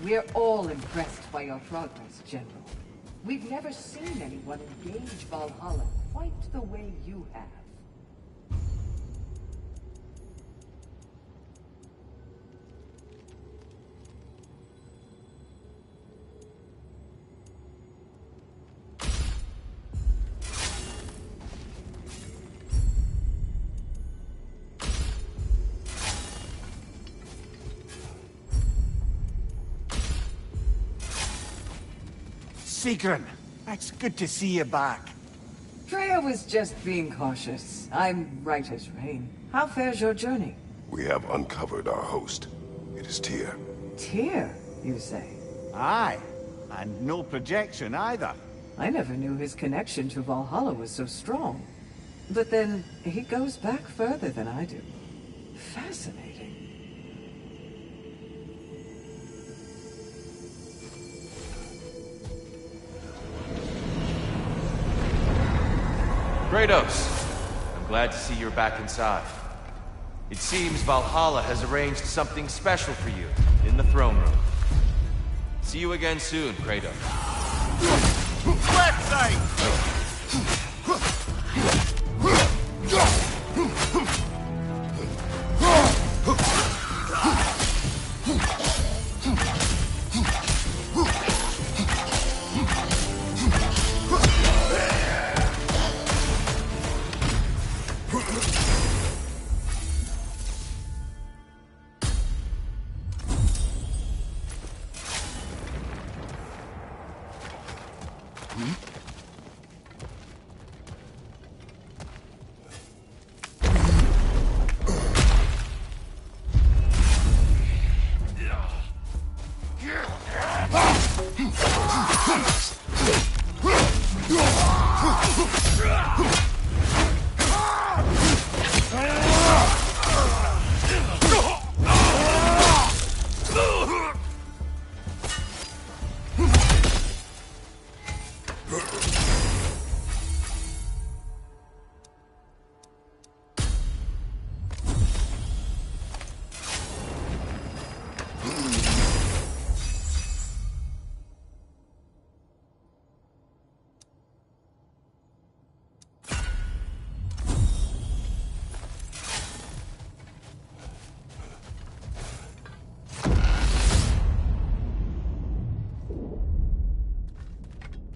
S5: We're all impressed by your progress, General. We've never seen anyone engage Valhalla quite the way you have.
S2: Sigrun, it's good to see you back.
S5: Freya was just being cautious. I'm right as rain. How fares your journey?
S1: We have uncovered our host. It is Tyr.
S5: Tyr, you say?
S2: Aye, and no projection either.
S5: I never knew his connection to Valhalla was so strong. But then, he goes back further than I do. Fascinating.
S9: Kratos, I'm glad to see you're back inside. It seems Valhalla has arranged something special for you in the throne room. See you again soon, Kratos.
S7: Left side!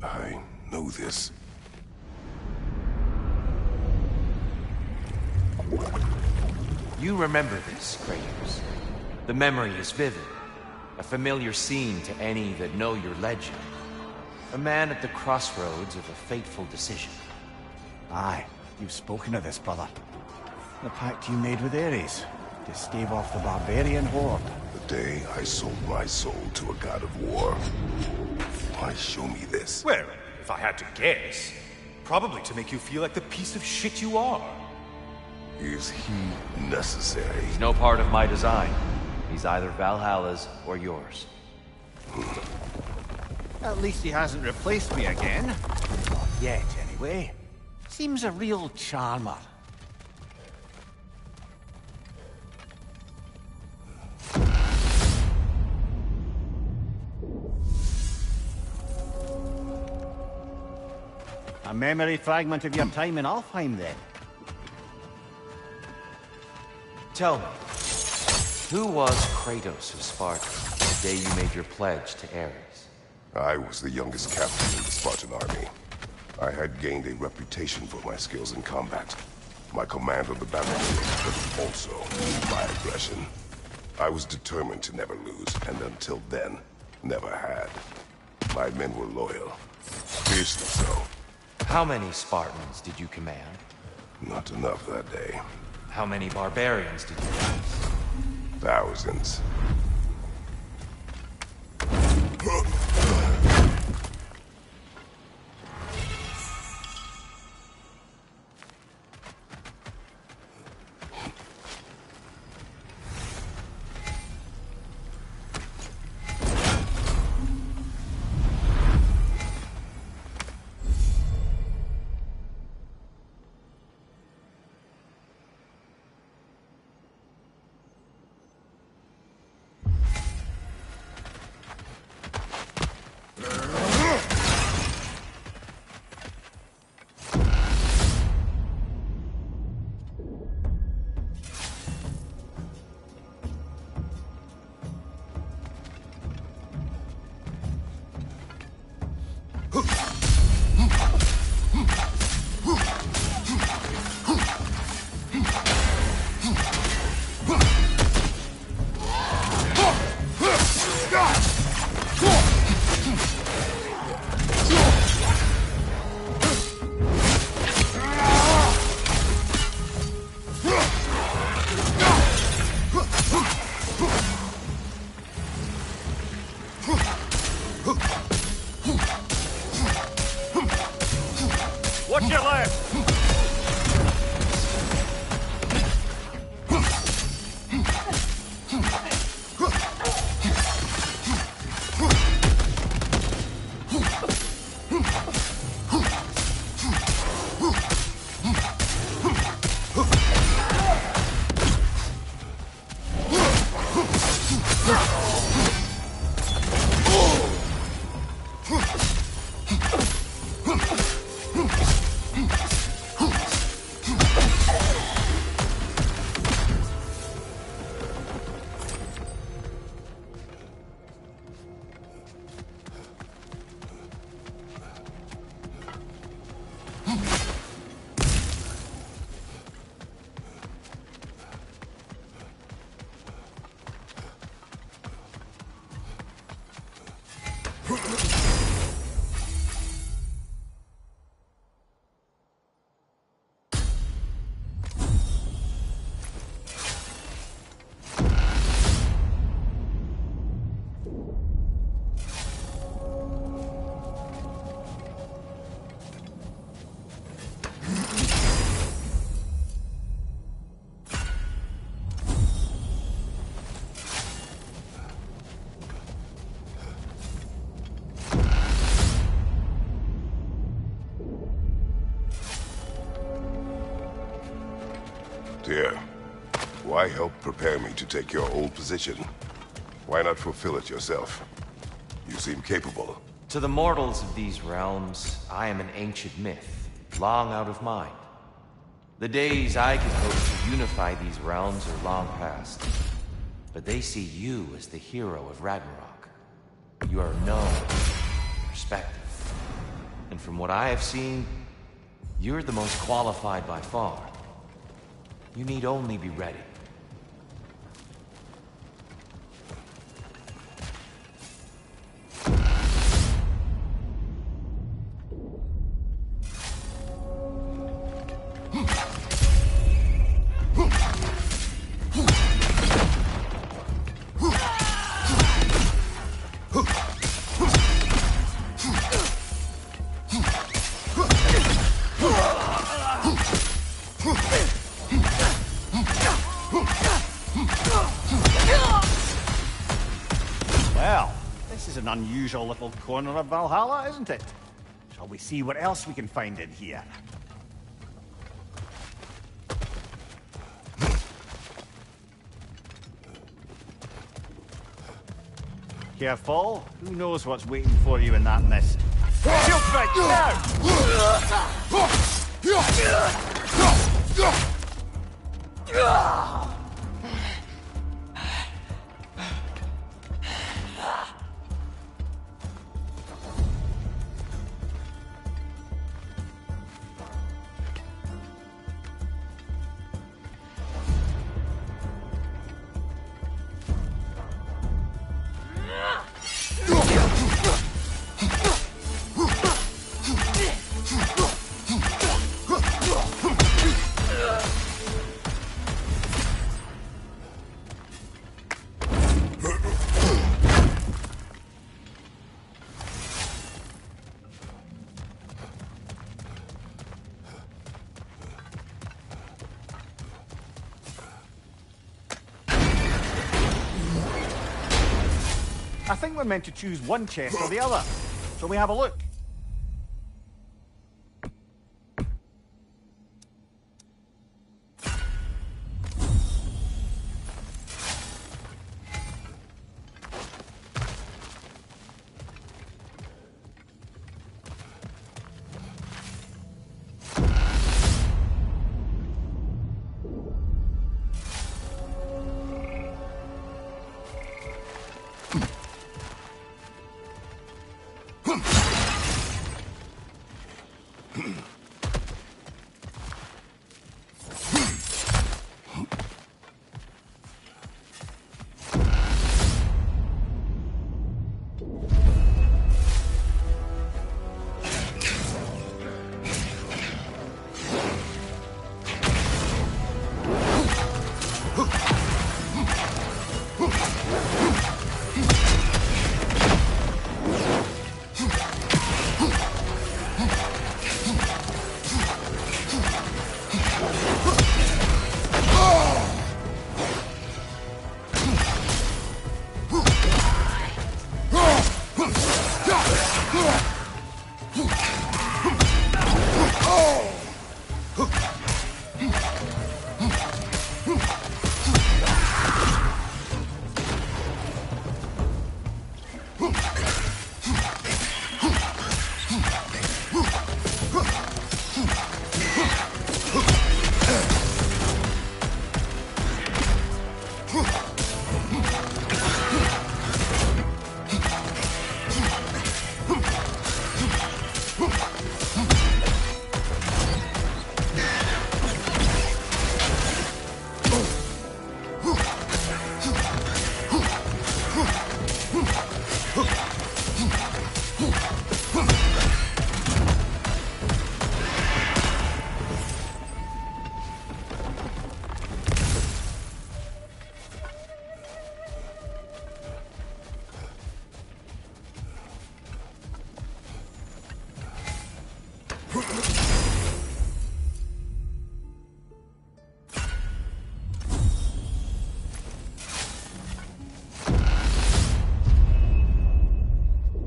S1: I know this.
S9: You remember this, Kratos. The memory is vivid. A familiar scene to any that know your legend. A man at the crossroads of a fateful decision.
S2: Aye, you've spoken of this, brother. The pact you made with Ares, to stave off the barbarian horde.
S1: The day I sold my soul to a god of war. Why show me this?
S6: Well, if I had to guess, probably to make you feel like the piece of shit you are.
S1: Is he necessary?
S9: He's no part of my design. He's either Valhalla's or yours.
S2: At least he hasn't replaced me again. Not yet, anyway. Seems a real charmer. A memory fragment of your time in Alfheim, then?
S9: Tell me, who was Kratos of Sparta the day you made your pledge to Ares?
S1: I was the youngest captain in the Spartan army. I had gained a reputation for my skills in combat, my command of the battlefield, but also my aggression. I was determined to never lose, and until then, never had. My men were loyal, fiercely so.
S9: How many Spartans did you command?
S1: Not enough that day.
S9: How many barbarians did you face?
S1: Thousands.
S7: Watch your left!
S1: Dear, why help prepare me to take your old position? Why not fulfill it yourself? You seem capable.
S8: To the mortals of these realms, I am an ancient myth, long out of mind. The days I could hope to unify these realms are long past. But they see you as the hero of Ragnarok. You are known, respected. And from what I have seen, you're the most qualified by far. You need only be ready.
S2: Well, this is an unusual little corner of Valhalla, isn't it? Shall we see what else we can find in here? Careful. Who knows what's waiting for you in that mist?
S7: Shield break, now!
S2: I think we're meant to choose one chest or the other. Shall we have a look?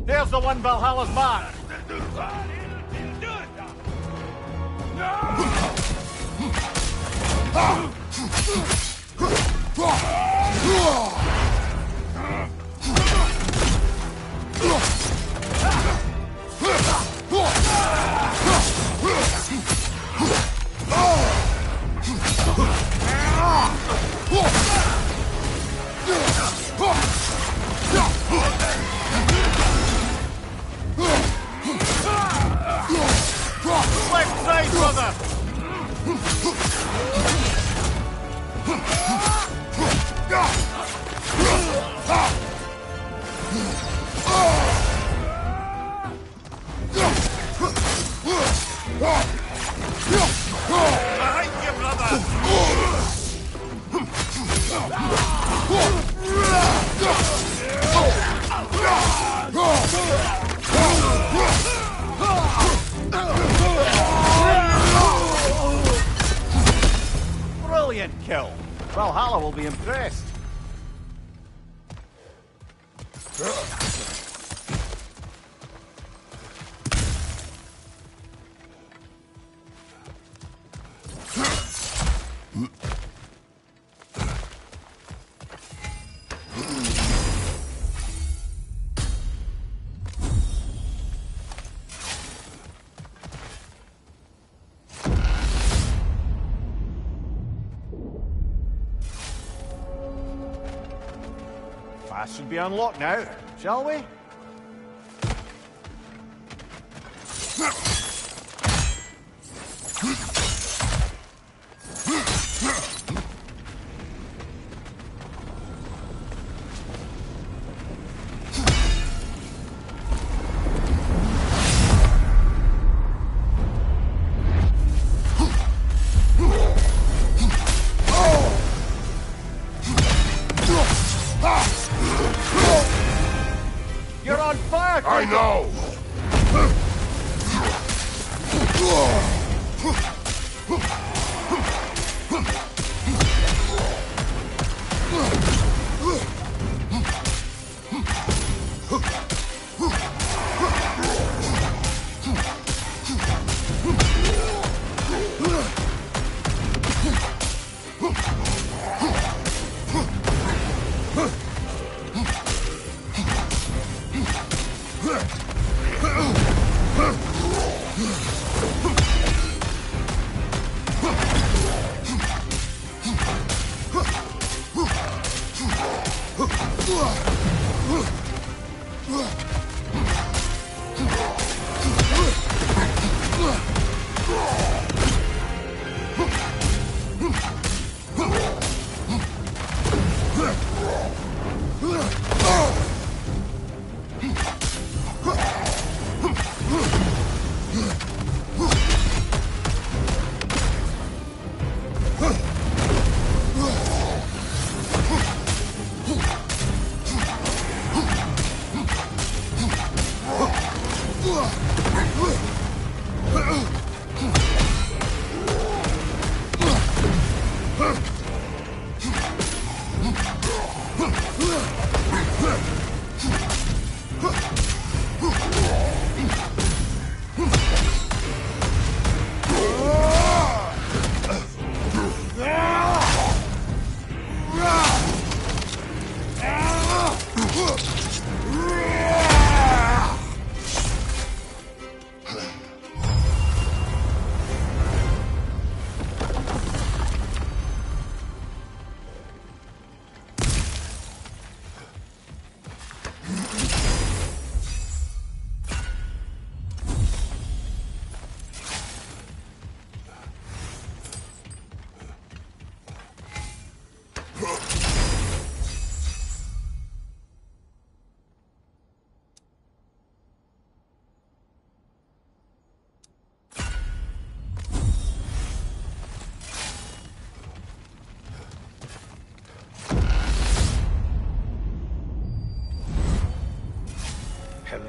S7: There's the one Valhalla's mark. Left side, brother! Behind you, brother!
S2: Brilliant kill. Valhalla will be impressed. Fast should be unlocked now, shall we? You're on fire!
S1: I know!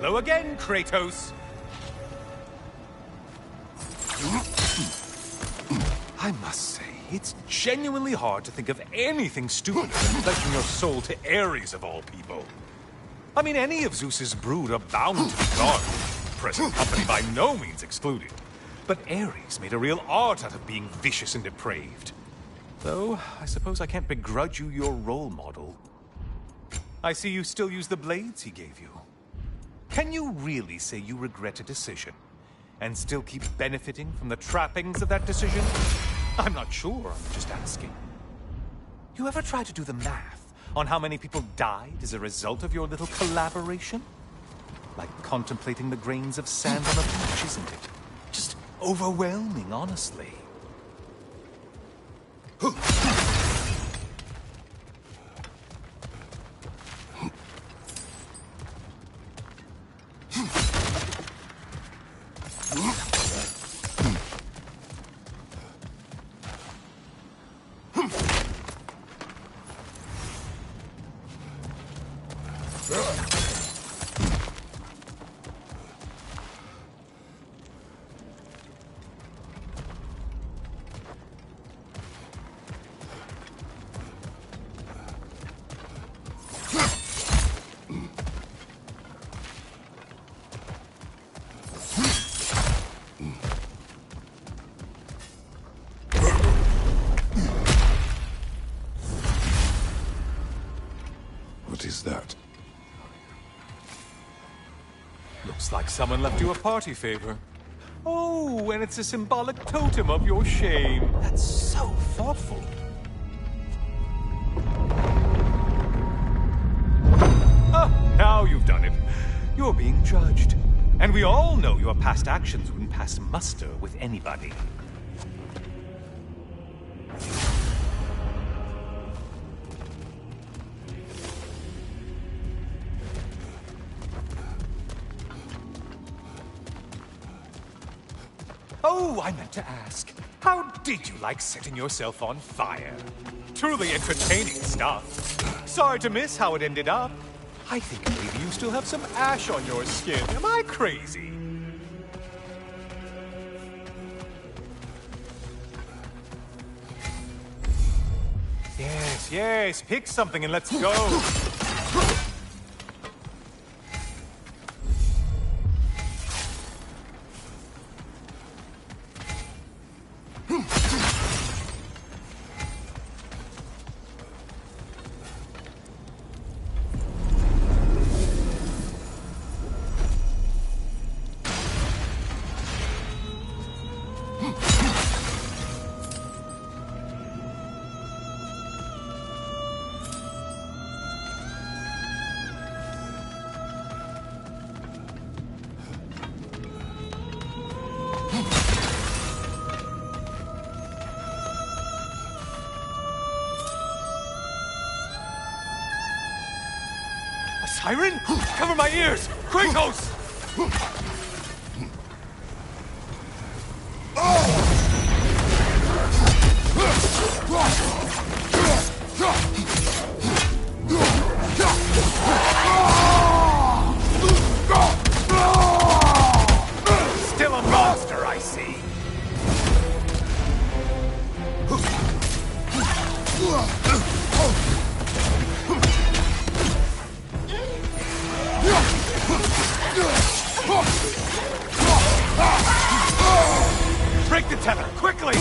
S6: Hello again, Kratos. I must say, it's genuinely hard to think of anything stupider than pledging your soul to Ares of all people. I mean, any of Zeus's brood are bound to be gone, present company by no means excluded. But Ares made a real art out of being vicious and depraved. Though, I suppose I can't begrudge you your role model. I see you still use the blades he gave you. Can you really say you regret a decision, and still keep benefiting from the trappings of that decision? I'm not sure, I'm just asking. You ever try to do the math on how many people died as a result of your little collaboration? Like contemplating the grains of sand on a beach, isn't it? Just overwhelming, honestly.
S1: What is that?
S6: Looks like someone left you a party favor. Oh, and it's a symbolic totem of your shame. That's so thoughtful. Ah, now you've done it. You're being judged. And we all know your past actions wouldn't pass muster with anybody. Oh, I meant to ask, how did you like setting yourself on fire? Truly entertaining stuff. Sorry to miss how it ended up. I think maybe you still have some ash on your skin. Am I crazy? Yes, yes, pick something and let's go. Siren? Cover my ears! Kratos! Still a monster, I see. Break the tether, quickly!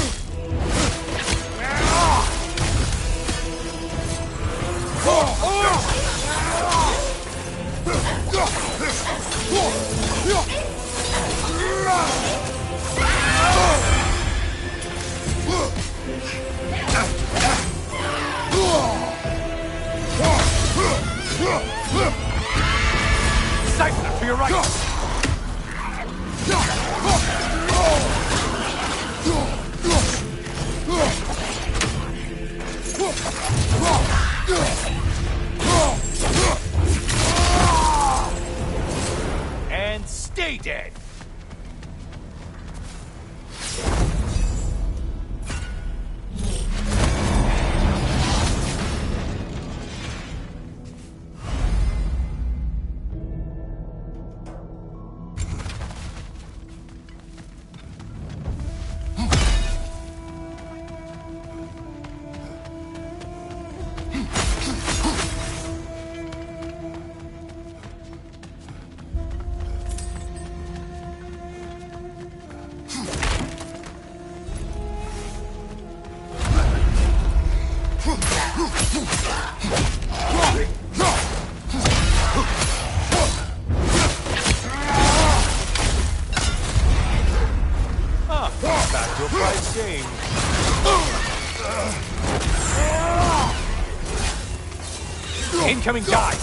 S6: Siphon to your right! And stay dead! shame. Incoming dive!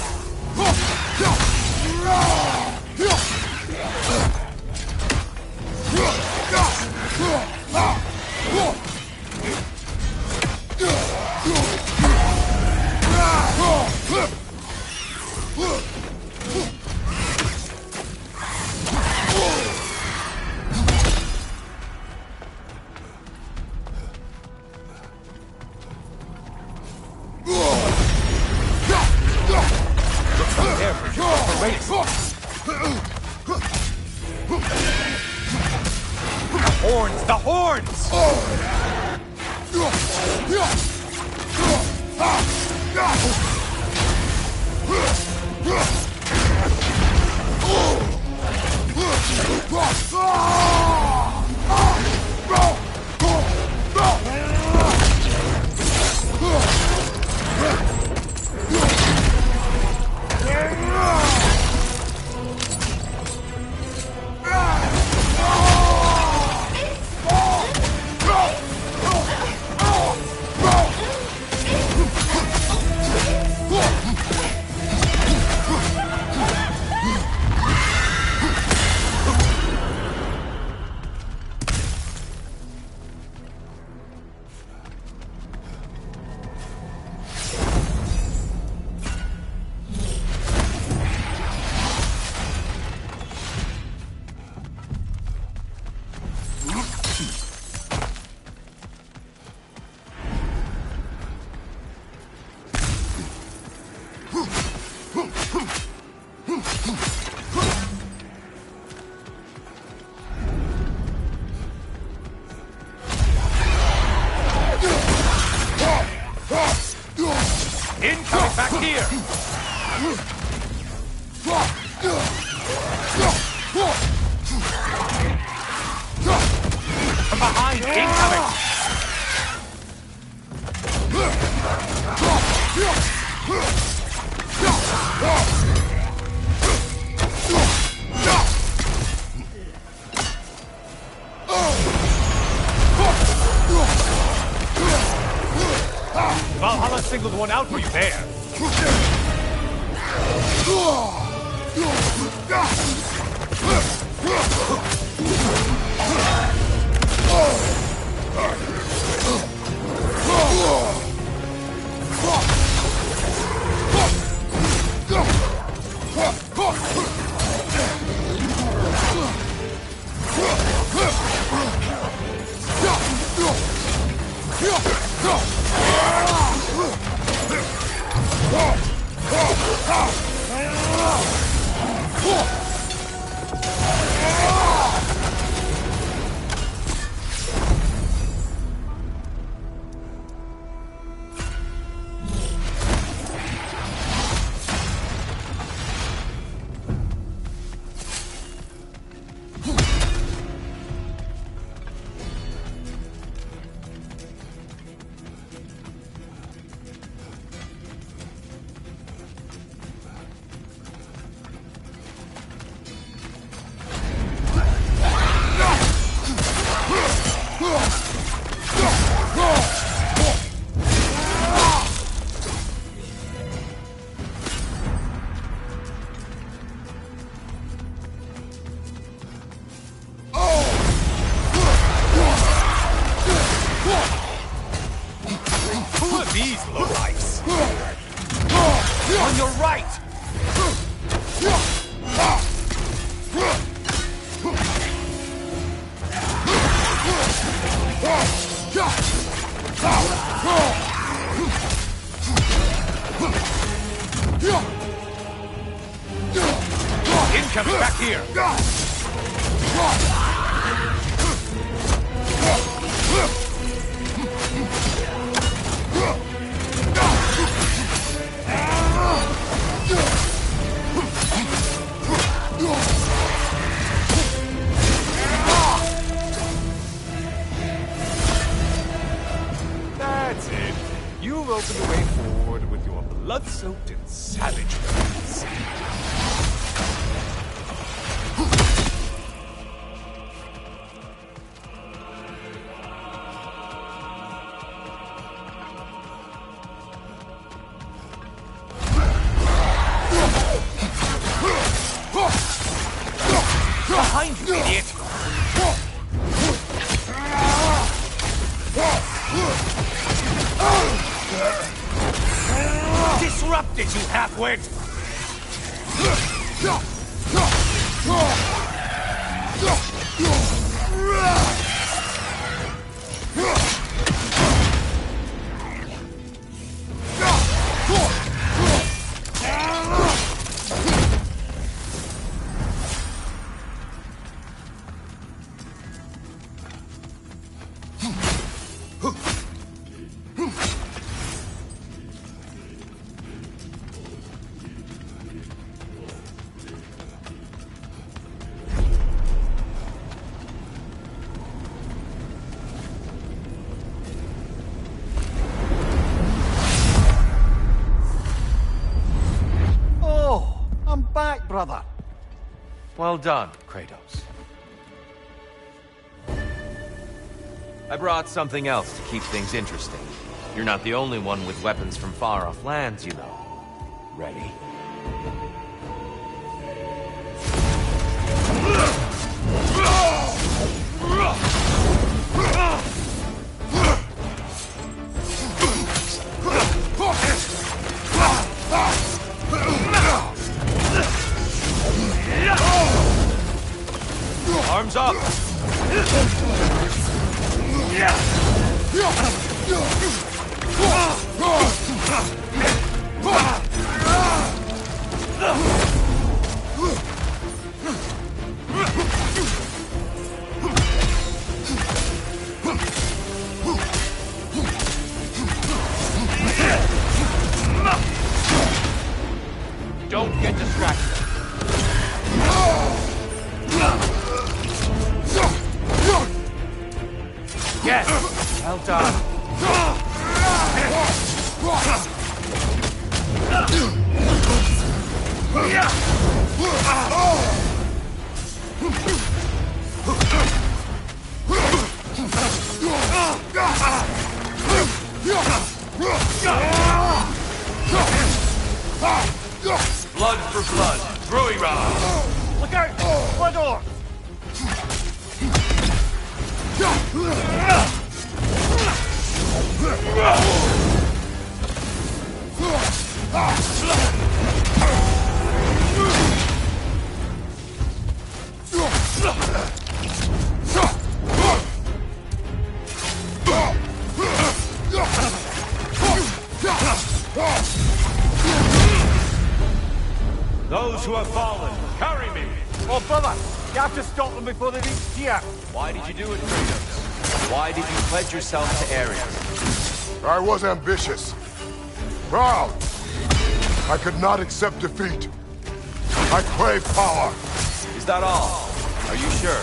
S6: The horns! Incoming back here! From behind, incoming! Valhalla singled one out for you there. These lowlifes! On your right! Incoming back here! That's it. You've opened the way forward with your blood-soaked and savage ways.
S7: behind you, idiot! Disrupted, you half-wit!
S2: Back, brother.
S8: Well done, Kratos. I brought something else to keep things interesting. You're not the only one with weapons from far-off lands, you know. Ready? Arms up! Don't get distracted. Yes! Well done. Blood for blood. Druira!
S7: Look out! Blood door!
S9: Those who have fallen, carry me!
S7: Oh, brother! You have to stop them before they reach here!
S8: Why did you do it, Kratos? Why did you pledge yourself to Ares?
S1: I was ambitious. Proud. I could not accept defeat. I crave power.
S8: Is that all? Are you sure?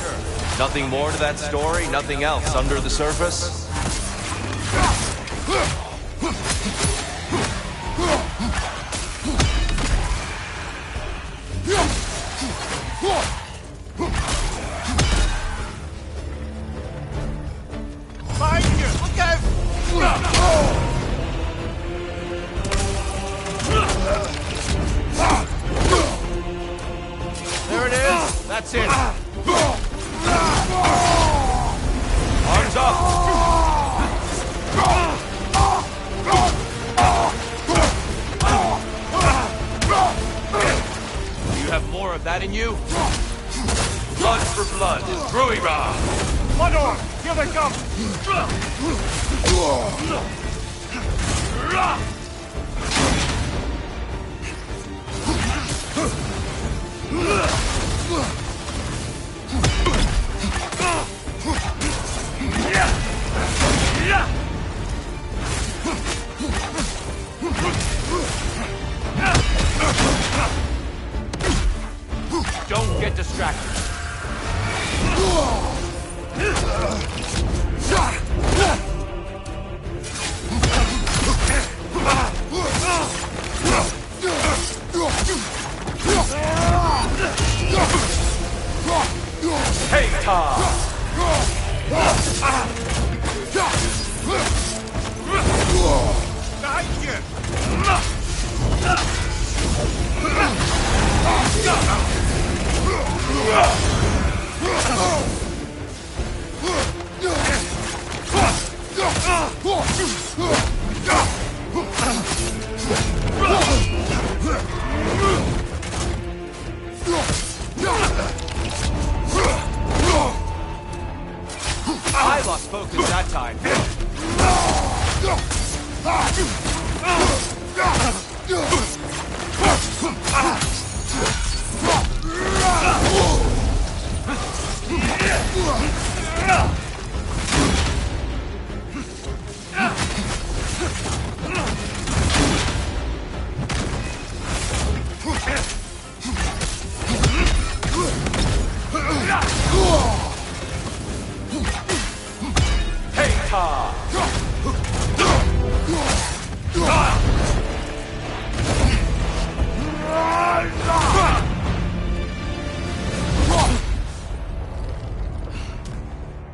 S8: Nothing more to that story? Nothing else under the surface?
S7: Behind you! Look out!
S8: There it is! That's it! Arms up! Do you have more of that in you? Blood for blood, Druira!
S7: Blood door! Here they come!
S8: Don't get distracted. Hey, Tom!
S7: Behind you!
S9: focus that time.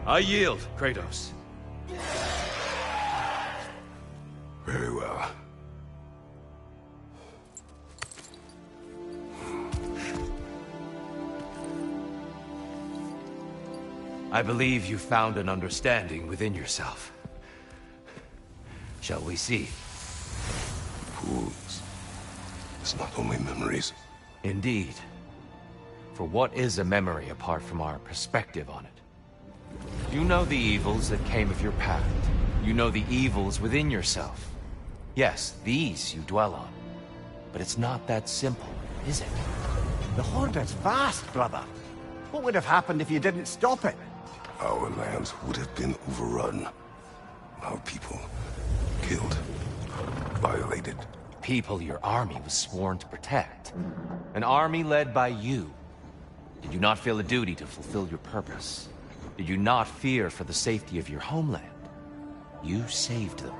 S9: I yield, Kratos.
S1: Very well.
S9: I believe you found an understanding within yourself. Shall we see?
S1: Fools. It's not only memories.
S9: Indeed. For what is a memory apart from our perspective on it? You know the evils that came of your path. You know the evils within yourself. Yes, these you dwell on. But it's not that simple, is it?
S2: The Horde is vast, brother. What would have happened if you didn't stop it?
S1: Our lands would have been overrun. Our people killed, violated.
S9: People your army was sworn to protect. An army led by you. Did you not feel a duty to fulfill your purpose? Did you not fear for the safety of your homeland? You saved them.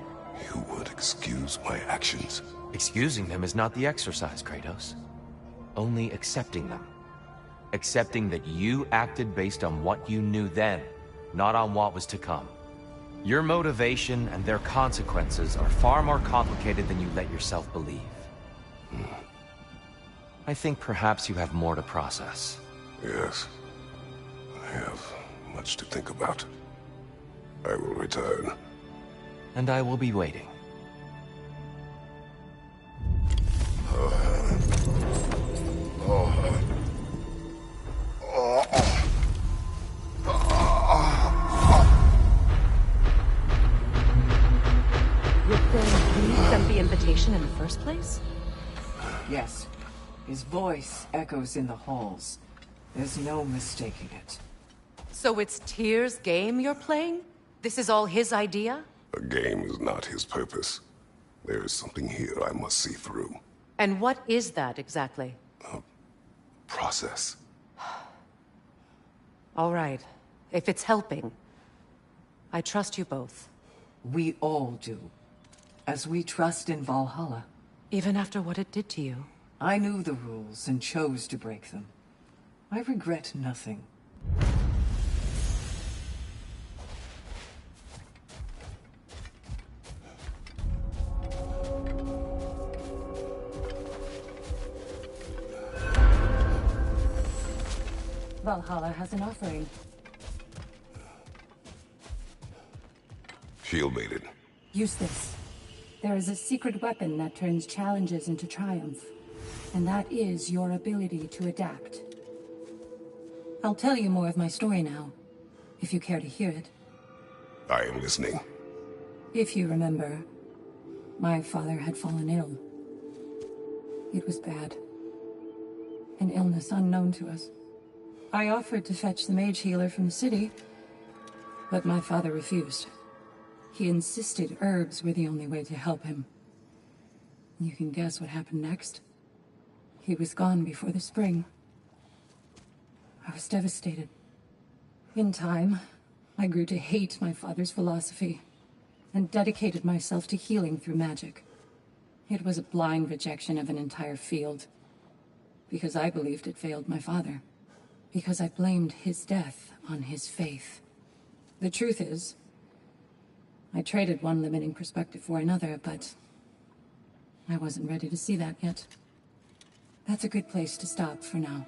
S1: You would excuse my actions.
S9: Excusing them is not the exercise, Kratos. Only accepting them. Accepting that you acted based on what you knew then, not on what was to come. Your motivation and their consequences are far more complicated than you let yourself believe. I think perhaps you have more to process.
S1: Yes. I have much to think about. I will return.
S9: And I will be waiting.
S4: Sent the invitation in the first place?
S5: Yes. His voice echoes in the halls. There's no mistaking it.
S4: So it's Tyr's game you're playing? This is all his idea?
S1: A game is not his purpose. There is something here I must see through.
S4: And what is that exactly?
S1: Process.
S4: All right. If it's helping, I trust you both.
S5: We all do. As we trust in Valhalla.
S4: Even after what it did to you.
S5: I knew the rules and chose to break them. I regret nothing.
S3: Valhalla has an offering.
S1: Shield mated.
S3: Use this. There is a secret weapon that turns challenges into triumph. And that is your ability to adapt. I'll tell you more of my story now, if you care to hear it.
S1: I am listening.
S3: If you remember, my father had fallen ill. It was bad. An illness unknown to us. I offered to fetch the mage healer from the city, but my father refused. He insisted herbs were the only way to help him. You can guess what happened next. He was gone before the spring. I was devastated. In time, I grew to hate my father's philosophy, and dedicated myself to healing through magic. It was a blind rejection of an entire field, because I believed it failed my father. Because I blamed his death on his faith. The truth is, I traded one limiting perspective for another, but I wasn't ready to see that yet. That's a good place to stop for now.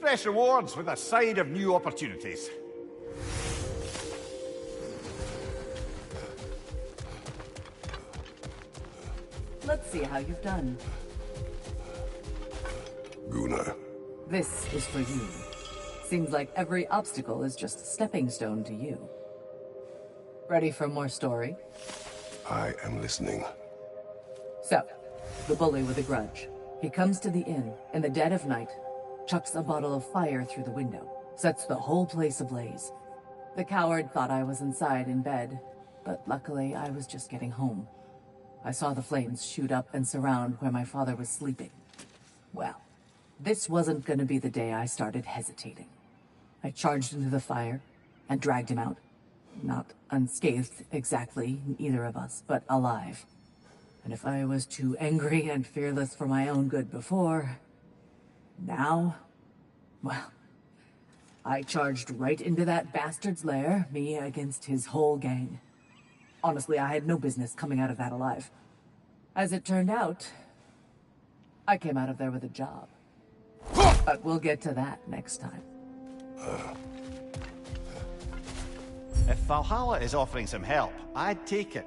S2: fresh rewards with a side of new opportunities.
S5: Let's see how you've done.
S1: Gunnar.
S5: This is for you. Seems like every obstacle is just a stepping stone to you. Ready for more story?
S1: I am listening.
S5: So, the bully with a grudge. He comes to the inn in the dead of night, chucks a bottle of fire through the window, sets the whole place ablaze. The coward thought I was inside in bed, but luckily I was just getting home. I saw the flames shoot up and surround where my father was sleeping. Well, this wasn't going to be the day I started hesitating. I charged into the fire and dragged him out. Not unscathed exactly, either of us, but alive. And if I was too angry and fearless for my own good before, now, well, I charged right into that bastard's lair, me against his whole gang. Honestly, I had no business coming out of that alive. As it turned out, I came out of there with a job. But we'll get to that next time.
S2: If Valhalla is offering some help, I'd take it.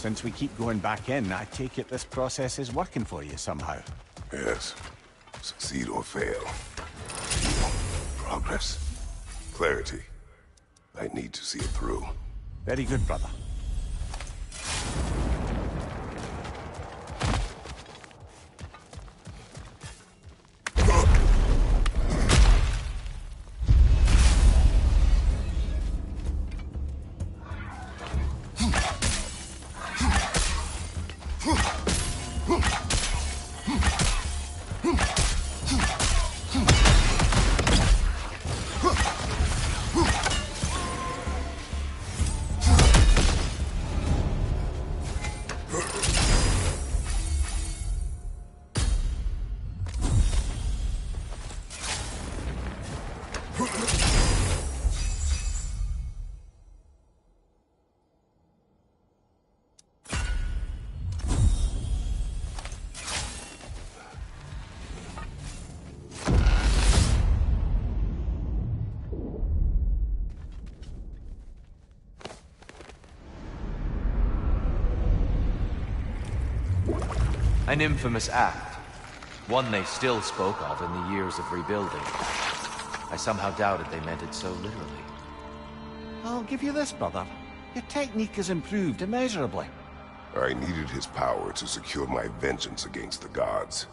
S2: Since we keep going back in, I take it this process is working for you somehow.
S1: Yes. Succeed or fail. Progress. Clarity. I need to see it through.
S2: Very good, brother.
S8: An infamous act. One they still spoke of in the years of rebuilding. I somehow doubted they meant it so literally.
S2: I'll give you this, brother. Your technique has improved immeasurably.
S1: I needed his power to secure my vengeance against the gods.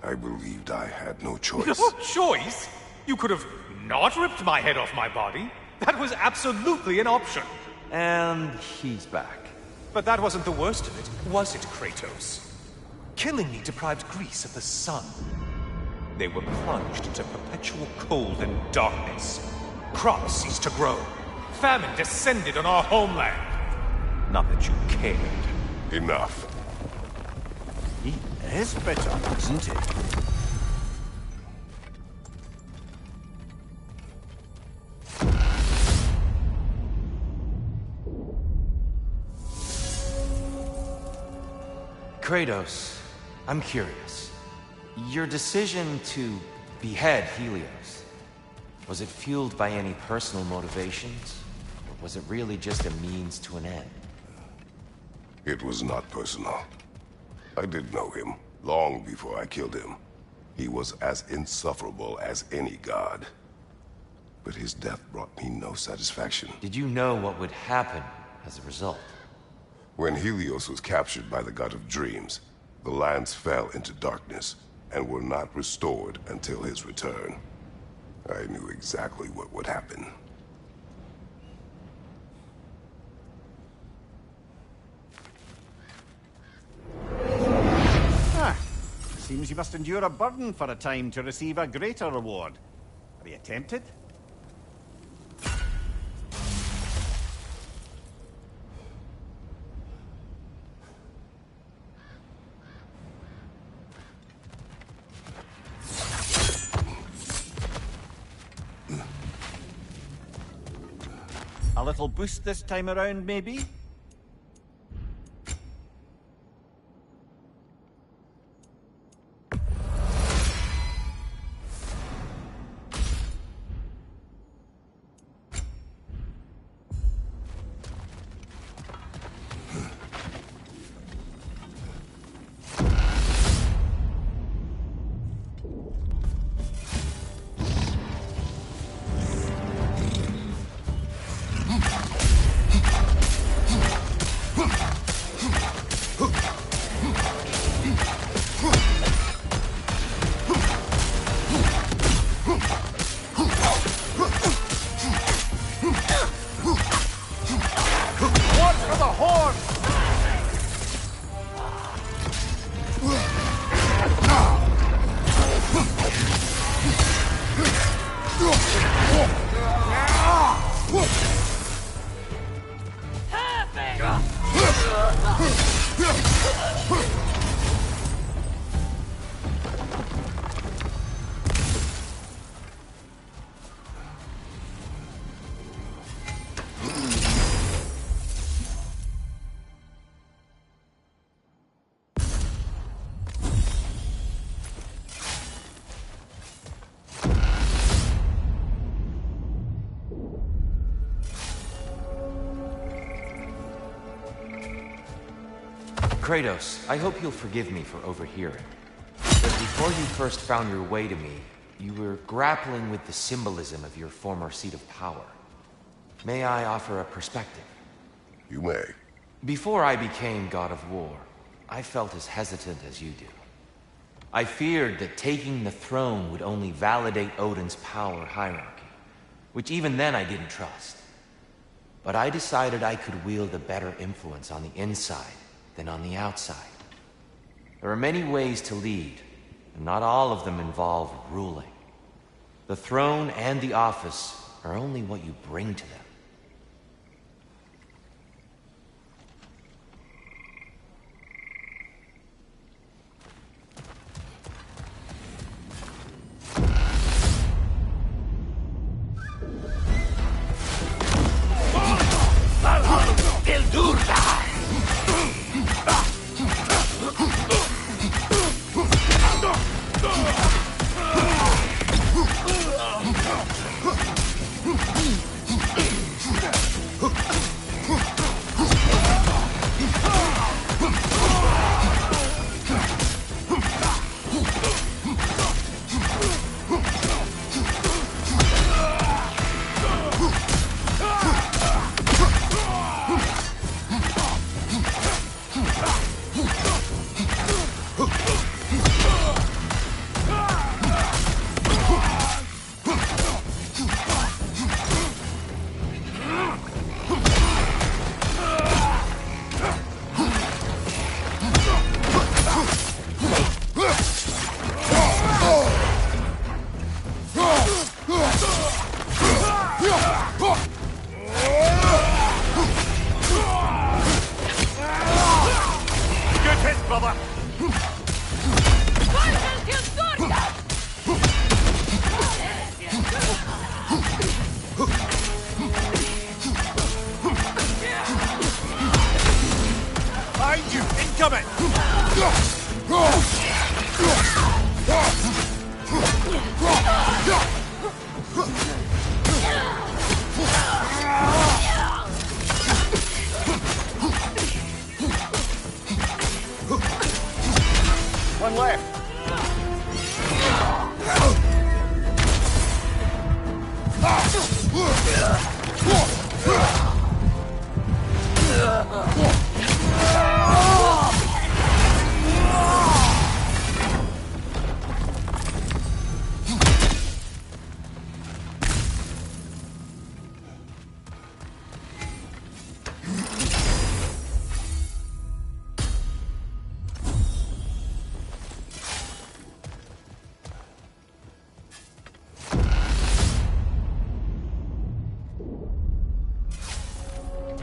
S1: I believed I had no choice.
S6: No choice? You could have not ripped my head off my body. That was absolutely an option.
S8: And he's back.
S6: But that wasn't the worst of it, was it, Kratos? Killing me deprived Greece of the sun. They were plunged into perpetual cold and darkness. Crops ceased to grow. Famine descended on our homeland. Not that you cared.
S1: Enough.
S2: He is bitter, isn't he?
S8: Kratos, I'm curious. Your decision to behead Helios, was it fueled by any personal motivations? Or was it really just a means to an end?
S1: It was not personal. I did know him, long before I killed him. He was as insufferable as any god. But his death brought me no satisfaction.
S8: Did you know what would happen as a result?
S1: When Helios was captured by the god of dreams, the lands fell into darkness and were not restored until his return. I knew exactly what would happen.
S2: Seems you must endure a burden for a time to receive a greater reward. Are you tempted? A little boost this time around, maybe?
S8: Kratos, I hope you'll forgive me for overhearing. But before you first found your way to me, you were grappling with the symbolism of your former seat of power. May I offer a perspective?
S1: You may.
S8: Before I became God of War, I felt as hesitant as you do. I feared that taking the throne would only validate Odin's power hierarchy, which even then I didn't trust. But I decided I could wield a better influence on the inside than on the outside. There are many ways to lead, and not all of them involve ruling. The throne and the office are only what you bring to them.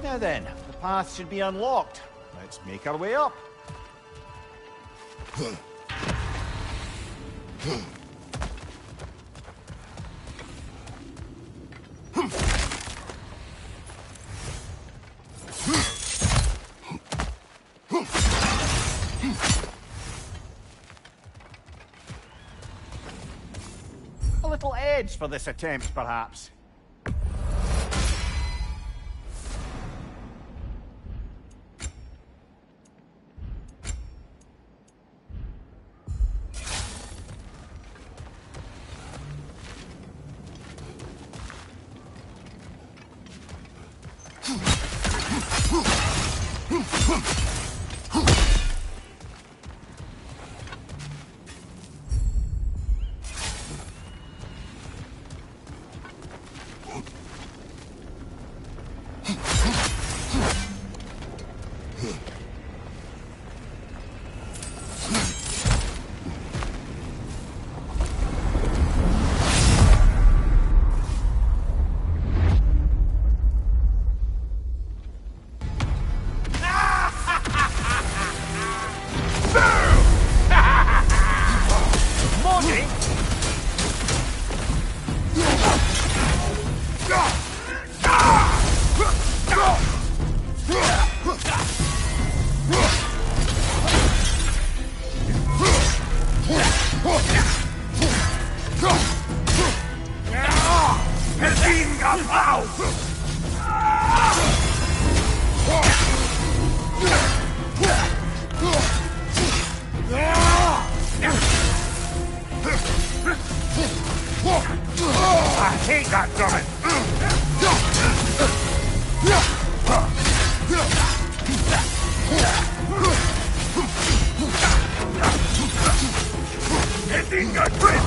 S2: Now then, the path should be unlocked. Let's make our way up. A little edge for this attempt, perhaps.
S7: I hate that drumming! Hitting a grip!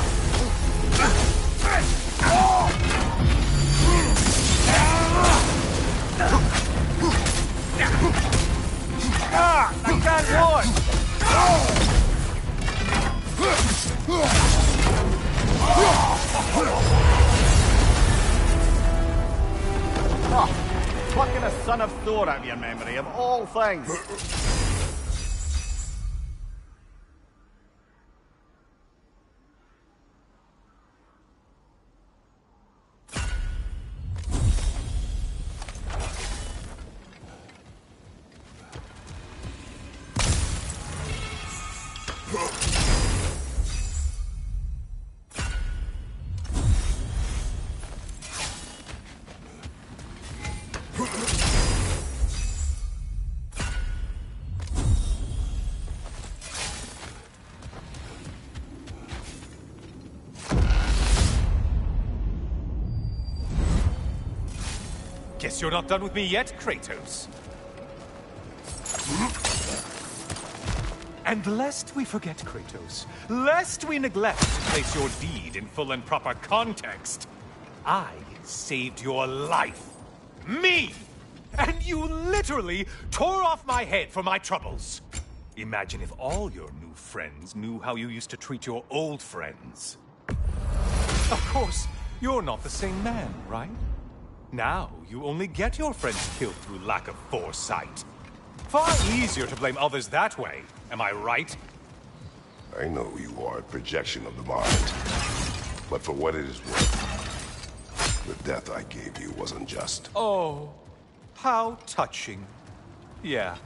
S2: Ah! I can't Oh, plucking a son of Thor out of your memory, of all things.
S6: Guess you're not done with me yet, Kratos. And lest we forget, Kratos, lest we neglect to place your deed in full and proper context, I saved your life. Me! And you literally tore off my head for my troubles. Imagine if all your new friends knew how you used to treat your old friends. Of course, you're not the same man, right? Now, you only get your friends killed through lack of foresight. Far easier to blame others that way, am I right?
S1: I know you are a projection of the mind. But for what it is worth, the death I gave you wasn't just.
S6: Oh, how touching. Yeah,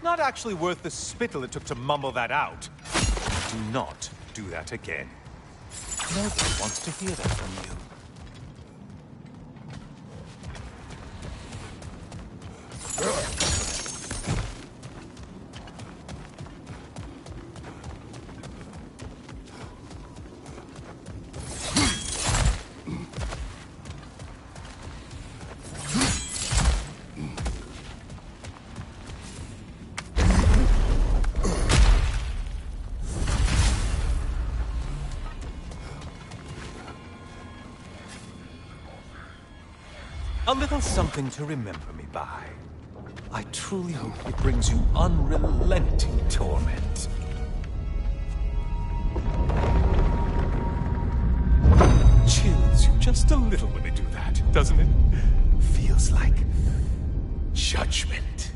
S6: not actually worth the spittle it took to mumble that out. Do not do that again. Nobody wants to hear that from you. A little something to remember me by. I truly hope it brings you unrelenting torment. Chills you just a little when they do that, doesn't it? Feels like judgment.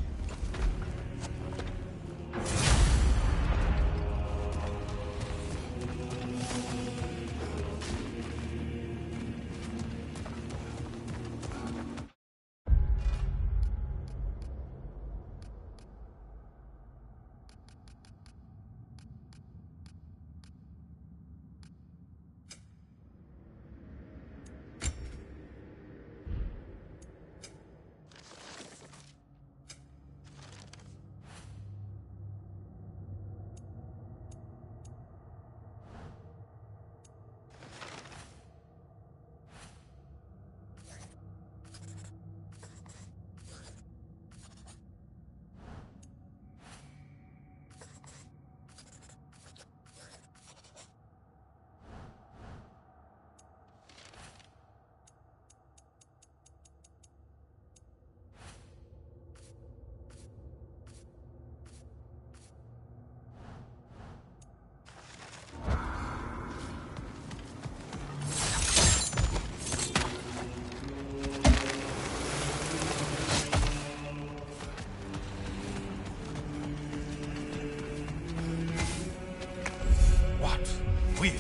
S6: Will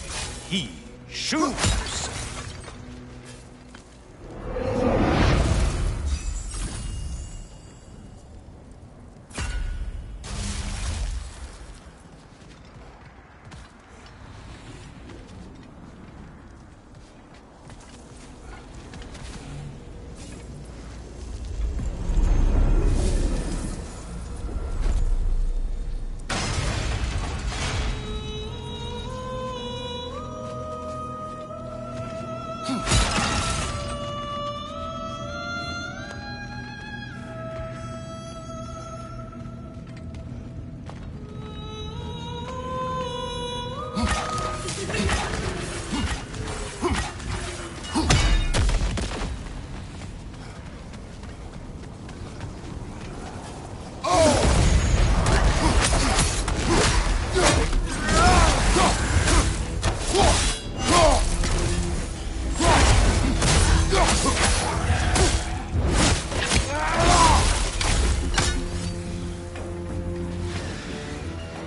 S6: he choose?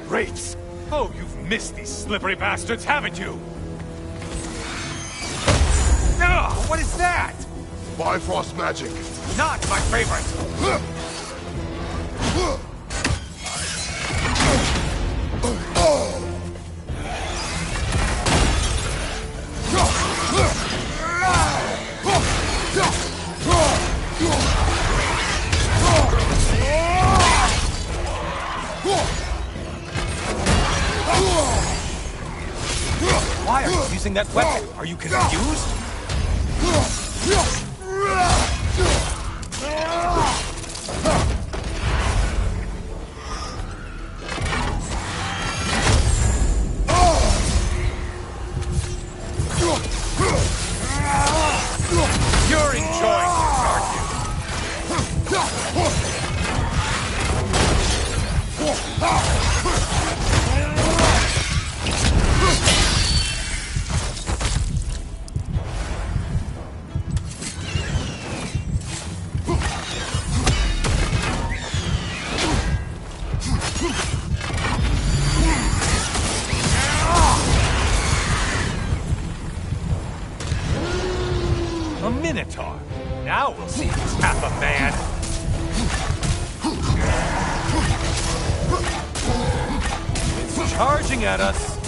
S6: Great! Oh, you've missed these slippery bastards, haven't you? Ugh, what is that?
S1: Bifrost magic.
S6: Not my favorite! Why are you using that weapon? Are you confused? You're enjoying this, aren't you? A Minotaur. Now we'll see who's half a man. It's charging at us.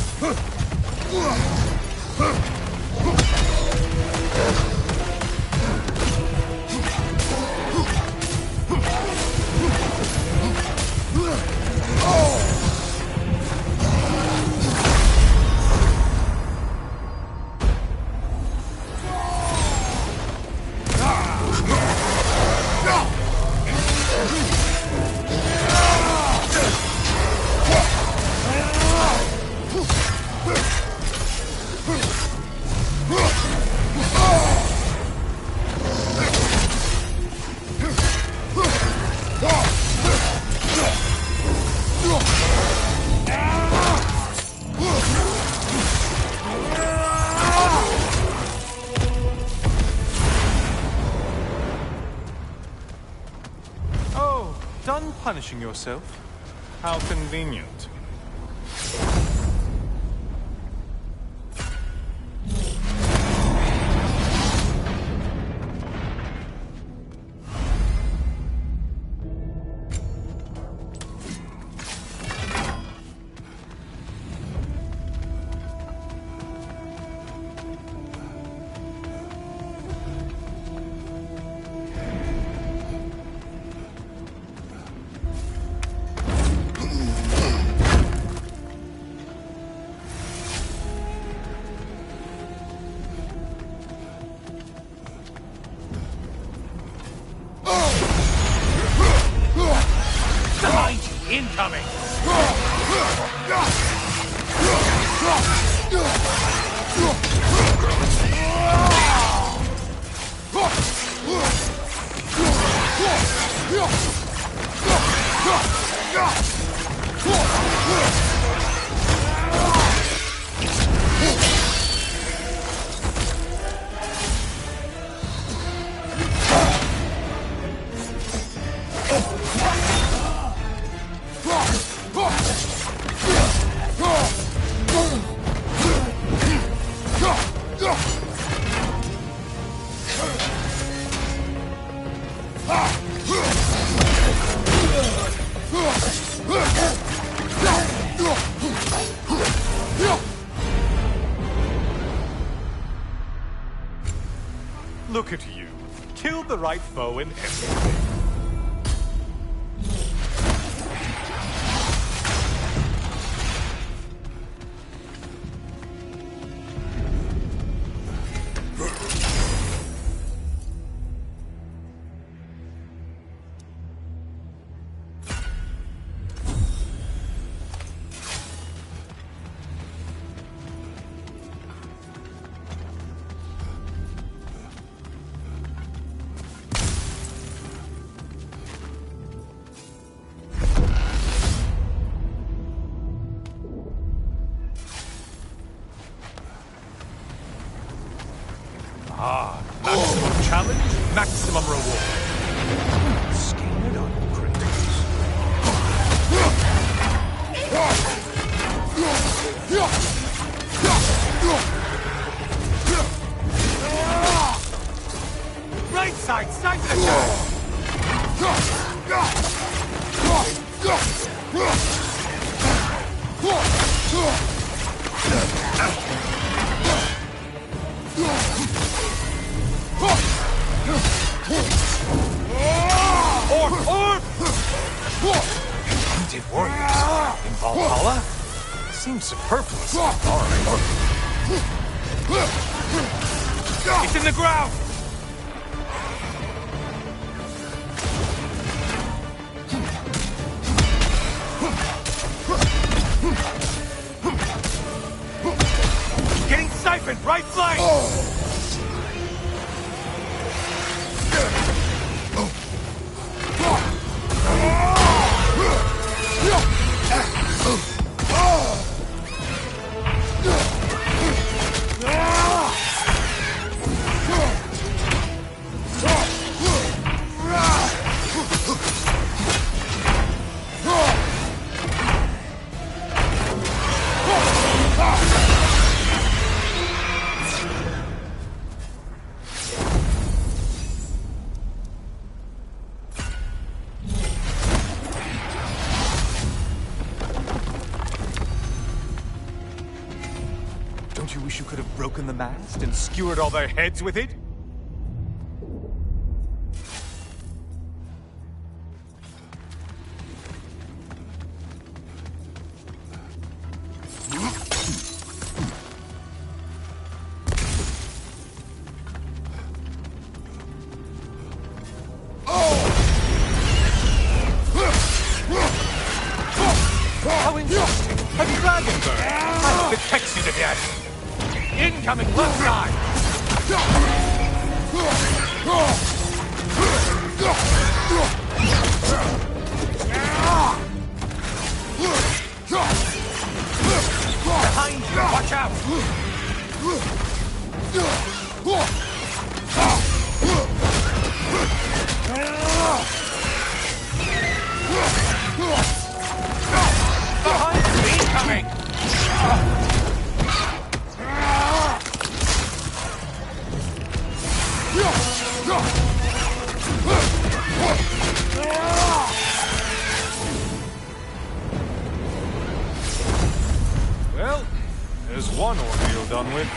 S6: punishing yourself? How convenient.
S7: Incoming!
S6: Look at you. Killed the right foe and everything. Maximum challenge, maximum reward. Scared on you, Kratos.
S7: Right side, side attack!
S6: Hunted warriors in Valhalla? Seems superfluous. Alright.
S7: It's in the ground! Getting siphoned, right flank!
S6: Don't you wish you could have broken the mast and skewered all their heads with it?
S7: How interesting! A dragon bird! I hope it pecks you to death! Incoming left side! Behind you! Watch out!
S6: Ordeal done with.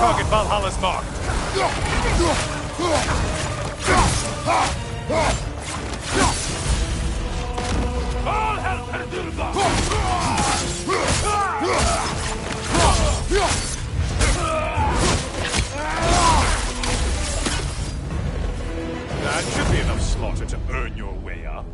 S7: Target Valhalla's mark. All hell Perdurbah! That should be enough slaughter to earn your way up.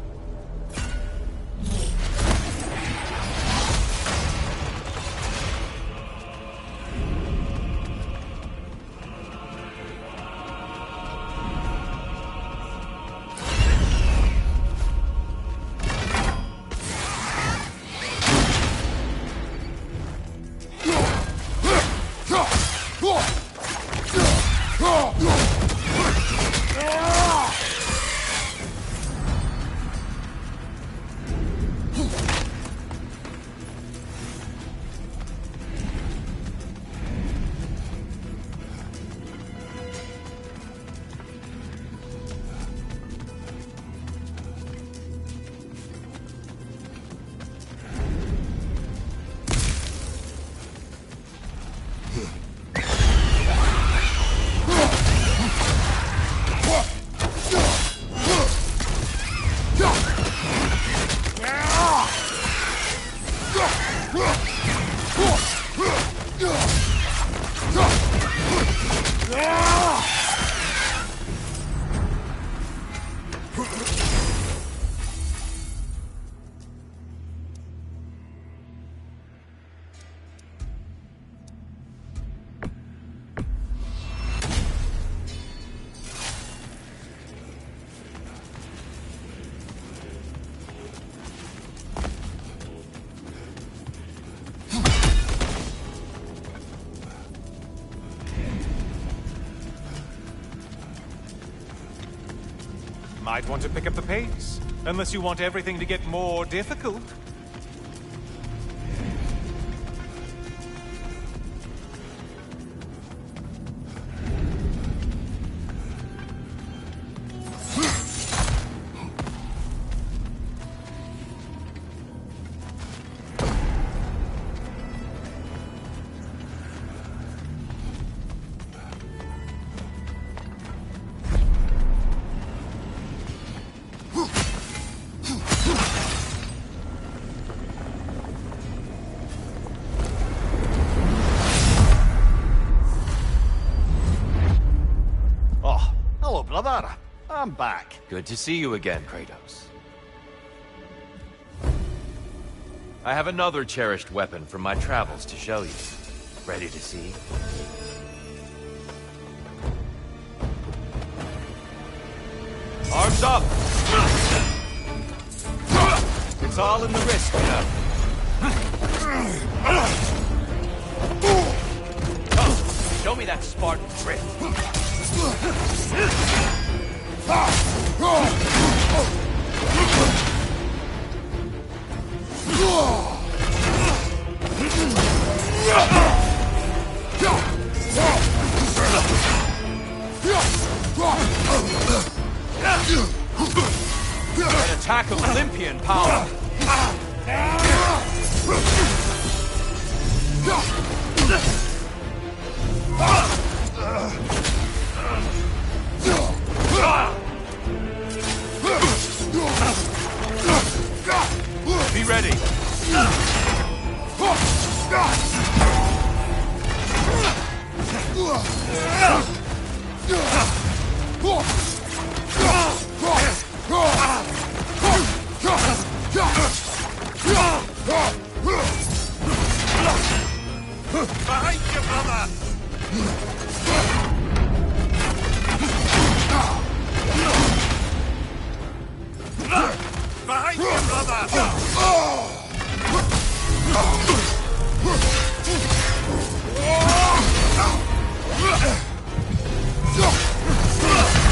S6: Might want to pick up the pace, unless you want everything to get more difficult.
S2: Brother, I'm back.
S8: Good to see you again, Kratos. I have another cherished weapon from my travels to show you. Ready to see? Arms up! It's all in the wrist, you know. Come, show me that Spartan grit. An attack of Olympian power.
S9: ready.
S7: Behind you, brother! Behind you, brother!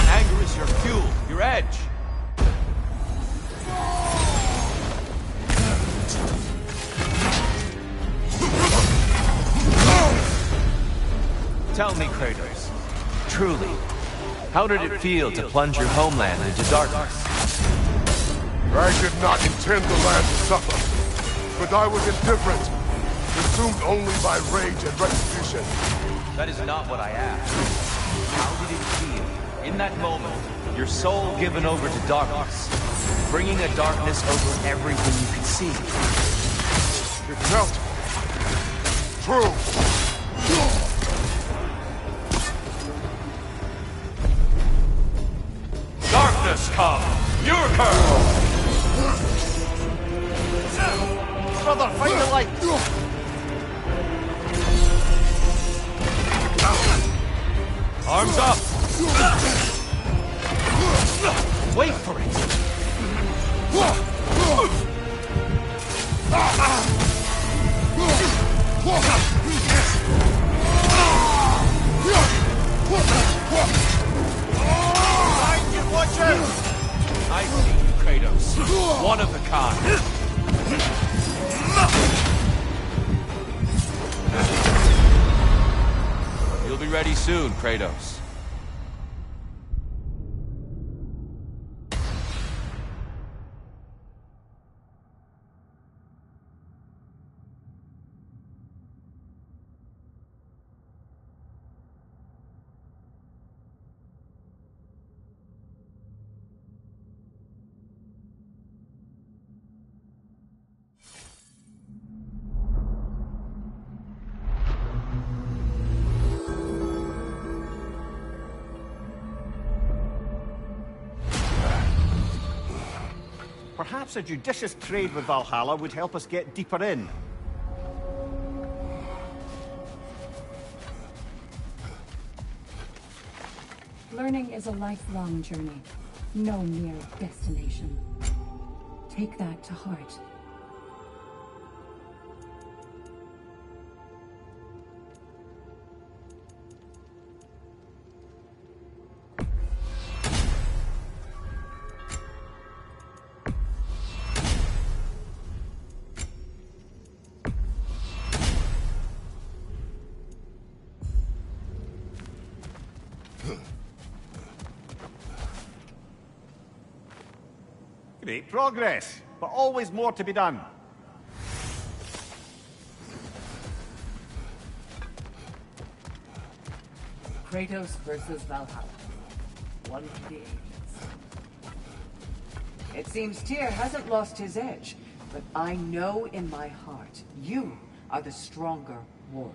S9: Anger is your fuel, your edge. Tell me, Kratos, truly, how did it feel to plunge your homeland into darkness?
S1: I did not intend the land to suffer, but I was indifferent, consumed only by rage and retribution.
S9: That is not what I asked. How did it feel, in that moment, your soul given over to darkness, bringing a darkness over everything you could see?
S1: It felt true.
S9: Darkness come! Your curse!
S2: Brother, find the light!
S9: Arms up! Wait for it!
S7: Watch out!
S9: I see you, Kratos. One of a kind. You'll be ready soon, Kratos.
S2: Perhaps a judicious trade with Valhalla would help us get deeper in.
S3: Learning is a lifelong journey, no mere destination. Take that to heart.
S2: Great progress, but always more to be done.
S5: Kratos versus Valhalla. One for the ages. It seems Tyr hasn't lost his edge, but I know in my heart you are the stronger warrior.